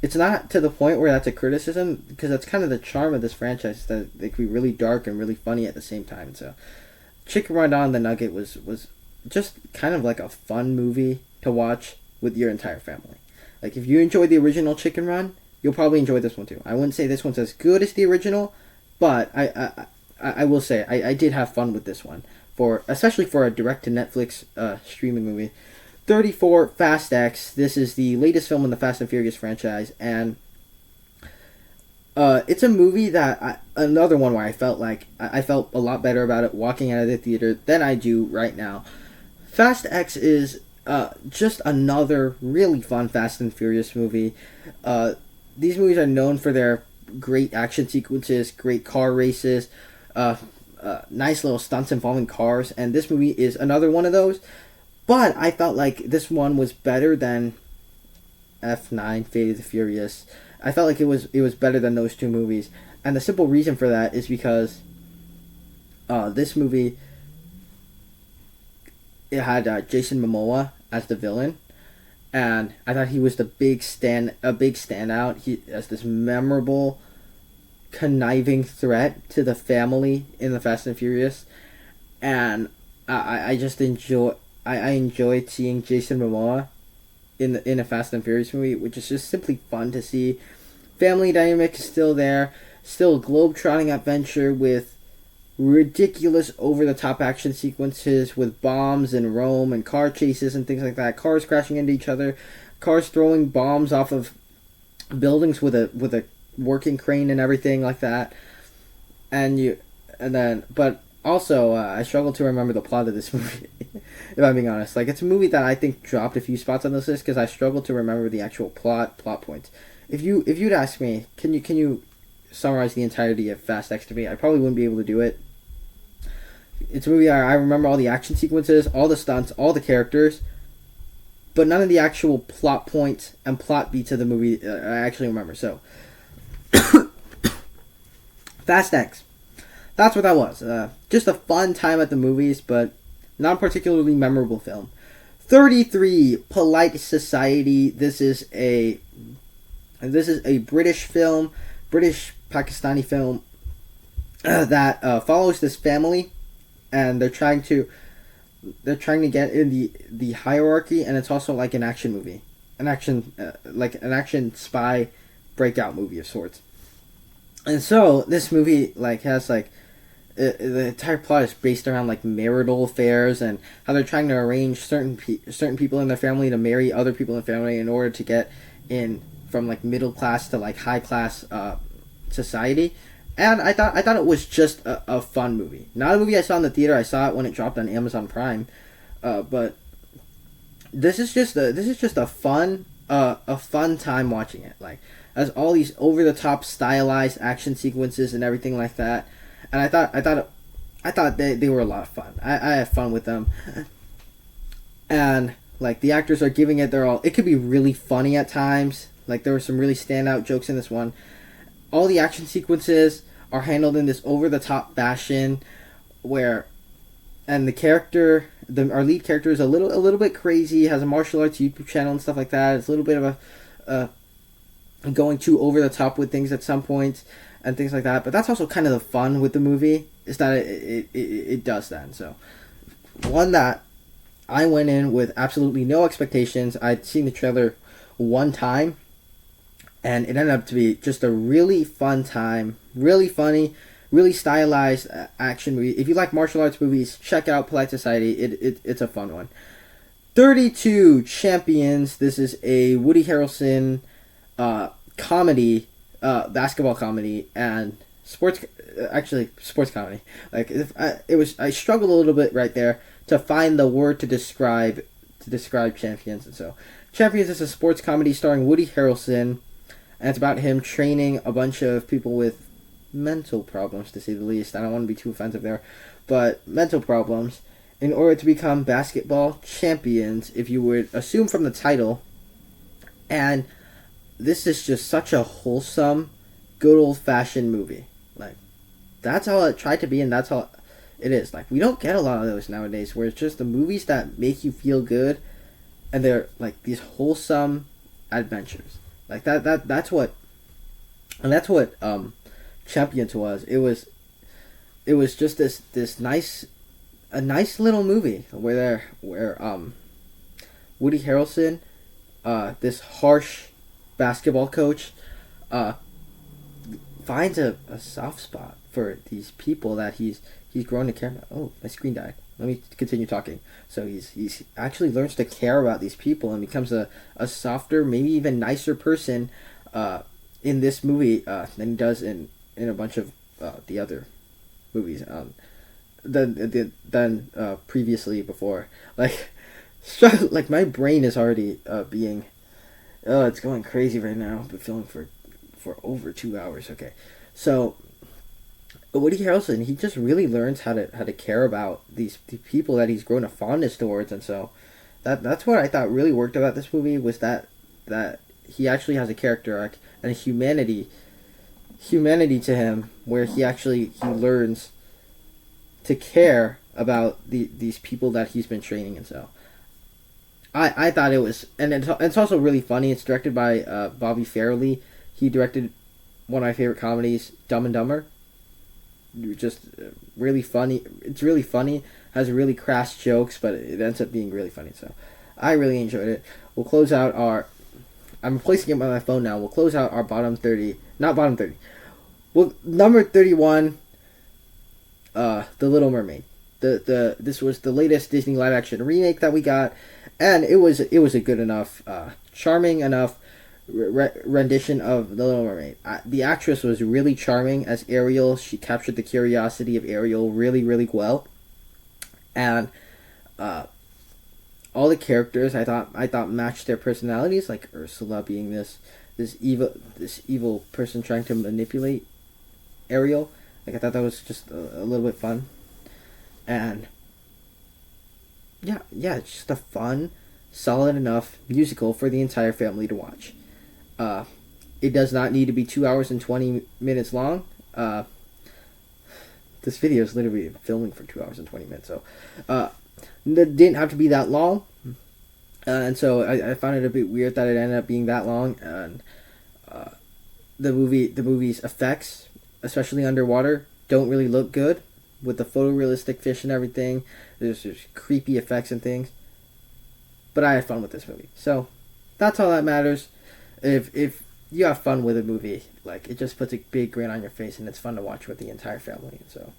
it's not to the point where that's a criticism, because that's kind of the charm of this franchise, that they can be really dark and really funny at the same time. So Chicken Run, Dawn of the Nugget was just kind of like a fun movie to watch with your entire family. Like, if you enjoyed the original Chicken Run, you'll probably enjoy this one too. I wouldn't say this one's as good as the original, but I will say I did have fun with this one, especially for a direct to Netflix streaming movie. 34, Fast X. This is the latest film in the Fast and Furious franchise, and it's a movie that another one where I felt a lot better about it walking out of the theater than I do right now. Fast X is just another really fun Fast and Furious movie. These movies are known for their great action sequences, great car races, nice little stunts involving cars, and this movie is another one of those. But I felt like this one was better than F9, Fate of the Furious. I felt like it was better than those 2 movies. And the simple reason for that is because this movie, it had Jason Momoa as the villain, and I thought he was a big standout. He as this memorable, conniving threat to the family in the Fast and Furious, and I just I enjoyed seeing Jason Momoa in a Fast and Furious movie, which is just simply fun to see. Family dynamic is still there, still a globe-trotting adventure with ridiculous over-the-top action sequences with bombs in Rome and car chases and things like that. Cars crashing into each other, cars throwing bombs off of buildings with a working crane and everything like that. But also I struggle to remember the plot of this movie. If I'm being honest, like it's a movie that I think dropped a few spots on this list because I struggle to remember the actual plot points. If you'd ask me, can you summarize the entirety of Fast X to me? I probably wouldn't be able to do it. It's a movie I remember all the action sequences, all the stunts, all the characters, but none of the actual plot points and plot beats of the movie I actually remember. So, Fast X. That's what that was. Just a fun time at the movies, but not a particularly memorable film. 33, Polite Society. This is a British film, British Pakistani film that follows this family, and they're trying to get in the hierarchy, and it's also like an action movie, an action spy breakout movie of sorts. And so this movie has the entire plot is based around marital affairs and how they're trying to arrange certain people in their family to marry other people in the family in order to get in from middle class to high class society. And I thought it was just a fun movie. Not a movie I saw in the theater. I saw it when it dropped on Amazon Prime. But this is just a fun time watching it. As all these over the top stylized action sequences and everything like that. And I thought they were a lot of fun. I had fun with them. And the actors are giving it their all. It could be really funny at times. There were some really standout jokes in this one. All the action sequences are handled in this over-the-top fashion and our lead character is a little bit crazy, has a martial arts YouTube channel and stuff like that. It's a little bit of a going too over the top with things at some points and things like that. But that's also kind of the fun with the movie, is that it does that. So, one that I went in with absolutely no expectations. I'd seen the trailer one time, and it ended up to be just a really fun time, really funny, really stylized action movie. If you like martial arts movies, check out Polite Society. It's a fun one. 32 Champions. This is a Woody Harrelson comedy, basketball comedy, and sports comedy. I struggled a little bit right there to find the word to describe Champions. And so Champions is a sports comedy starring Woody Harrelson. And it's about him training a bunch of people with mental problems, to say the least. I don't want to be too offensive there, but mental problems, in order to become basketball champions, if you would assume from the title. And this is just such a wholesome, good old-fashioned movie. That's how it tried to be, and that's how it is. We don't get a lot of those nowadays, where it's just the movies that make you feel good, and they're these wholesome adventures. That's what Champions was. It was just this nice little movie where Woody Harrelson, this harsh basketball coach, finds a soft spot for these people that he's grown to care about. Oh, my screen died. Let me continue talking. So he's actually learns to care about these people and becomes a softer, maybe even nicer person in this movie than he does in a bunch of the other movies than previously before. My brain is already being it's going crazy right now. I've been filming for over 2 hours. Okay, so Woody Harrelson, he just really learns how to care about the people that he's grown a fondness towards, and so that's what I thought really worked about this movie, was that he actually has a character arc and a humanity humanity to him, where he learns to care about these people that he's been training. And so I thought it was, and it's also really funny. It's directed by Bobby Farrelly. He directed one of my favorite comedies, Dumb and Dumber. Just really funny. It's really funny. Has really crass jokes, but it ends up being really funny. So I really enjoyed it. We'll close out our. I'm replacing it by my phone now. We'll close out our bottom 30. Not bottom 30. Well, number 31. The Little Mermaid. This was the latest Disney live action remake that we got, and it was a good enough, charming enough rendition of The Little Mermaid. The actress was really charming as Ariel. She captured the curiosity of Ariel really, really well, and all the characters I thought matched their personalities. Like Ursula being this evil person trying to manipulate Ariel. Like I thought that was just a little bit fun, and yeah, it's just a fun, solid enough musical for the entire family to watch. It does not need to be 2 hours and 20 minutes long. This video is literally filming for 2 hours and 20 minutes, so it didn't have to be that long. And so I found it a bit weird that it ended up being that long. And the movie's effects, especially underwater, don't really look good with the photorealistic fish and everything. There's just creepy effects and things. But I had fun with this movie, so that's all that matters. If you have fun with a movie, like, it just puts a big grin on your face, and it's fun to watch with the entire family. So,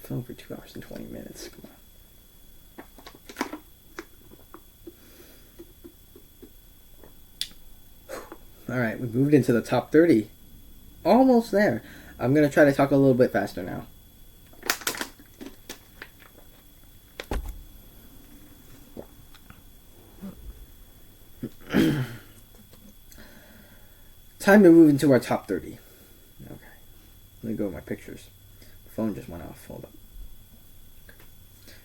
film for 2 hours and 20 minutes. Come on. All right, we moved into the top 30. Almost there. I'm gonna try to talk a little bit faster now. Time to move into our top 30. Okay. Let me go with my pictures. The phone just went off. Hold up.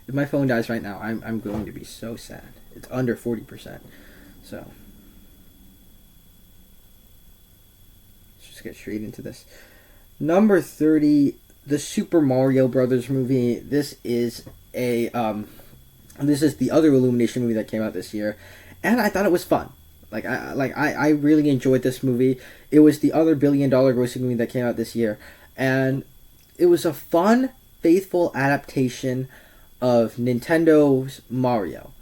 If my phone dies right now, I'm going to be so sad. It's under 40%. So let's just get straight into this. Number 30, the Super Mario Brothers movie. This is the other Illumination movie that came out this year, and I thought it was fun. I really enjoyed this movie. It was the other $1 billion grossing movie that came out this year, and it was a fun, faithful adaptation of Nintendo's Mario.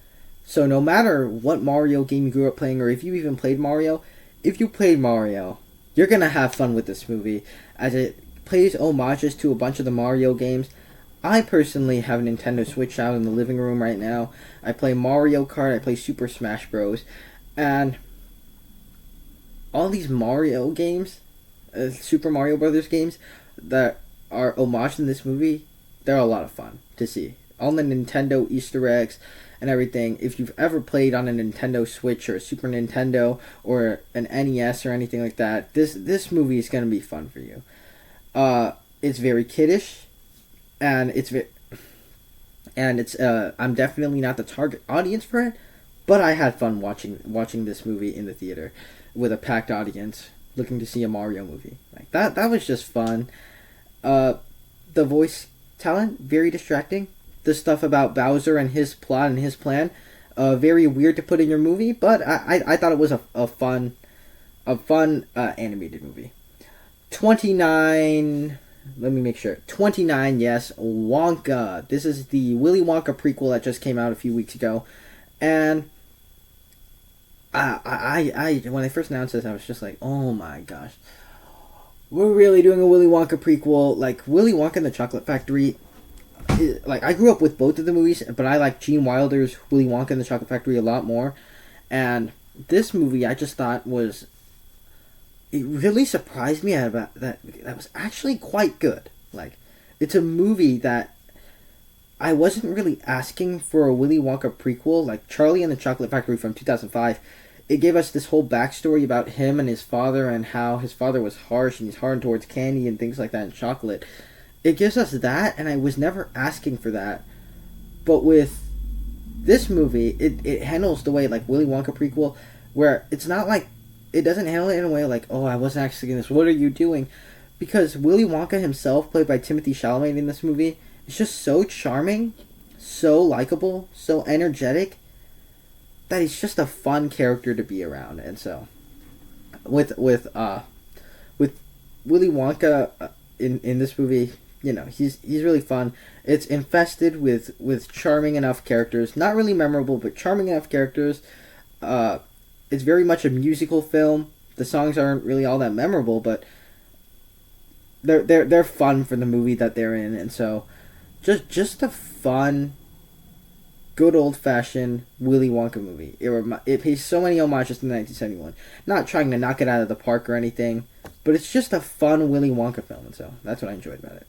So no matter what Mario game you grew up playing, or if you even played Mario, if you played Mario, you're gonna have fun with this movie, as it plays homages to a bunch of the Mario games. I personally have a Nintendo Switch out in the living room right now. I play Mario Kart, I play Super Smash Bros. And all these Mario games, Super Mario Brothers games, that are homaged in this movie, they're a lot of fun to see. All the Nintendo Easter eggs and everything. If you've ever played on a Nintendo Switch or a Super Nintendo or an NES or anything like that, this movie is going to be fun for you. It's very kiddish, and I'm definitely not the target audience for it. But I had fun watching this movie in the theater with a packed audience, looking to see a Mario movie. Like that was just fun. The voice talent, very distracting. The stuff about Bowser and his plot and his plan, very weird to put in your movie. But I thought it was a fun animated movie. 29. Let me make sure. 29. Yes, Wonka. This is the Willy Wonka prequel that just came out a few weeks ago, and I when they first announced this, I was just like, oh my gosh, we're really doing a Willy Wonka prequel. Like, Willy Wonka and the Chocolate Factory, like, I grew up with both of the movies, but I like Gene Wilder's Willy Wonka and the Chocolate Factory a lot more. And this movie, I just thought it really surprised me about that was actually quite good. Like, it's a movie that I wasn't really asking for a Willy Wonka prequel. Like Charlie and the Chocolate Factory from 2005, it gave us this whole backstory about him and his father, and how his father was harsh and he's hard towards candy and things like that and chocolate. It gives us that, and I was never asking for that. But with this movie, it handles the way, like, Willy Wonka prequel, where it's not like it doesn't handle it in a way like, oh, I wasn't actually in this. What are you doing? Because Willy Wonka himself, played by Timothy Chalamet in this movie, is just so charming, so likable, so energetic that he's just a fun character to be around. And so, with Willy Wonka in this movie, he's really fun. It's infested with charming enough characters, not really memorable, but charming enough characters. It's very much a musical film. The songs aren't really all that memorable, but they're fun for the movie that they're in, and so just a fun, good old fashioned Willy Wonka movie. It pays so many homages to 1971. Not trying to knock it out of the park or anything, but it's just a fun Willy Wonka film, and so that's what I enjoyed about it.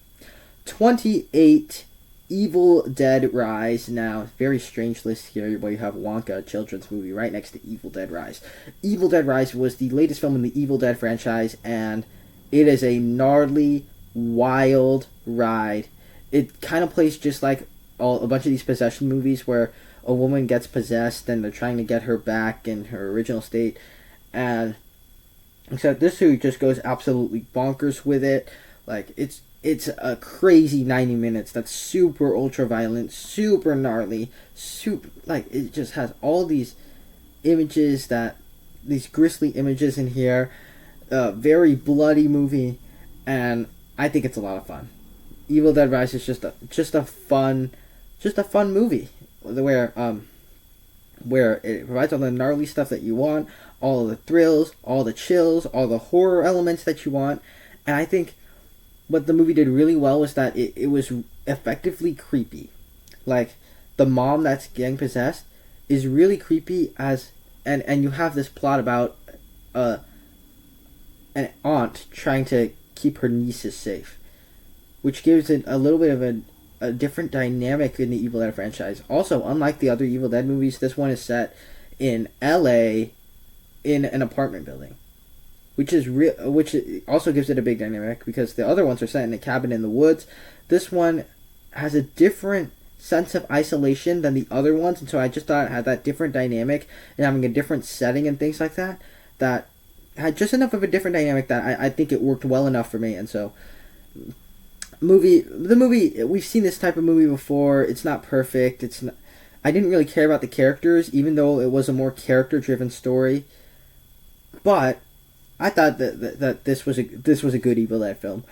28, Evil Dead Rise. Now, very strange list here where you have Wonka, a children's movie, right next to Evil Dead Rise. Evil Dead Rise was the latest film in the Evil Dead franchise, and it is a gnarly, wild ride. It kind of plays just like a bunch of these possession movies where a woman gets possessed and they're trying to get her back in her original state, and except this movie just goes absolutely bonkers with it. Like, it's a crazy 90 minutes that's super ultra violent, super gnarly, it just has all these images, these grisly images in here. Very bloody movie, and I think it's a lot of fun. Evil Dead Rise is just a fun movie where it provides all the gnarly stuff that you want, all the thrills, all the chills, all the horror elements that you want, and I think what the movie did really well was that it was effectively creepy. Like, the mom that's getting possessed is really creepy and you have this plot about an aunt trying to keep her nieces safe, which gives it a little bit of a different dynamic in the Evil Dead franchise. Also, unlike the other Evil Dead movies, this one is set in LA in an apartment building, which also gives it a big dynamic because the other ones are set in a cabin in the woods. This one has a different sense of isolation than the other ones, and so I just thought it had that different dynamic and having a different setting and things like that had just enough of a different dynamic that I think it worked well enough for me. And so the movie, we've seen this type of movie before. It's not perfect. I didn't really care about the characters, even though it was a more character driven story, but I thought that this was a good Evil Dead film.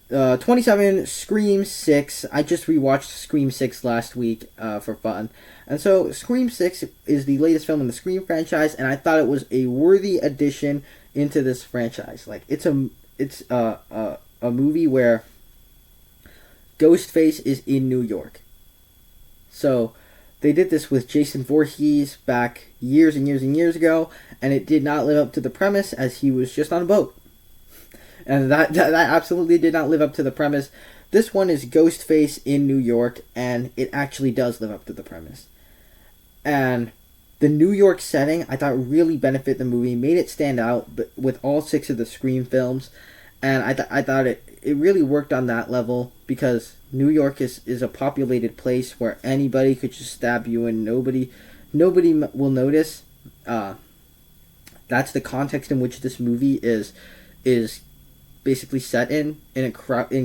27, Scream 6. I just rewatched Scream 6 last week for fun. And so Scream 6 is the latest film in the Scream franchise, and I thought it was a worthy addition into this franchise. Like, it's a movie where Ghostface is in New York. So they did this with Jason Voorhees back years and years and years ago, and it did not live up to the premise as he was just on a boat. And that absolutely did not live up to the premise. This one is Ghostface in New York, and it actually does live up to the premise. And the New York setting, I thought, really benefited the movie, made it stand out with all 6 of the Scream films. And I thought it really worked on that level because New York is a populated place where anybody could just stab you and nobody will notice. That's the context in which this movie is basically set in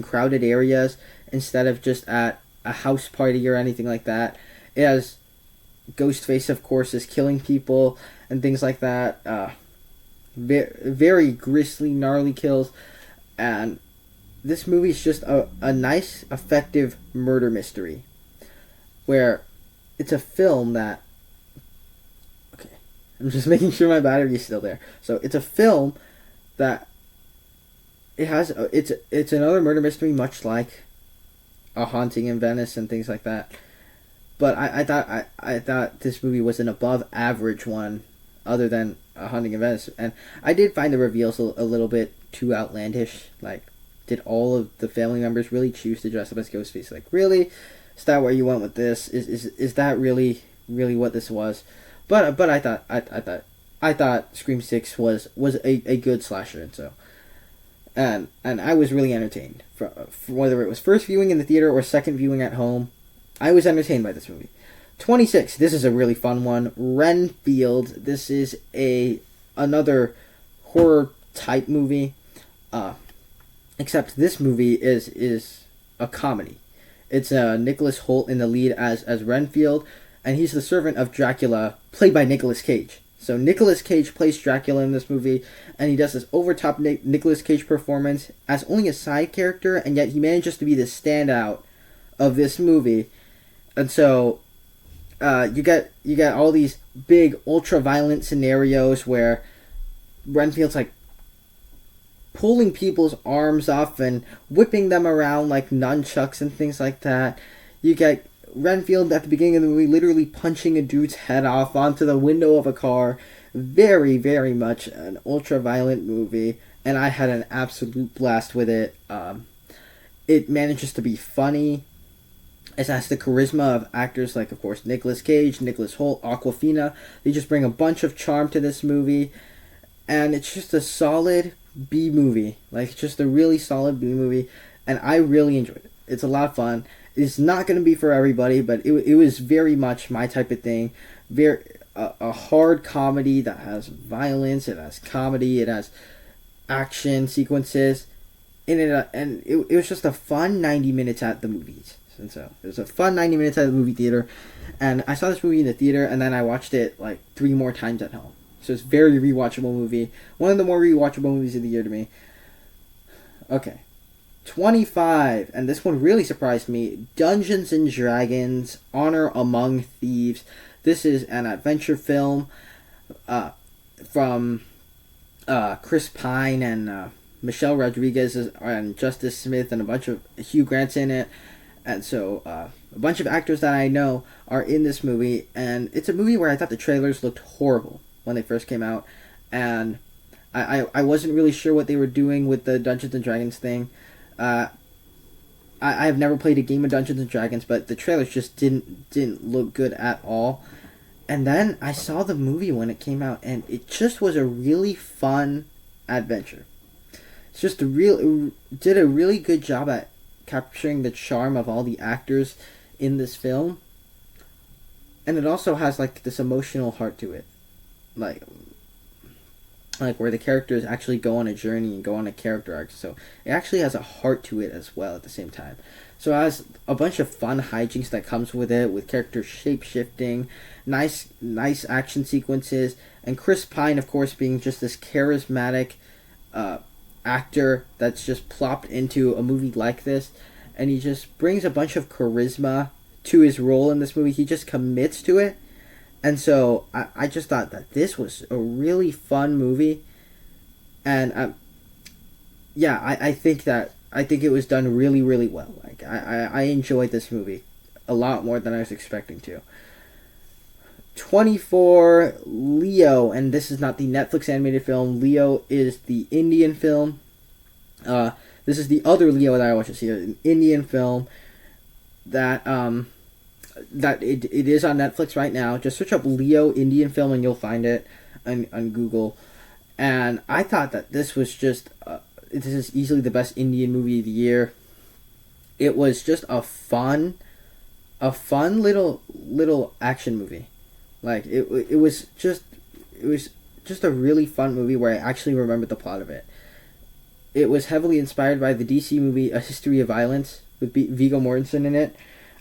crowded areas instead of just at a house party or anything like that. It has Ghostface, of course, is killing people and things like that. Very grisly, gnarly kills. And this movie is just a nice, effective murder mystery. Where it's a film that... Okay, I'm just making sure my battery is still there. So it's a film that... It's another murder mystery, much like A Haunting in Venice and things like that. But I thought this movie was an above average one, other than A Haunting in Venice. And I did find the reveals a little bit too outlandish. Like, did all of the family members really choose to dress up as Ghostface? Like, really? Is that where you went with this? Is that really what this was? But I thought Scream 6 was a good slasher, and so. And I was really entertained. For whether it was first viewing in the theater or second viewing at home, I was entertained by this movie. 26. This is a really fun one. Renfield. This is another horror type movie. Except this movie is a comedy. It's Nicholas Hoult in the lead as Renfield, and he's the servant of Dracula, played by Nicolas Cage. So Nicolas Cage plays Dracula in this movie, and he does this over-top Nicolas Cage performance as only a side character, and yet he manages to be the standout of this movie. And so you get all these big ultra-violent scenarios where Renfield's like pulling people's arms off and whipping them around like nunchucks and things like that. You get Renfield at the beginning of the movie literally punching a dude's head off onto the window of a car. Very, very much an ultra-violent movie, and I had an absolute blast with it. It manages to be funny. It has the charisma of actors like, of course, Nicolas Cage, Nicholas Hoult, Awkwafina. They just bring a bunch of charm to this movie, and it's just a solid B movie. Like, just a really solid B movie, and I really enjoyed it. It's a lot of fun. It's not going to be for everybody, but it was very much my type of thing. A hard comedy that has violence, it has comedy, it has action sequences, and it was just a fun 90 minutes at the movies. And so it was a fun 90 minutes at the movie theater, and I saw this movie in the theater, and then I watched it like 3 more times at home. So it's a very rewatchable movie. One of the more rewatchable movies of the year to me. Okay. 25, and this one really surprised me. Dungeons and Dragons: Honor Among Thieves. This is an adventure film from Chris Pine and Michelle Rodriguez and Justice Smith, and a bunch of Hugh Grant's in it. And so a bunch of actors that I know are in this movie, and it's a movie where I thought the trailers looked horrible when they first came out, and I wasn't really sure what they were doing with the Dungeons and Dragons thing. I have never played a game of Dungeons and Dragons, but the trailers just didn't look good at all. And then I saw the movie when it came out, and it just was a really fun adventure. It's just did a really good job at capturing the charm of all the actors in this film, and it also has like this emotional heart to it, like where the characters actually go on a journey and go on a character arc. So it actually has a heart to it as well at the same time. So it has a bunch of fun hijinks that comes with it, with characters shape-shifting, nice action sequences, and Chris Pine, of course, being just this charismatic actor that's just plopped into a movie like this, and he just brings a bunch of charisma to his role in this movie. He just commits to it. And so I just thought that this was a really fun movie, and I think it was done really, really well. Like I enjoyed this movie a lot more than I was expecting to. 24, Leo, and this is not the Netflix animated film. Leo is the Indian film. This is the other Leo that I watched this year, an Indian film that it is on Netflix right now. Just search up Leo Indian film and you'll find it on Google. And I thought that this was just this is easily the best Indian movie of the year. It was just a fun little action movie. Like it was just a really fun movie where I actually remembered the plot of it. It was heavily inspired by the DC movie A History of Violence with Viggo Mortensen in it.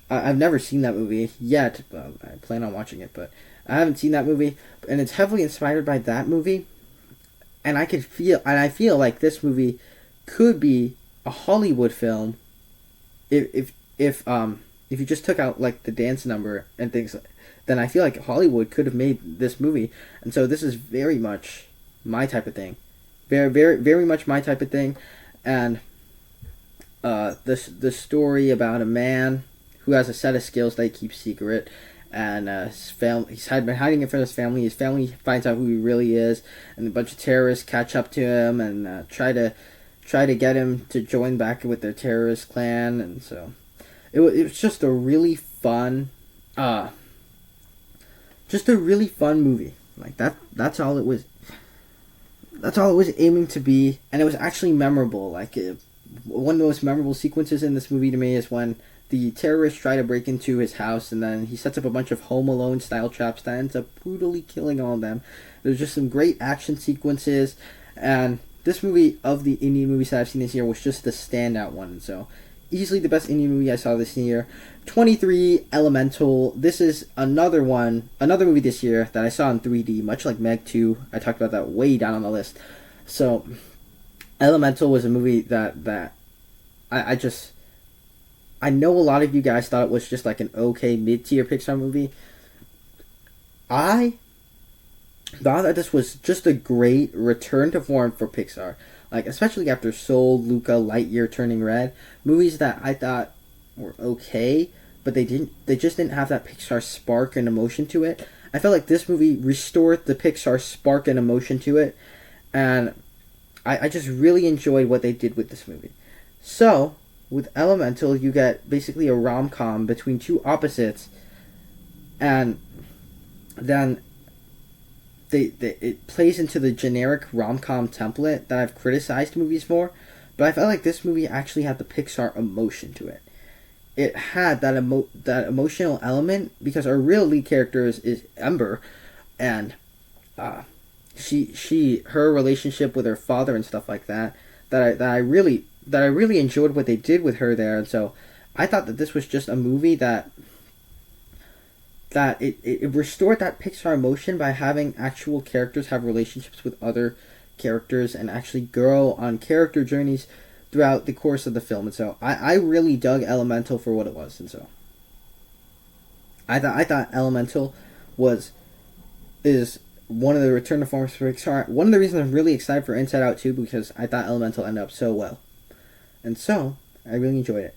I've never seen that movie yet. I plan on watching it, but I haven't seen that movie. And it's heavily inspired by that movie. And I feel like this movie could be a Hollywood film if you just took out like the dance number and things. Then I feel like Hollywood could have made this movie. And so this is very much my type of thing. Very, very, very much my type of thing. And the story about a man who has a set of skills that he keeps secret, and his family, he's been hiding it from his family. His family finds out who he really is, and a bunch of terrorists catch up to him and try to get him to join back with their terrorist clan. And so it was just a really fun, movie. Like that's all it was. That's all it was aiming to be, and it was actually memorable. Like one of the most memorable sequences in this movie to me is when the terrorists try to break into his house, and then he sets up a bunch of Home Alone style traps that ends up brutally killing all of them. There's just some great action sequences, And this movie, of the Indian movies that I've seen this year, was just the standout one. So, easily the best Indian movie I saw this year. 23, Elemental. This is another movie this year that I saw in 3D, much like Meg 2. I talked about that way down on the list. So, Elemental was a movie that I know a lot of you guys thought it was just like an okay mid-tier Pixar movie. I thought that this was just a great return to form for Pixar. Like, especially after Soul, Luca, Lightyear, Turning Red. Movies that I thought were okay, but they just didn't have that Pixar spark and emotion to it. I felt like this movie restored the Pixar spark and emotion to it, and I just really enjoyed what they did with this movie. So, with Elemental, you get basically a rom-com between two opposites, and then it plays into the generic rom-com template that I've criticized movies for, but I felt like this movie actually had the Pixar emotion to it. It had that emotional element because our real lead character is Ember, and her relationship with her father and stuff like that I really enjoyed what they did with her there, and so I thought that this was just a movie that it restored that Pixar emotion by having actual characters have relationships with other characters and actually grow on character journeys throughout the course of the film. And so I really dug Elemental for what it was, and so I thought Elemental is one of the return to form for Pixar. One of the reasons I'm really excited for Inside Out 2, because I thought Elemental ended up so well. And so, I really enjoyed it.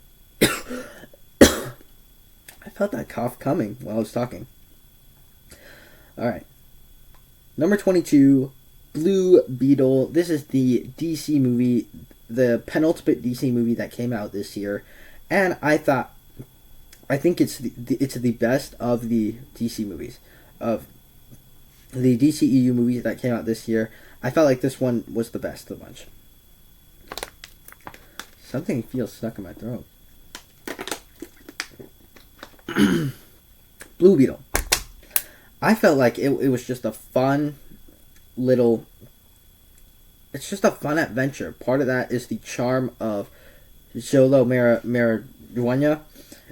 I felt that cough coming while I was talking. Alright. Number 22, Blue Beetle. This is the DC movie, the penultimate DC movie that came out this year. And I think it's the best of the DC movies. Of the DCEU movies that came out this year, I felt like this one was the best of the bunch. Something feels stuck in my throat. Blue Beetle. I felt like it was just a fun little... It's just a fun adventure. Part of that is the charm of Xolo Maridueña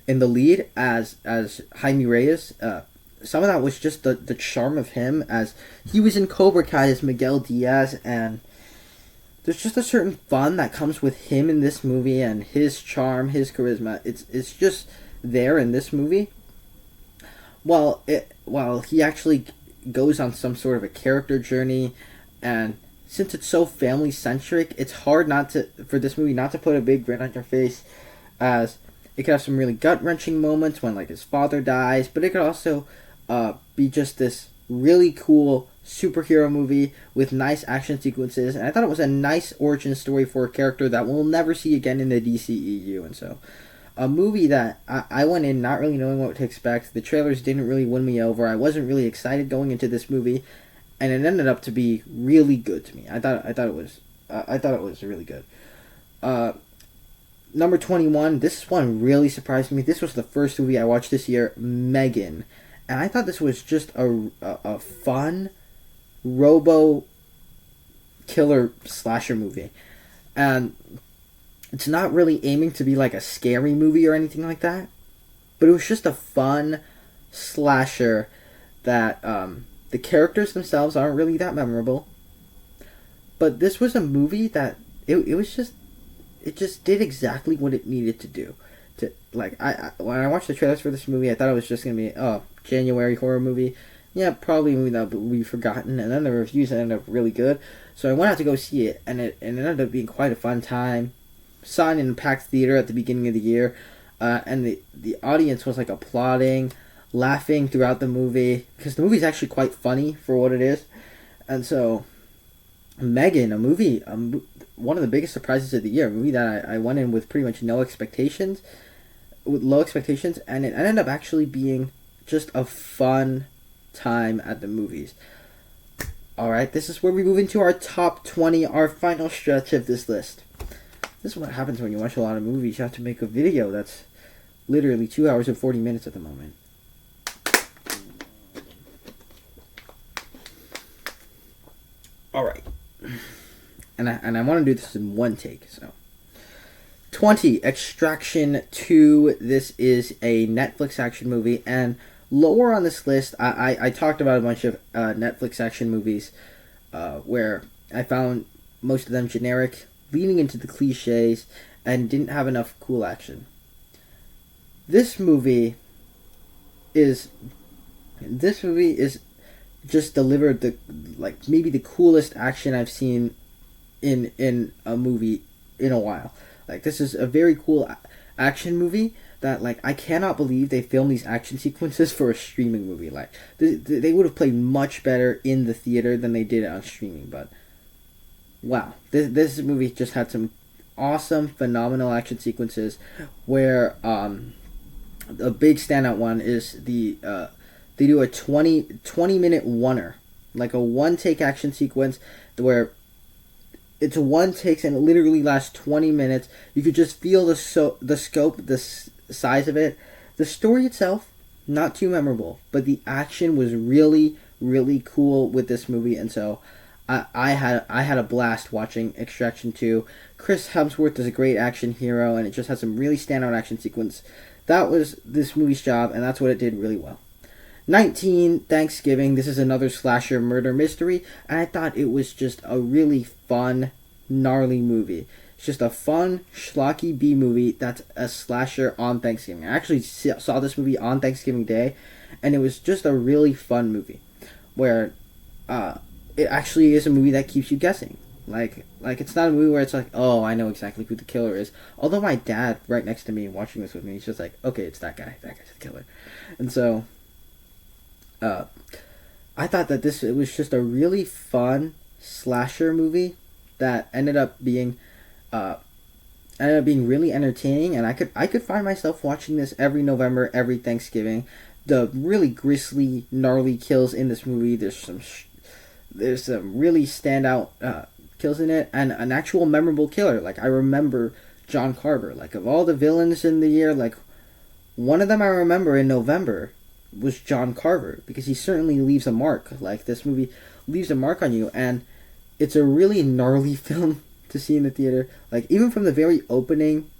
in the lead as Jaime Reyes. Some of that was just the charm of him, as he was in Cobra Kai as Miguel Diaz, and there's just a certain fun that comes with him in this movie, and his charm, his charisma. It's just there in this movie. While he actually goes on some sort of a character journey, and since it's so family centric, it's hard for this movie not to put a big grin on your face, as it could have some really gut wrenching moments when like his father dies, but it could also be just this really cool superhero movie with nice action sequences, and I thought it was a nice origin story for a character that we'll never see again in the DCEU. And so, a movie that I went in not really knowing what to expect. The trailers didn't really win me over. I wasn't really excited going into this movie, and it ended up to be really good to me. I thought it was really good. Number 21. This one really surprised me. This was the first movie I watched this year, Megan. And I thought this was just a fun robo killer slasher movie. And it's not really aiming to be like a scary movie or anything like that, but it was just a fun slasher that the characters themselves aren't really that memorable. But this was a movie that it just did exactly what it needed to do. When I watched the trailers for this movie, I thought it was just gonna be a January horror movie. Yeah, probably a movie that will be forgotten, and then the reviews ended up really good. So I went out to go see it, and it ended up being quite a fun time. Saw it in a packed theater at the beginning of the year, and the audience was like applauding, laughing throughout the movie, because the movie is actually quite funny for what it is. And so, Megan, one of the biggest surprises of the year, a movie that I went in with pretty much low expectations, and it ended up actually being just a fun time at the movies. Alright, this is where we move into our top 20, our final stretch of this list. This is what happens when you watch a lot of movies. You have to make a video that's literally 2 hours and 40 minutes at the moment. Alright. and I want to do this in one take. So 20, Extraction 2. This is a Netflix action movie, and lower on this list, I talked about a bunch of Netflix action movies where I found most of them generic, leaning into the cliches, and didn't have enough cool action. This movie is just delivered maybe the coolest action I've seen in a movie in a while. Like, this is a very cool action movie that, like, I cannot believe they filmed these action sequences for a streaming movie. Like, they would have played much better in the theater than they did on streaming. But wow, this movie just had some awesome, phenomenal action sequences where a big standout one is they do a 20 minute oneer, like a one take action sequence where it's one take and it literally lasts 20 minutes. You could just feel the scope, the size of it. The story itself, not too memorable, but the action was really, really cool with this movie, and so I had a blast watching Extraction 2. Chris Hemsworth is a great action hero, and it just has some really standout action sequence. That was this movie's job, and that's what it did really well. 19, Thanksgiving. This is another slasher murder mystery, and I thought it was just a really fun, gnarly movie. It's just a fun, schlocky B movie that's a slasher on Thanksgiving. I actually saw this movie on Thanksgiving Day, and it was just a really fun movie, where it actually is a movie that keeps you guessing. Like it's not a movie where it's like, oh, I know exactly who the killer is. Although my dad, right next to me, watching this with me, he's just like, okay, it's that guy. That guy's the killer. And so I thought that it was just a really fun slasher movie that ended up being really entertaining, and I could find myself watching this every November, every Thanksgiving. The really grisly, gnarly kills in this movie. There's some really standout kills in it, and an actual memorable killer. Like, I remember John Carver. Like, of all the villains in the year, like, one of them I remember in November was John Carver, because he certainly leaves a mark. Like, this movie leaves a mark on you, and it's a really gnarly film to see in the theater. Like, even from the very opening,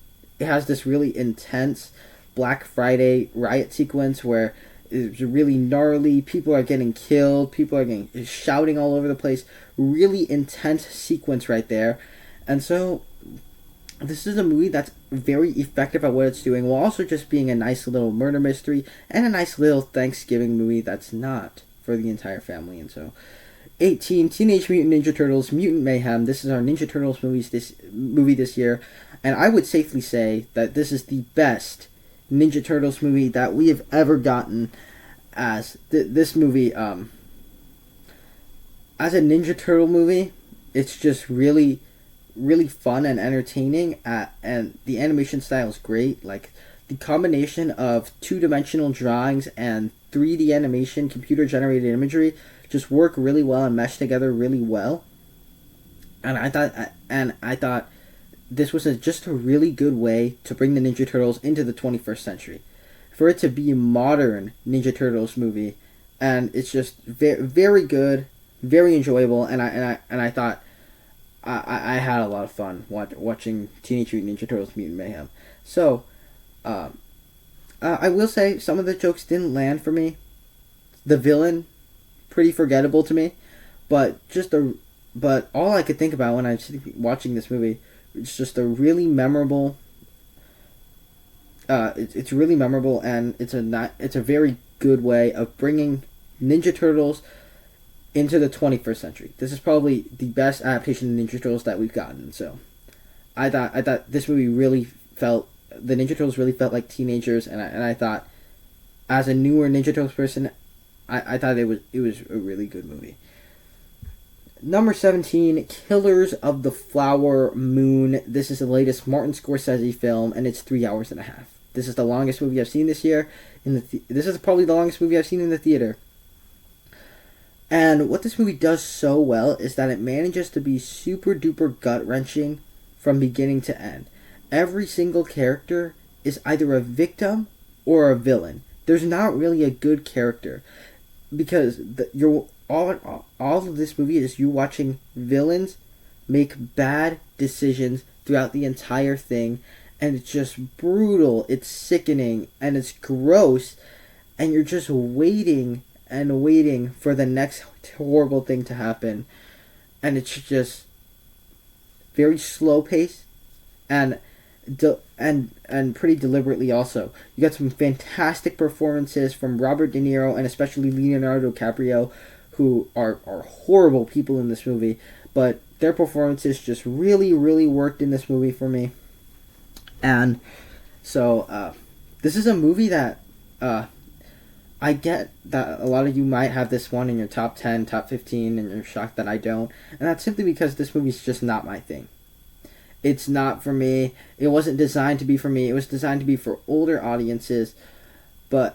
it has this really intense Black Friday riot sequence where it's really gnarly. People are getting killed. People are getting shouting all over the place. Really intense sequence right there. And so this is a movie that's very effective at what it's doing, while also just being a nice little murder mystery and a nice little Thanksgiving movie that's not for the entire family. And so 18, Teenage Mutant Ninja Turtles Mutant Mayhem. This is our Ninja Turtles movie this year, and I would safely say that this is the best Ninja Turtles movie that we have ever gotten. As this movie, as a Ninja Turtle movie, it's just really, really fun and entertaining, and the animation style is great. Like, the combination of two-dimensional drawings and 3D animation, computer-generated imagery, just work really well and mesh together really well. And I thought this was just a really good way to bring the Ninja Turtles into the 21st century. For it to be a modern Ninja Turtles movie, and it's just very, very good, very enjoyable, and I thought I had a lot of fun watching Teenage Mutant Ninja Turtles Mutant Mayhem. So, I will say some of the jokes didn't land for me. The villain, pretty forgettable to me, but all I could think about when I was watching this movie, it's just a really memorable. It's really memorable, and it's a very good way of bringing Ninja Turtles into the 21st century. This is probably the best adaptation of Ninja Turtles that we've gotten. So, I thought this movie really felt, the Ninja Turtles really felt like teenagers, and I thought, as a newer Ninja Turtles person, I thought it was a really good movie. Number 17, Killers of the Flower Moon. This is the latest Martin Scorsese film, and it's 3 hours and a half. This is the longest movie I've seen this year. This is probably the longest movie I've seen in the theater. And what this movie does so well is that it manages to be super duper gut-wrenching from beginning to end. Every single character is either a victim or a villain. There's not really a good character, because all of this movie is you watching villains make bad decisions throughout the entire thing, and it's just brutal, it's sickening, and it's gross, and you're just waiting and waiting for the next horrible thing to happen, and it's just very slow paced, and and pretty deliberately also. You got some fantastic performances from Robert De Niro and especially Leonardo DiCaprio, who are horrible people in this movie, but their performances just really, really worked in this movie for me. And so this is a movie that I get that a lot of you might have this one in your top 10, top 15, and you're shocked that I don't. And that's simply because this movie's just not my thing. It's not for me. It wasn't designed to be for me. It was designed to be for older audiences.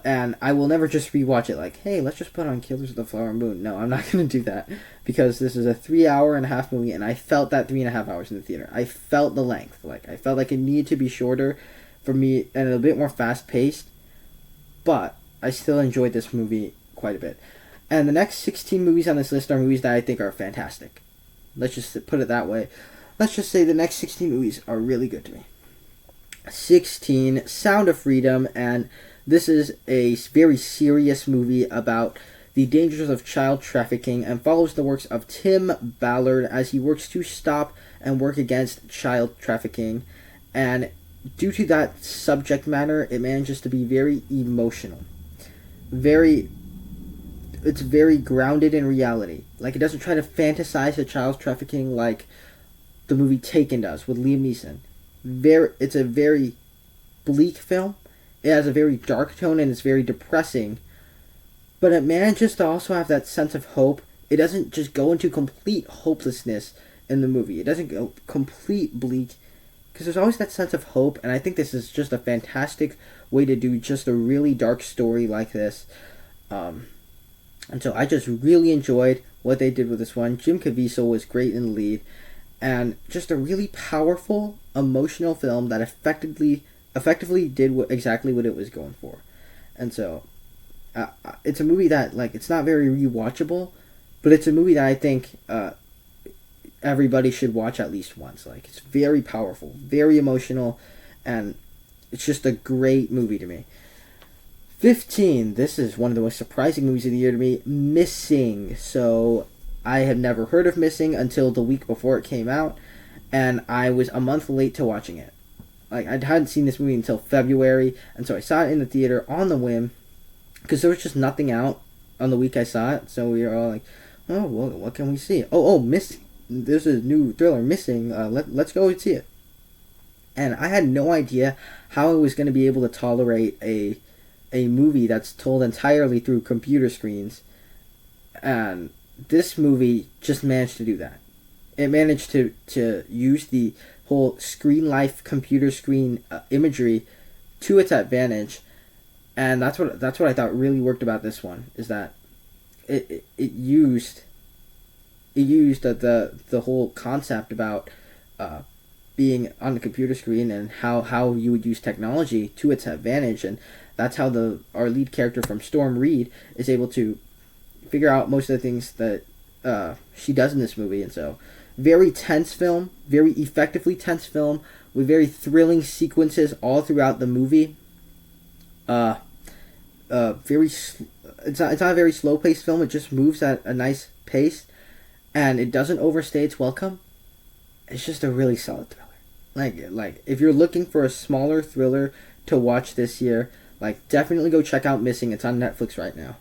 And I will never just rewatch it like, hey, let's just put on Killers of the Flower Moon. No, I'm not going to do that. Because this is a 3.5 hour movie, and I felt that 3.5 hours in the theater. I felt the length. I felt like it needed to be shorter for me and a bit more fast-paced. But I still enjoyed this movie quite a bit. And the next 16 movies on this list are movies that I think are fantastic. Let's just put it that way. Let's just say the next 16 movies are really good to me. 16, Sound of Freedom, and this is a very serious movie about the dangers of child trafficking and follows the works of Tim Ballard as he works to stop and work against child trafficking. And due to that subject matter, it manages to be very emotional. It's very grounded in reality. It doesn't try to fantasize the child trafficking like the movie Taken does with Liam Neeson. It's a very bleak film. It has a very dark tone and it's very depressing. But it manages to also have that sense of hope. It doesn't just go into complete hopelessness in the movie. It doesn't go complete bleak. Because there's always that sense of hope. And I think this is just a fantastic way to do just a really dark story like this. And so I just really enjoyed what they did with this one. Jim Caviezel was great in the lead. And just a really powerful, emotional film that effectively did exactly what it was going for. And so, it's a movie that, it's not very rewatchable, but it's a movie that I think everybody should watch at least once. It's very powerful, very emotional, and it's just a great movie to me. 15, this is one of the most surprising movies of the year to me, Missing. So, I had never heard of Missing until the week before it came out, and I was a month late to watching it. I hadn't seen this movie until February, and so I saw it in the theater on the whim, because there was just nothing out on the week I saw it, so we were all like, oh, well, what can we see? Missing. There's a new thriller, Missing, let's go and see it. And I had no idea how I was going to be able to tolerate a movie that's told entirely through computer screens, and this movie just managed to do that. It managed to use the whole screen life computer screen imagery to its advantage, and that's what I thought really worked about this one, is that it used the whole concept about being on the computer screen and how you would use technology to its advantage, and that's how our lead character from Storm Reed is able to figure out most of the things that she does in this movie. And so, very tense film, very effectively tense film, with very thrilling sequences all throughout the movie. It's not a very slow-paced film. It just moves at a nice pace, and it doesn't overstay its welcome. It's just a really solid thriller. Like if you're looking for a smaller thriller to watch this year, definitely go check out Missing. It's on Netflix right now.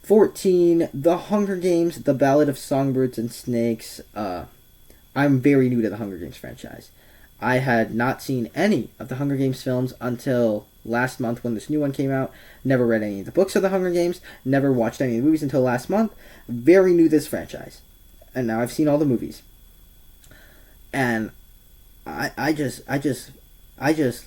14, The Hunger Games, The Ballad of Songbirds and Snakes. I'm very new to the Hunger Games franchise. I had not seen any of the Hunger Games films until last month when this new one came out. Never read any of the books of the Hunger Games. Never watched any of the movies until last month. Very new to this franchise. And now I've seen all the movies. And I just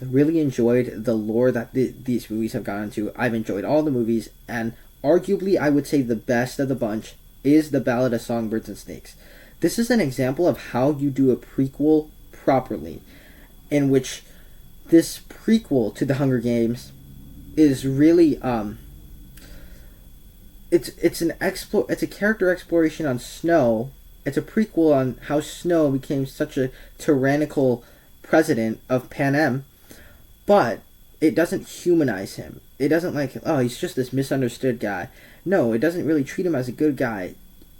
really enjoyed the lore that these movies have gone into. I've enjoyed all the movies, and arguably, I would say the best of the bunch is The Ballad of Songbirds and Snakes. This is an example of how you do a prequel properly, in which this prequel to The Hunger Games is really it's a character exploration on Snow It's a prequel on how Snow became such a tyrannical president of Panem, but it doesn't humanize him. It doesn't like, oh, he's just this misunderstood guy. No, it doesn't really treat him as a good guy.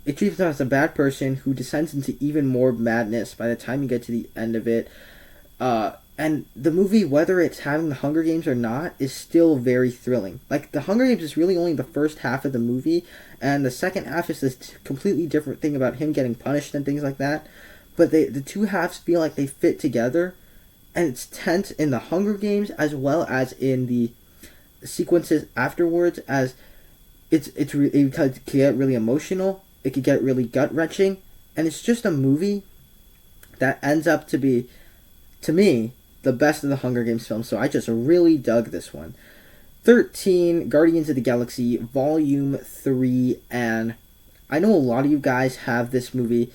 It treats him as a bad person who descends into even more madness by the time you get to the end of it. And the movie, whether it's having the Hunger Games or not, is still very thrilling. Like, the Hunger Games is really only the first half of the movie, and the second half is this completely different thing about him getting punished and things like that. But the two halves feel like they fit together, and it's tense in the Hunger Games as well as in the sequences afterwards. As it could get really emotional, it could get really gut wrenching, and it's just a movie that ends up to be, to me, the best of the Hunger Games films. So I just really dug this one. 13, Guardians of the Galaxy Volume 3, and I know a lot of you guys have this movie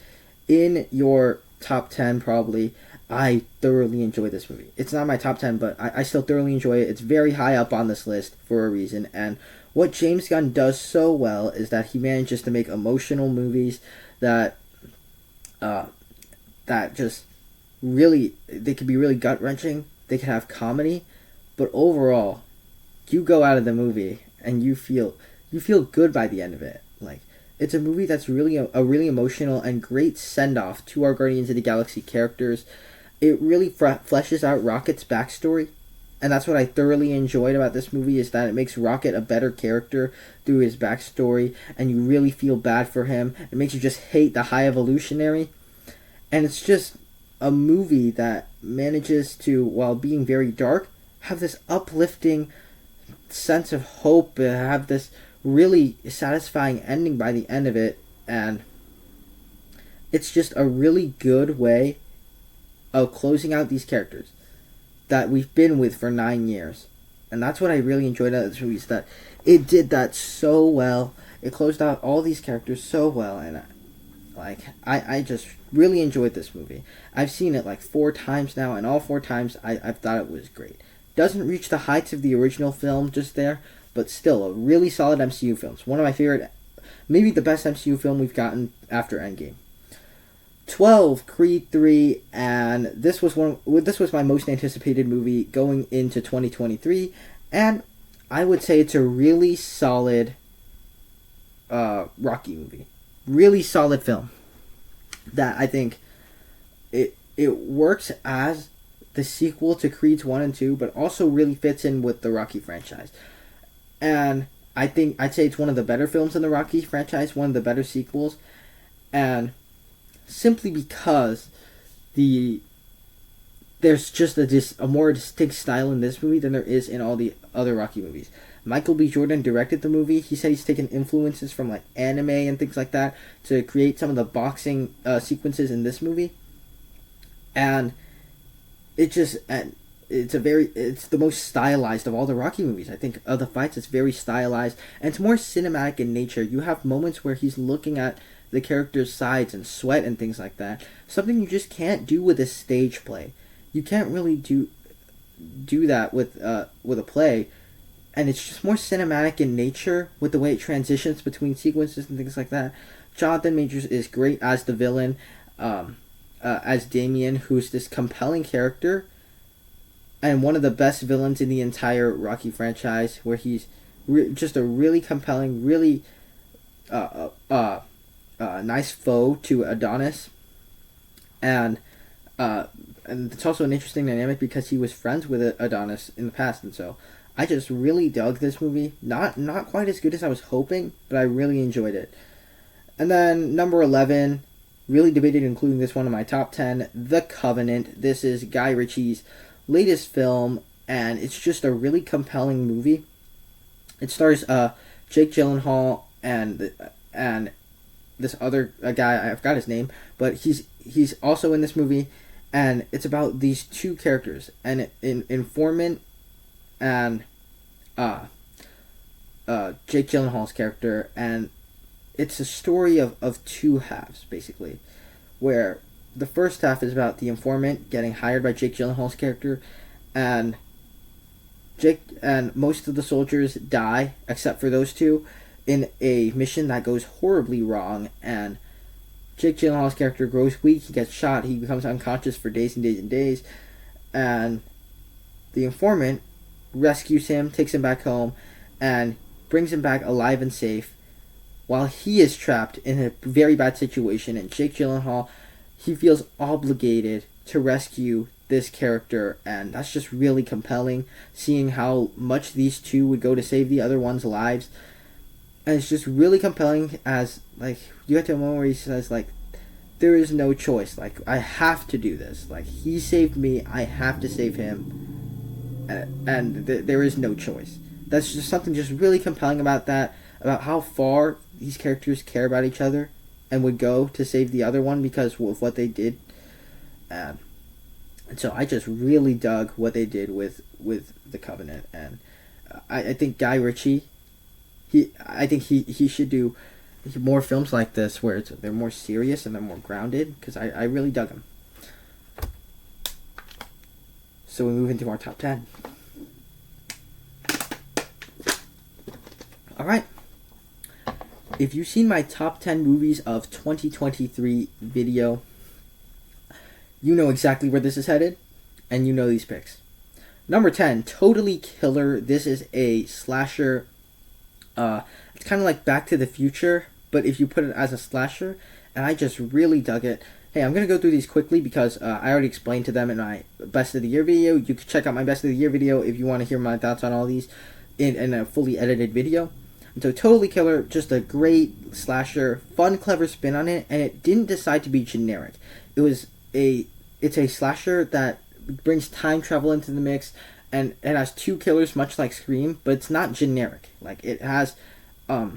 in your top 10 probably. I thoroughly enjoy this movie. It's not my top 10, but I still thoroughly enjoy it. It's very high up on this list for a reason, and what James Gunn does so well is that he manages to make emotional movies that just really, they could be really gut-wrenching, they could have comedy, but overall, you go out of the movie and you feel good by the end of it. Like, it's a movie that's really a really emotional and great send-off to our Guardians of the Galaxy characters. It really fleshes out Rocket's backstory, and that's what I thoroughly enjoyed about this movie, is that it makes Rocket a better character through his backstory, and you really feel bad for him. It makes you just hate the High Evolutionary, and it's just a movie that manages to, while being very dark, have this uplifting sense of hope, have this really satisfying ending by the end of it, and it's just a really good way of closing out these characters that we've been with for 9 years. And that's what I really enjoyed about this movie, is that it did that so well. It closed out all these characters so well, and I just really enjoyed this movie. I've seen it like 4 times now, and all 4 times I've thought it was great. Doesn't reach the heights of the original film just there, but still a really solid MCU film. It's one of my favorite, maybe the best MCU film we've gotten after Endgame. 12, Creed 3, and this was my most anticipated movie going into 2023, and I would say it's a really solid Rocky movie. Really solid film that I think it works as the sequel to Creed's 1 and 2, but also really fits in with the Rocky franchise. And I'd say it's one of the better films in the Rocky franchise, one of the better sequels, and simply because there's just a more distinct style in this movie than there is in all the other Rocky movies. Michael B. Jordan directed the movie. He said he's taken influences from like anime and things like that to create some of the boxing sequences in this movie, and it's the most stylized of all the Rocky movies. I think of the fights, it's very stylized, and it's more cinematic in nature. You have moments where he's looking at the character's sides and sweat and things like that. Something you just can't do with a stage play. You can't really do that with a play, and it's just more cinematic in nature with the way it transitions between sequences and things like that. Jonathan Majors is great as the villain, as Damien, who's this compelling character and one of the best villains in the entire Rocky franchise, where he's just a really compelling, really nice foe to Adonis, and it's also an interesting dynamic because he was friends with Adonis in the past, and so I just really dug this movie. Not quite as good as I was hoping, but I really enjoyed it. And then number 11, really debated including this one in my top 10, The Covenant. This is Guy Ritchie's latest film, and it's just a really compelling movie. It stars Jake Gyllenhaal and this other guy, I forgot his name, but he's also in this movie, and it's about these two characters, an informant and Jake Gyllenhaal's character, and it's a story of two halves, basically, where the first half is about the informant getting hired by Jake Gyllenhaal's character, and most of the soldiers die except for those two in a mission that goes horribly wrong, and Jake Gyllenhaal's character grows weak. He gets shot. He becomes unconscious for days and days and days. And the informant rescues him, takes him back home, and brings him back alive and safe while he is trapped in a very bad situation. And Jake Gyllenhaal, he feels obligated to rescue this character, and that's just really compelling, seeing how much these two would go to save the other one's lives. And it's just really compelling, as like you get to a moment where he says, like, there is no choice, like, I have to do this, like, he saved me, I have to save him, and there is no choice. That's just something just really compelling about that, about how far these characters care about each other and would go to save the other one because of what they did. And so I just really dug what they did with The Covenant, and I think Guy Ritchie, he should do more films like this where they're more serious and they're more grounded, because I really dug them. So we move into our top 10. Alright. If you've seen my top 10 movies of 2023 video, you know exactly where this is headed, and you know these picks. Number 10, Totally Killer. This is a slasher. It's kind of like Back to the Future, but if you put it as a slasher, and I just really dug it. Hey, I'm going to go through these quickly because I already explained to them in my Best of the Year video. You can check out my Best of the Year video if you want to hear my thoughts on all these in a fully edited video. And so Totally Killer, just a great slasher, fun, clever spin on it, and it didn't decide to be generic. It's a slasher that brings time travel into the mix, and it has two killers, much like Scream, but it's not generic. Like, it has a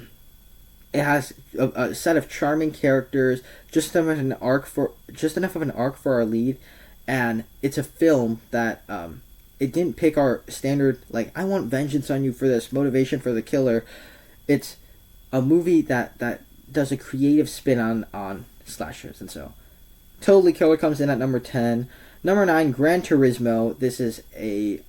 set of charming characters, just enough of an arc for our lead, and it's a film that it didn't pick our standard, like, I want vengeance on you for this, motivation for the killer. It's a movie that does a creative spin on slashers, and so Totally Killer comes in at number 10. Number 9, Gran Turismo. This is a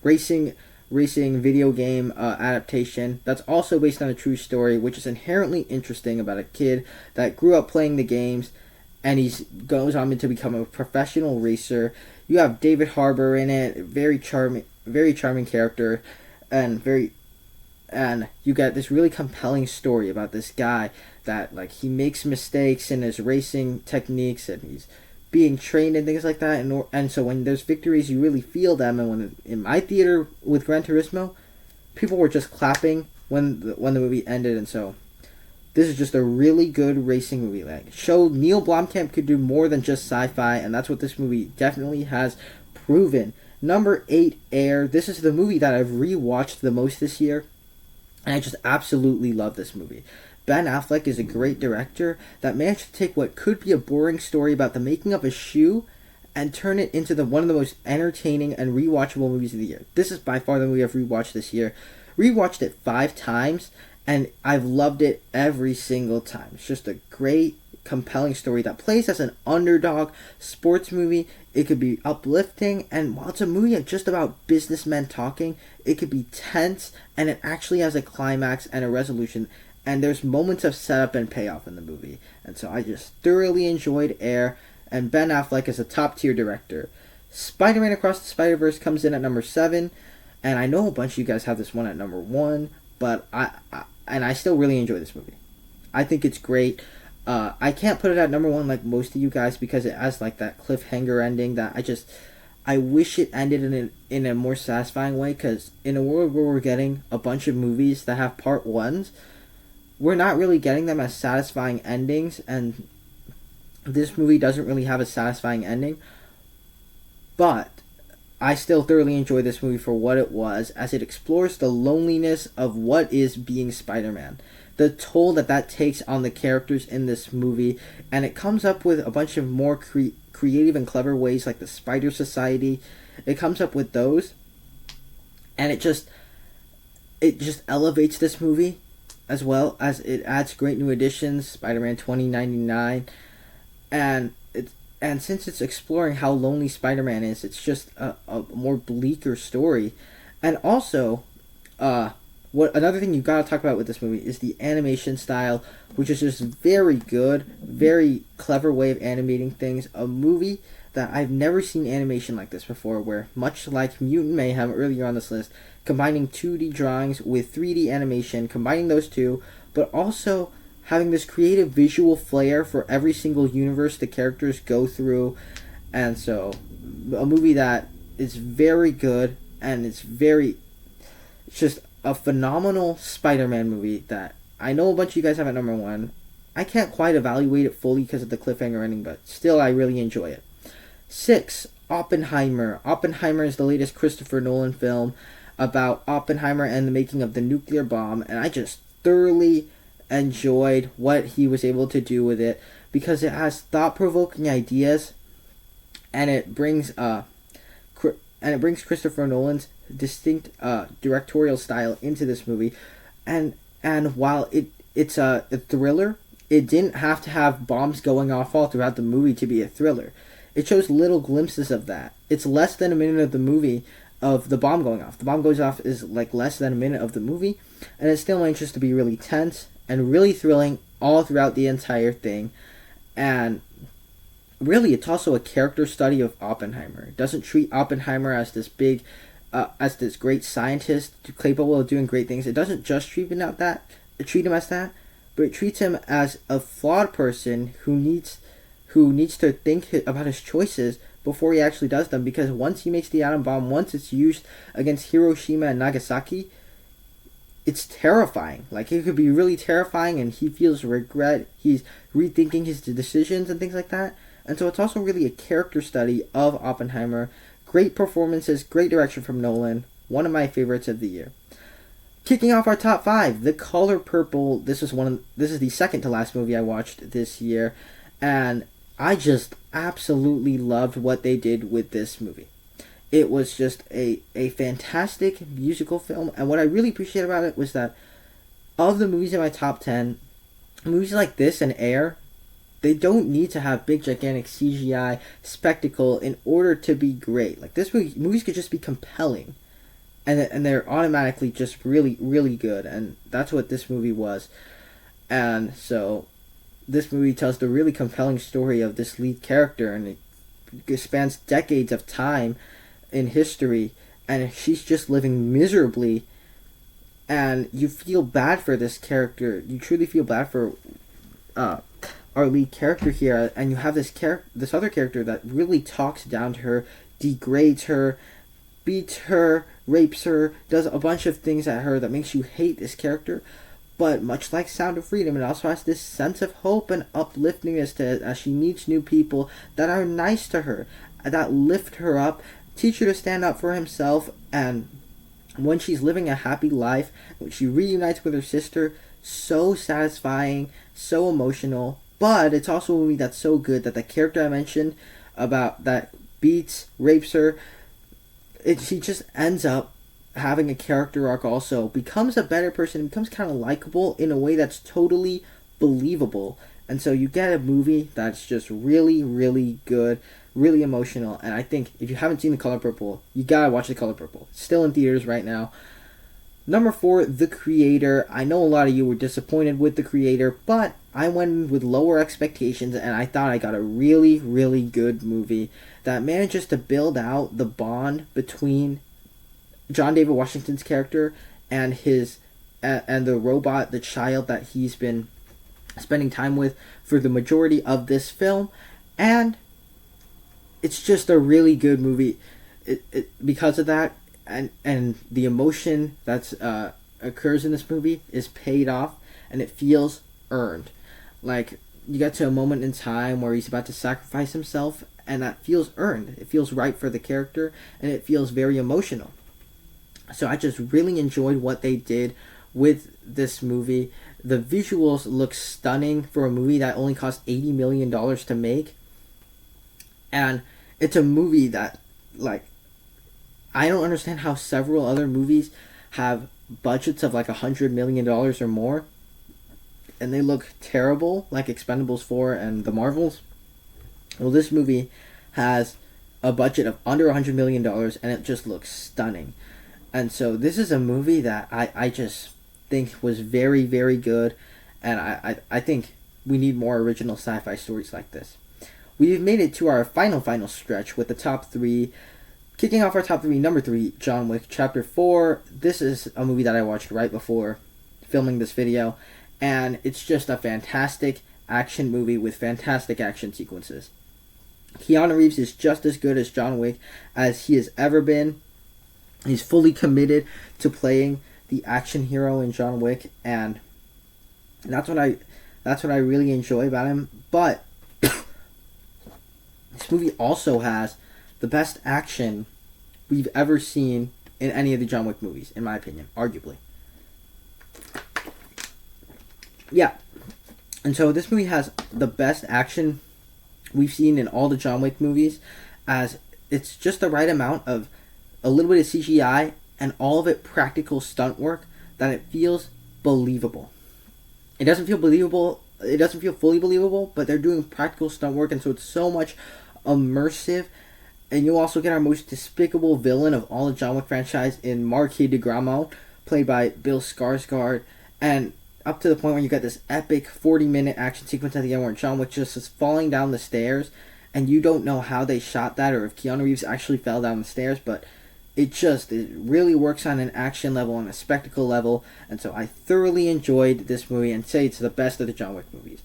racing video game adaptation that's also based on a true story, which is inherently interesting, about a kid that grew up playing the games, and he goes on to become a professional racer. You have David Harbour in it, very charming character, and you get this really compelling story about this guy that, like, he makes mistakes in his racing techniques, and he's being trained and things like that, and so when there's victories, you really feel them. And when in my theater with Gran Turismo, people were just clapping when the movie ended. And so this is just a really good racing movie. Like, showed Neil Blomkamp could do more than just sci-fi, and that's what this movie definitely has proven. Number 8, Air. This is the movie that I've rewatched the most this year, and I just absolutely love this movie. Ben Affleck is a great director that managed to take what could be a boring story about the making of a shoe and turn it into one of the most entertaining and rewatchable movies of the year. This is by far the movie I've rewatched this year. Rewatched it 5 times, and I've loved it every single time. It's just a great, compelling story that plays as an underdog sports movie. It could be uplifting, and while it's a movie just about businessmen talking, it could be tense, and it actually has a climax and a resolution. And there's moments of setup and payoff in the movie. And so I just thoroughly enjoyed Air. And Ben Affleck is a top-tier director. Spider-Man Across the Spider-Verse comes in at number 7. And I know a bunch of you guys have this one at number 1. But I still really enjoy this movie. I think it's great. I can't put it at number 1 like most of you guys, because it has like that cliffhanger ending that I wish it ended in a more satisfying way. Because in a world where we're getting a bunch of movies that have part 1s, we're not really getting them as satisfying endings, and this movie doesn't really have a satisfying ending. But I still thoroughly enjoy this movie for what it was, as it explores the loneliness of what is being Spider-Man, the toll that takes on the characters in this movie, and it comes up with a bunch of more creative and clever ways, like the Spider Society. It comes up with those, and it just elevates this movie, as well as it adds great new additions, Spider-Man 2099, and since it's exploring how lonely Spider-Man is, it's just a more bleaker story. And also, what another thing you gotta talk about with this movie is the animation style, which is just very good, very clever way of animating things. A movie that I've never seen animation like this before, where much like Mutant Mayhem earlier on this list, combining 2D drawings with 3D animation, combining those two, but also having this creative visual flair for every single universe the characters go through. And so a movie that is very good, and it's just a phenomenal Spider-Man movie that I know a bunch of you guys have at number one. I can't quite evaluate it fully because of the cliffhanger ending, but still I really enjoy it. 6, Oppenheimer. Oppenheimer is the latest Christopher Nolan film about Oppenheimer and the making of the nuclear bomb, and I just thoroughly enjoyed what he was able to do with it because it has thought-provoking ideas, and it brings Christopher Nolan's distinct directorial style into this movie, and while it's a thriller, it didn't have to have bombs going off all throughout the movie to be a thriller. It shows little glimpses of that. It's less than a minute of the movie of the bomb going off. The bomb goes off is like less than a minute of the movie, and it still manages to be really tense and really thrilling all throughout the entire thing. And really, it's also a character study of Oppenheimer. It doesn't treat Oppenheimer as this great scientist capable of doing great things. It doesn't just treat him as that, but it treats him as a flawed person who needs to think about his choices before he actually does them. Because once he makes the atom bomb, once it's used against Hiroshima and Nagasaki, it's terrifying. Like, it could be really terrifying, and he feels regret. He's rethinking his decisions and things like that. And so it's also really a character study of Oppenheimer. Great performances, great direction from Nolan. One of my favorites of the year. Kicking off our top 5, The Color Purple. This is the second to last movie I watched this year, and I just absolutely loved what they did with this movie. It was just a fantastic musical film, and what I really appreciate about it was that of the movies in my top 10, movies like this and Air, they don't need to have big gigantic CGI spectacle in order to be great. Like, this movies could just be compelling, and they're automatically just really, really good, and that's what this movie was. And so this movie tells the really compelling story of this lead character, and it spans decades of time in history, and she's just living miserably, and you feel bad for this character. You truly feel bad for our lead character here, and you have this other character that really talks down to her, degrades her, beats her, rapes her, does a bunch of things at her that makes you hate this character. But much like Sound of Freedom, it also has this sense of hope and upliftingness to it as she meets new people that are nice to her, that lift her up, teach her to stand up for himself, and when she's living a happy life, when she reunites with her sister, so satisfying, so emotional. But it's also a movie that's so good that the character I mentioned about that beats, rapes her, she just ends up having a character arc also, becomes a better person, becomes kind of likable in a way that's totally believable. And so you get a movie that's just really, really good, really emotional. And I think if you haven't seen The Color Purple, you gotta watch The Color Purple. It's still in theaters right now. Number 4, The Creator. I know a lot of you were disappointed with The Creator, but I went in with lower expectations, and I thought I got a really, really good movie that manages to build out the bond between John David Washington's character and and the robot, the child that he's been spending time with for the majority of this film. And it's just a really good movie because of that, and the emotion that's occurs in this movie is paid off, and it feels earned. Like, you get to a moment in time where he's about to sacrifice himself, and that feels earned. It feels right for the character, and it feels very emotional. So I just really enjoyed what they did with this movie. The visuals look stunning for a movie that only cost $80 million to make. And it's a movie that, like, I don't understand how several other movies have budgets of like $100 million or more, and they look terrible, like Expendables 4 and The Marvels. Well, this movie has a budget of under $100 million, and it just looks stunning. And so this is a movie that I just think was very, very good. And I think we need more original sci-fi stories like this. We've made it to our final stretch with the top three. Kicking off our top three, number 3, John Wick Chapter 4. This is a movie that I watched right before filming this video. And it's just a fantastic action movie with fantastic action sequences. Keanu Reeves is just as good as John Wick as he has ever been. He's fully committed to playing the action hero in John Wick, and that's what I really enjoy about him. But this movie also has the best action we've ever seen in any of the John Wick movies, in my opinion, arguably. Yeah. And so this movie has the best action we've seen in all the John Wick movies, as it's just the right amount of a little bit of CGI and all of it practical stunt work that it feels believable. It doesn't feel believable, it doesn't feel fully believable, but they're doing practical stunt work, and so it's so much immersive. And you'll also get our most despicable villain of all the John Wick franchise in Marquis de Gramont, played by Bill Skarsgård, and up to the point where you get this epic 40-minute action sequence at the end where John Wick just is falling down the stairs, and you don't know how they shot that or if Keanu Reeves actually fell down the stairs, but it really works on an action level and a spectacle level, and so I thoroughly enjoyed this movie and say it's the best of the John Wick movies.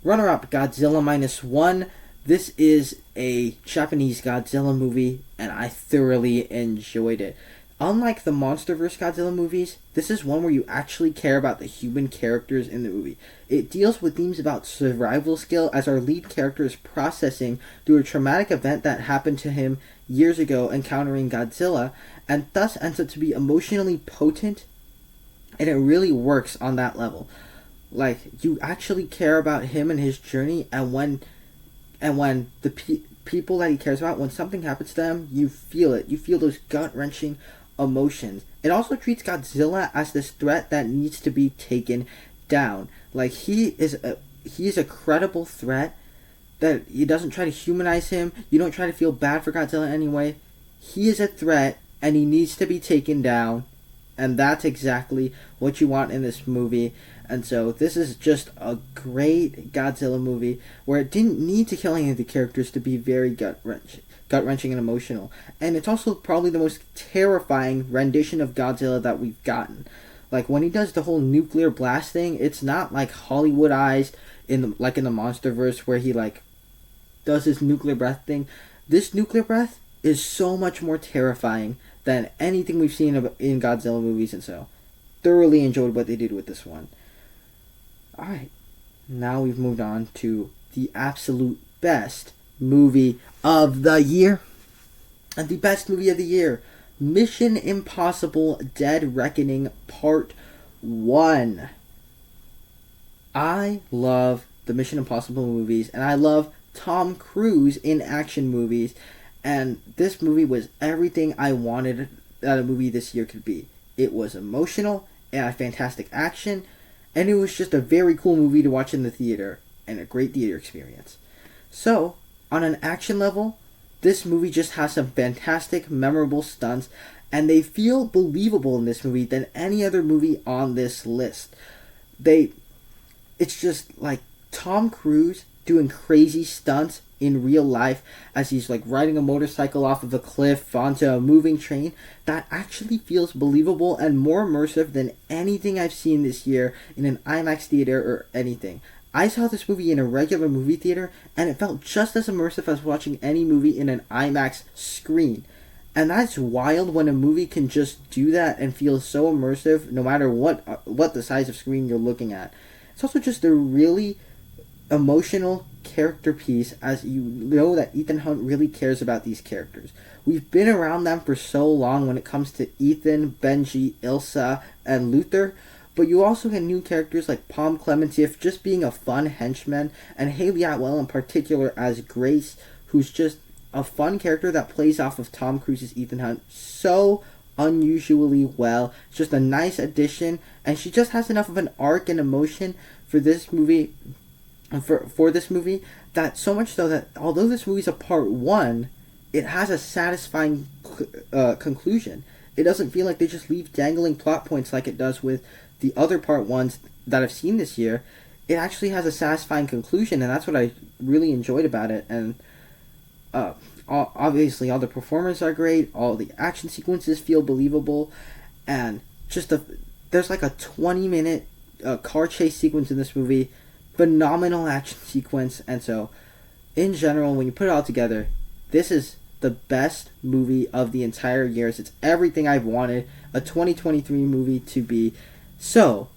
Runner-up, Godzilla -1. This is a Japanese Godzilla movie, and I thoroughly enjoyed it. Unlike the MonsterVerse Godzilla movies, this is one where you actually care about the human characters in the movie. It deals with themes about survival skill as our lead character is processing through a traumatic event that happened to him years ago encountering Godzilla, and thus ends up to be emotionally potent, and it really works on that level. Like, you actually care about him and his journey, and when the people that he cares about, when something happens to them, you feel it. You feel those gut-wrenching emotions. It also treats Godzilla as this threat that needs to be taken down. Like, he is a credible threat, that he doesn't try to humanize him. You don't try to feel bad for Godzilla anyway. He is a threat, and he needs to be taken down, and that's exactly what you want in this movie. And so this is just a great Godzilla movie where it didn't need to kill any of the characters to be very gut-wrenching and emotional. And it's also probably the most terrifying rendition of Godzilla that we've gotten. Like, when he does the whole nuclear blast thing, it's not like Hollywoodized in the MonsterVerse where he does his nuclear breath thing. This nuclear breath is so much more terrifying than anything we've seen in Godzilla movies, and so thoroughly enjoyed what they did with this one. Alright, now we've moved on to the absolute best movie of the year. And the best movie of the year, Mission Impossible Dead Reckoning Part 1. I love the Mission Impossible movies, and I love Tom Cruise in action movies, and this movie was everything I wanted that a movie this year could be. It was emotional, and had fantastic action, and it was just a very cool movie to watch in the theater, and a great theater experience. So, on an action level, this movie just has some fantastic, memorable stunts, and they feel believable in this movie than any other movie on this list. It's just like Tom Cruise doing crazy stunts in real life as he's riding a motorcycle off of a cliff onto a moving train. That actually feels believable and more immersive than anything I've seen this year in an IMAX theater or anything. I saw this movie in a regular movie theater, and it felt just as immersive as watching any movie in an IMAX screen. And that's wild when a movie can just do that and feel so immersive no matter what the size of screen you're looking at. It's also just a really emotional character piece, as you know that Ethan Hunt really cares about these characters. We've been around them for so long when it comes to Ethan, Benji, Ilsa, and Luther, but you also get new characters like Palm Clementif just being a fun henchman, and Haley Atwell in particular as Grace, who's just a fun character that plays off of Tom Cruise's Ethan Hunt so unusually well. It's just a nice addition, and she just has enough of an arc and emotion for this movie, for this movie, that so much so that although this movie's a part 1, it has a satisfying conclusion. It doesn't feel like they just leave dangling plot points like it does with the other part ones that I've seen this year. It actually has a satisfying conclusion, and that's what I really enjoyed about it. And obviously, all the performers are great. All the action sequences feel believable, and there's like a 20-minute car chase sequence in this movie. Phenomenal action sequence, and so in general, when you put it all together, this is the best movie of the entire year. It's everything I've wanted a 2023 movie to be. So,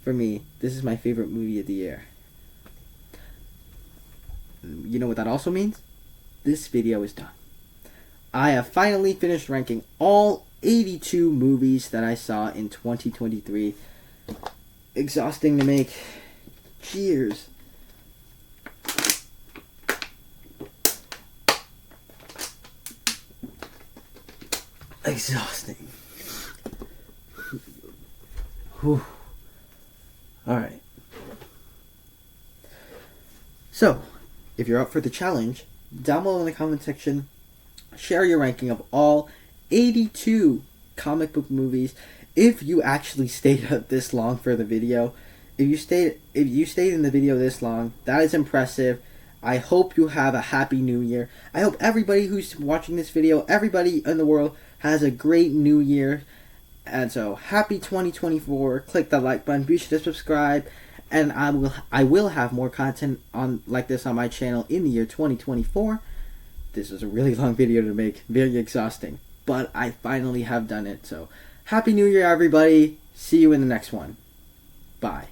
for me, this is my favorite movie of the year. You know what that also means? This video is done. I have finally finished ranking all 82 movies that I saw in 2023. Exhausting to make. Cheers. Exhausting. Whew. Alright. So, if you're up for the challenge, down below in the comment section, share your ranking of all 82 comic book movies. If you actually stayed up this long for the video, if you stayed in the video this long, that is impressive. I hope you have a happy new year. I hope everybody who's watching this video, everybody in the world, has a great new year. And so, happy 2024. Click the like button. Be sure to subscribe. And I will have more content like this on my channel in the year 2024. This was a really long video to make. Very exhausting. But I finally have done it. So, happy new year, everybody. See you in the next one. Bye.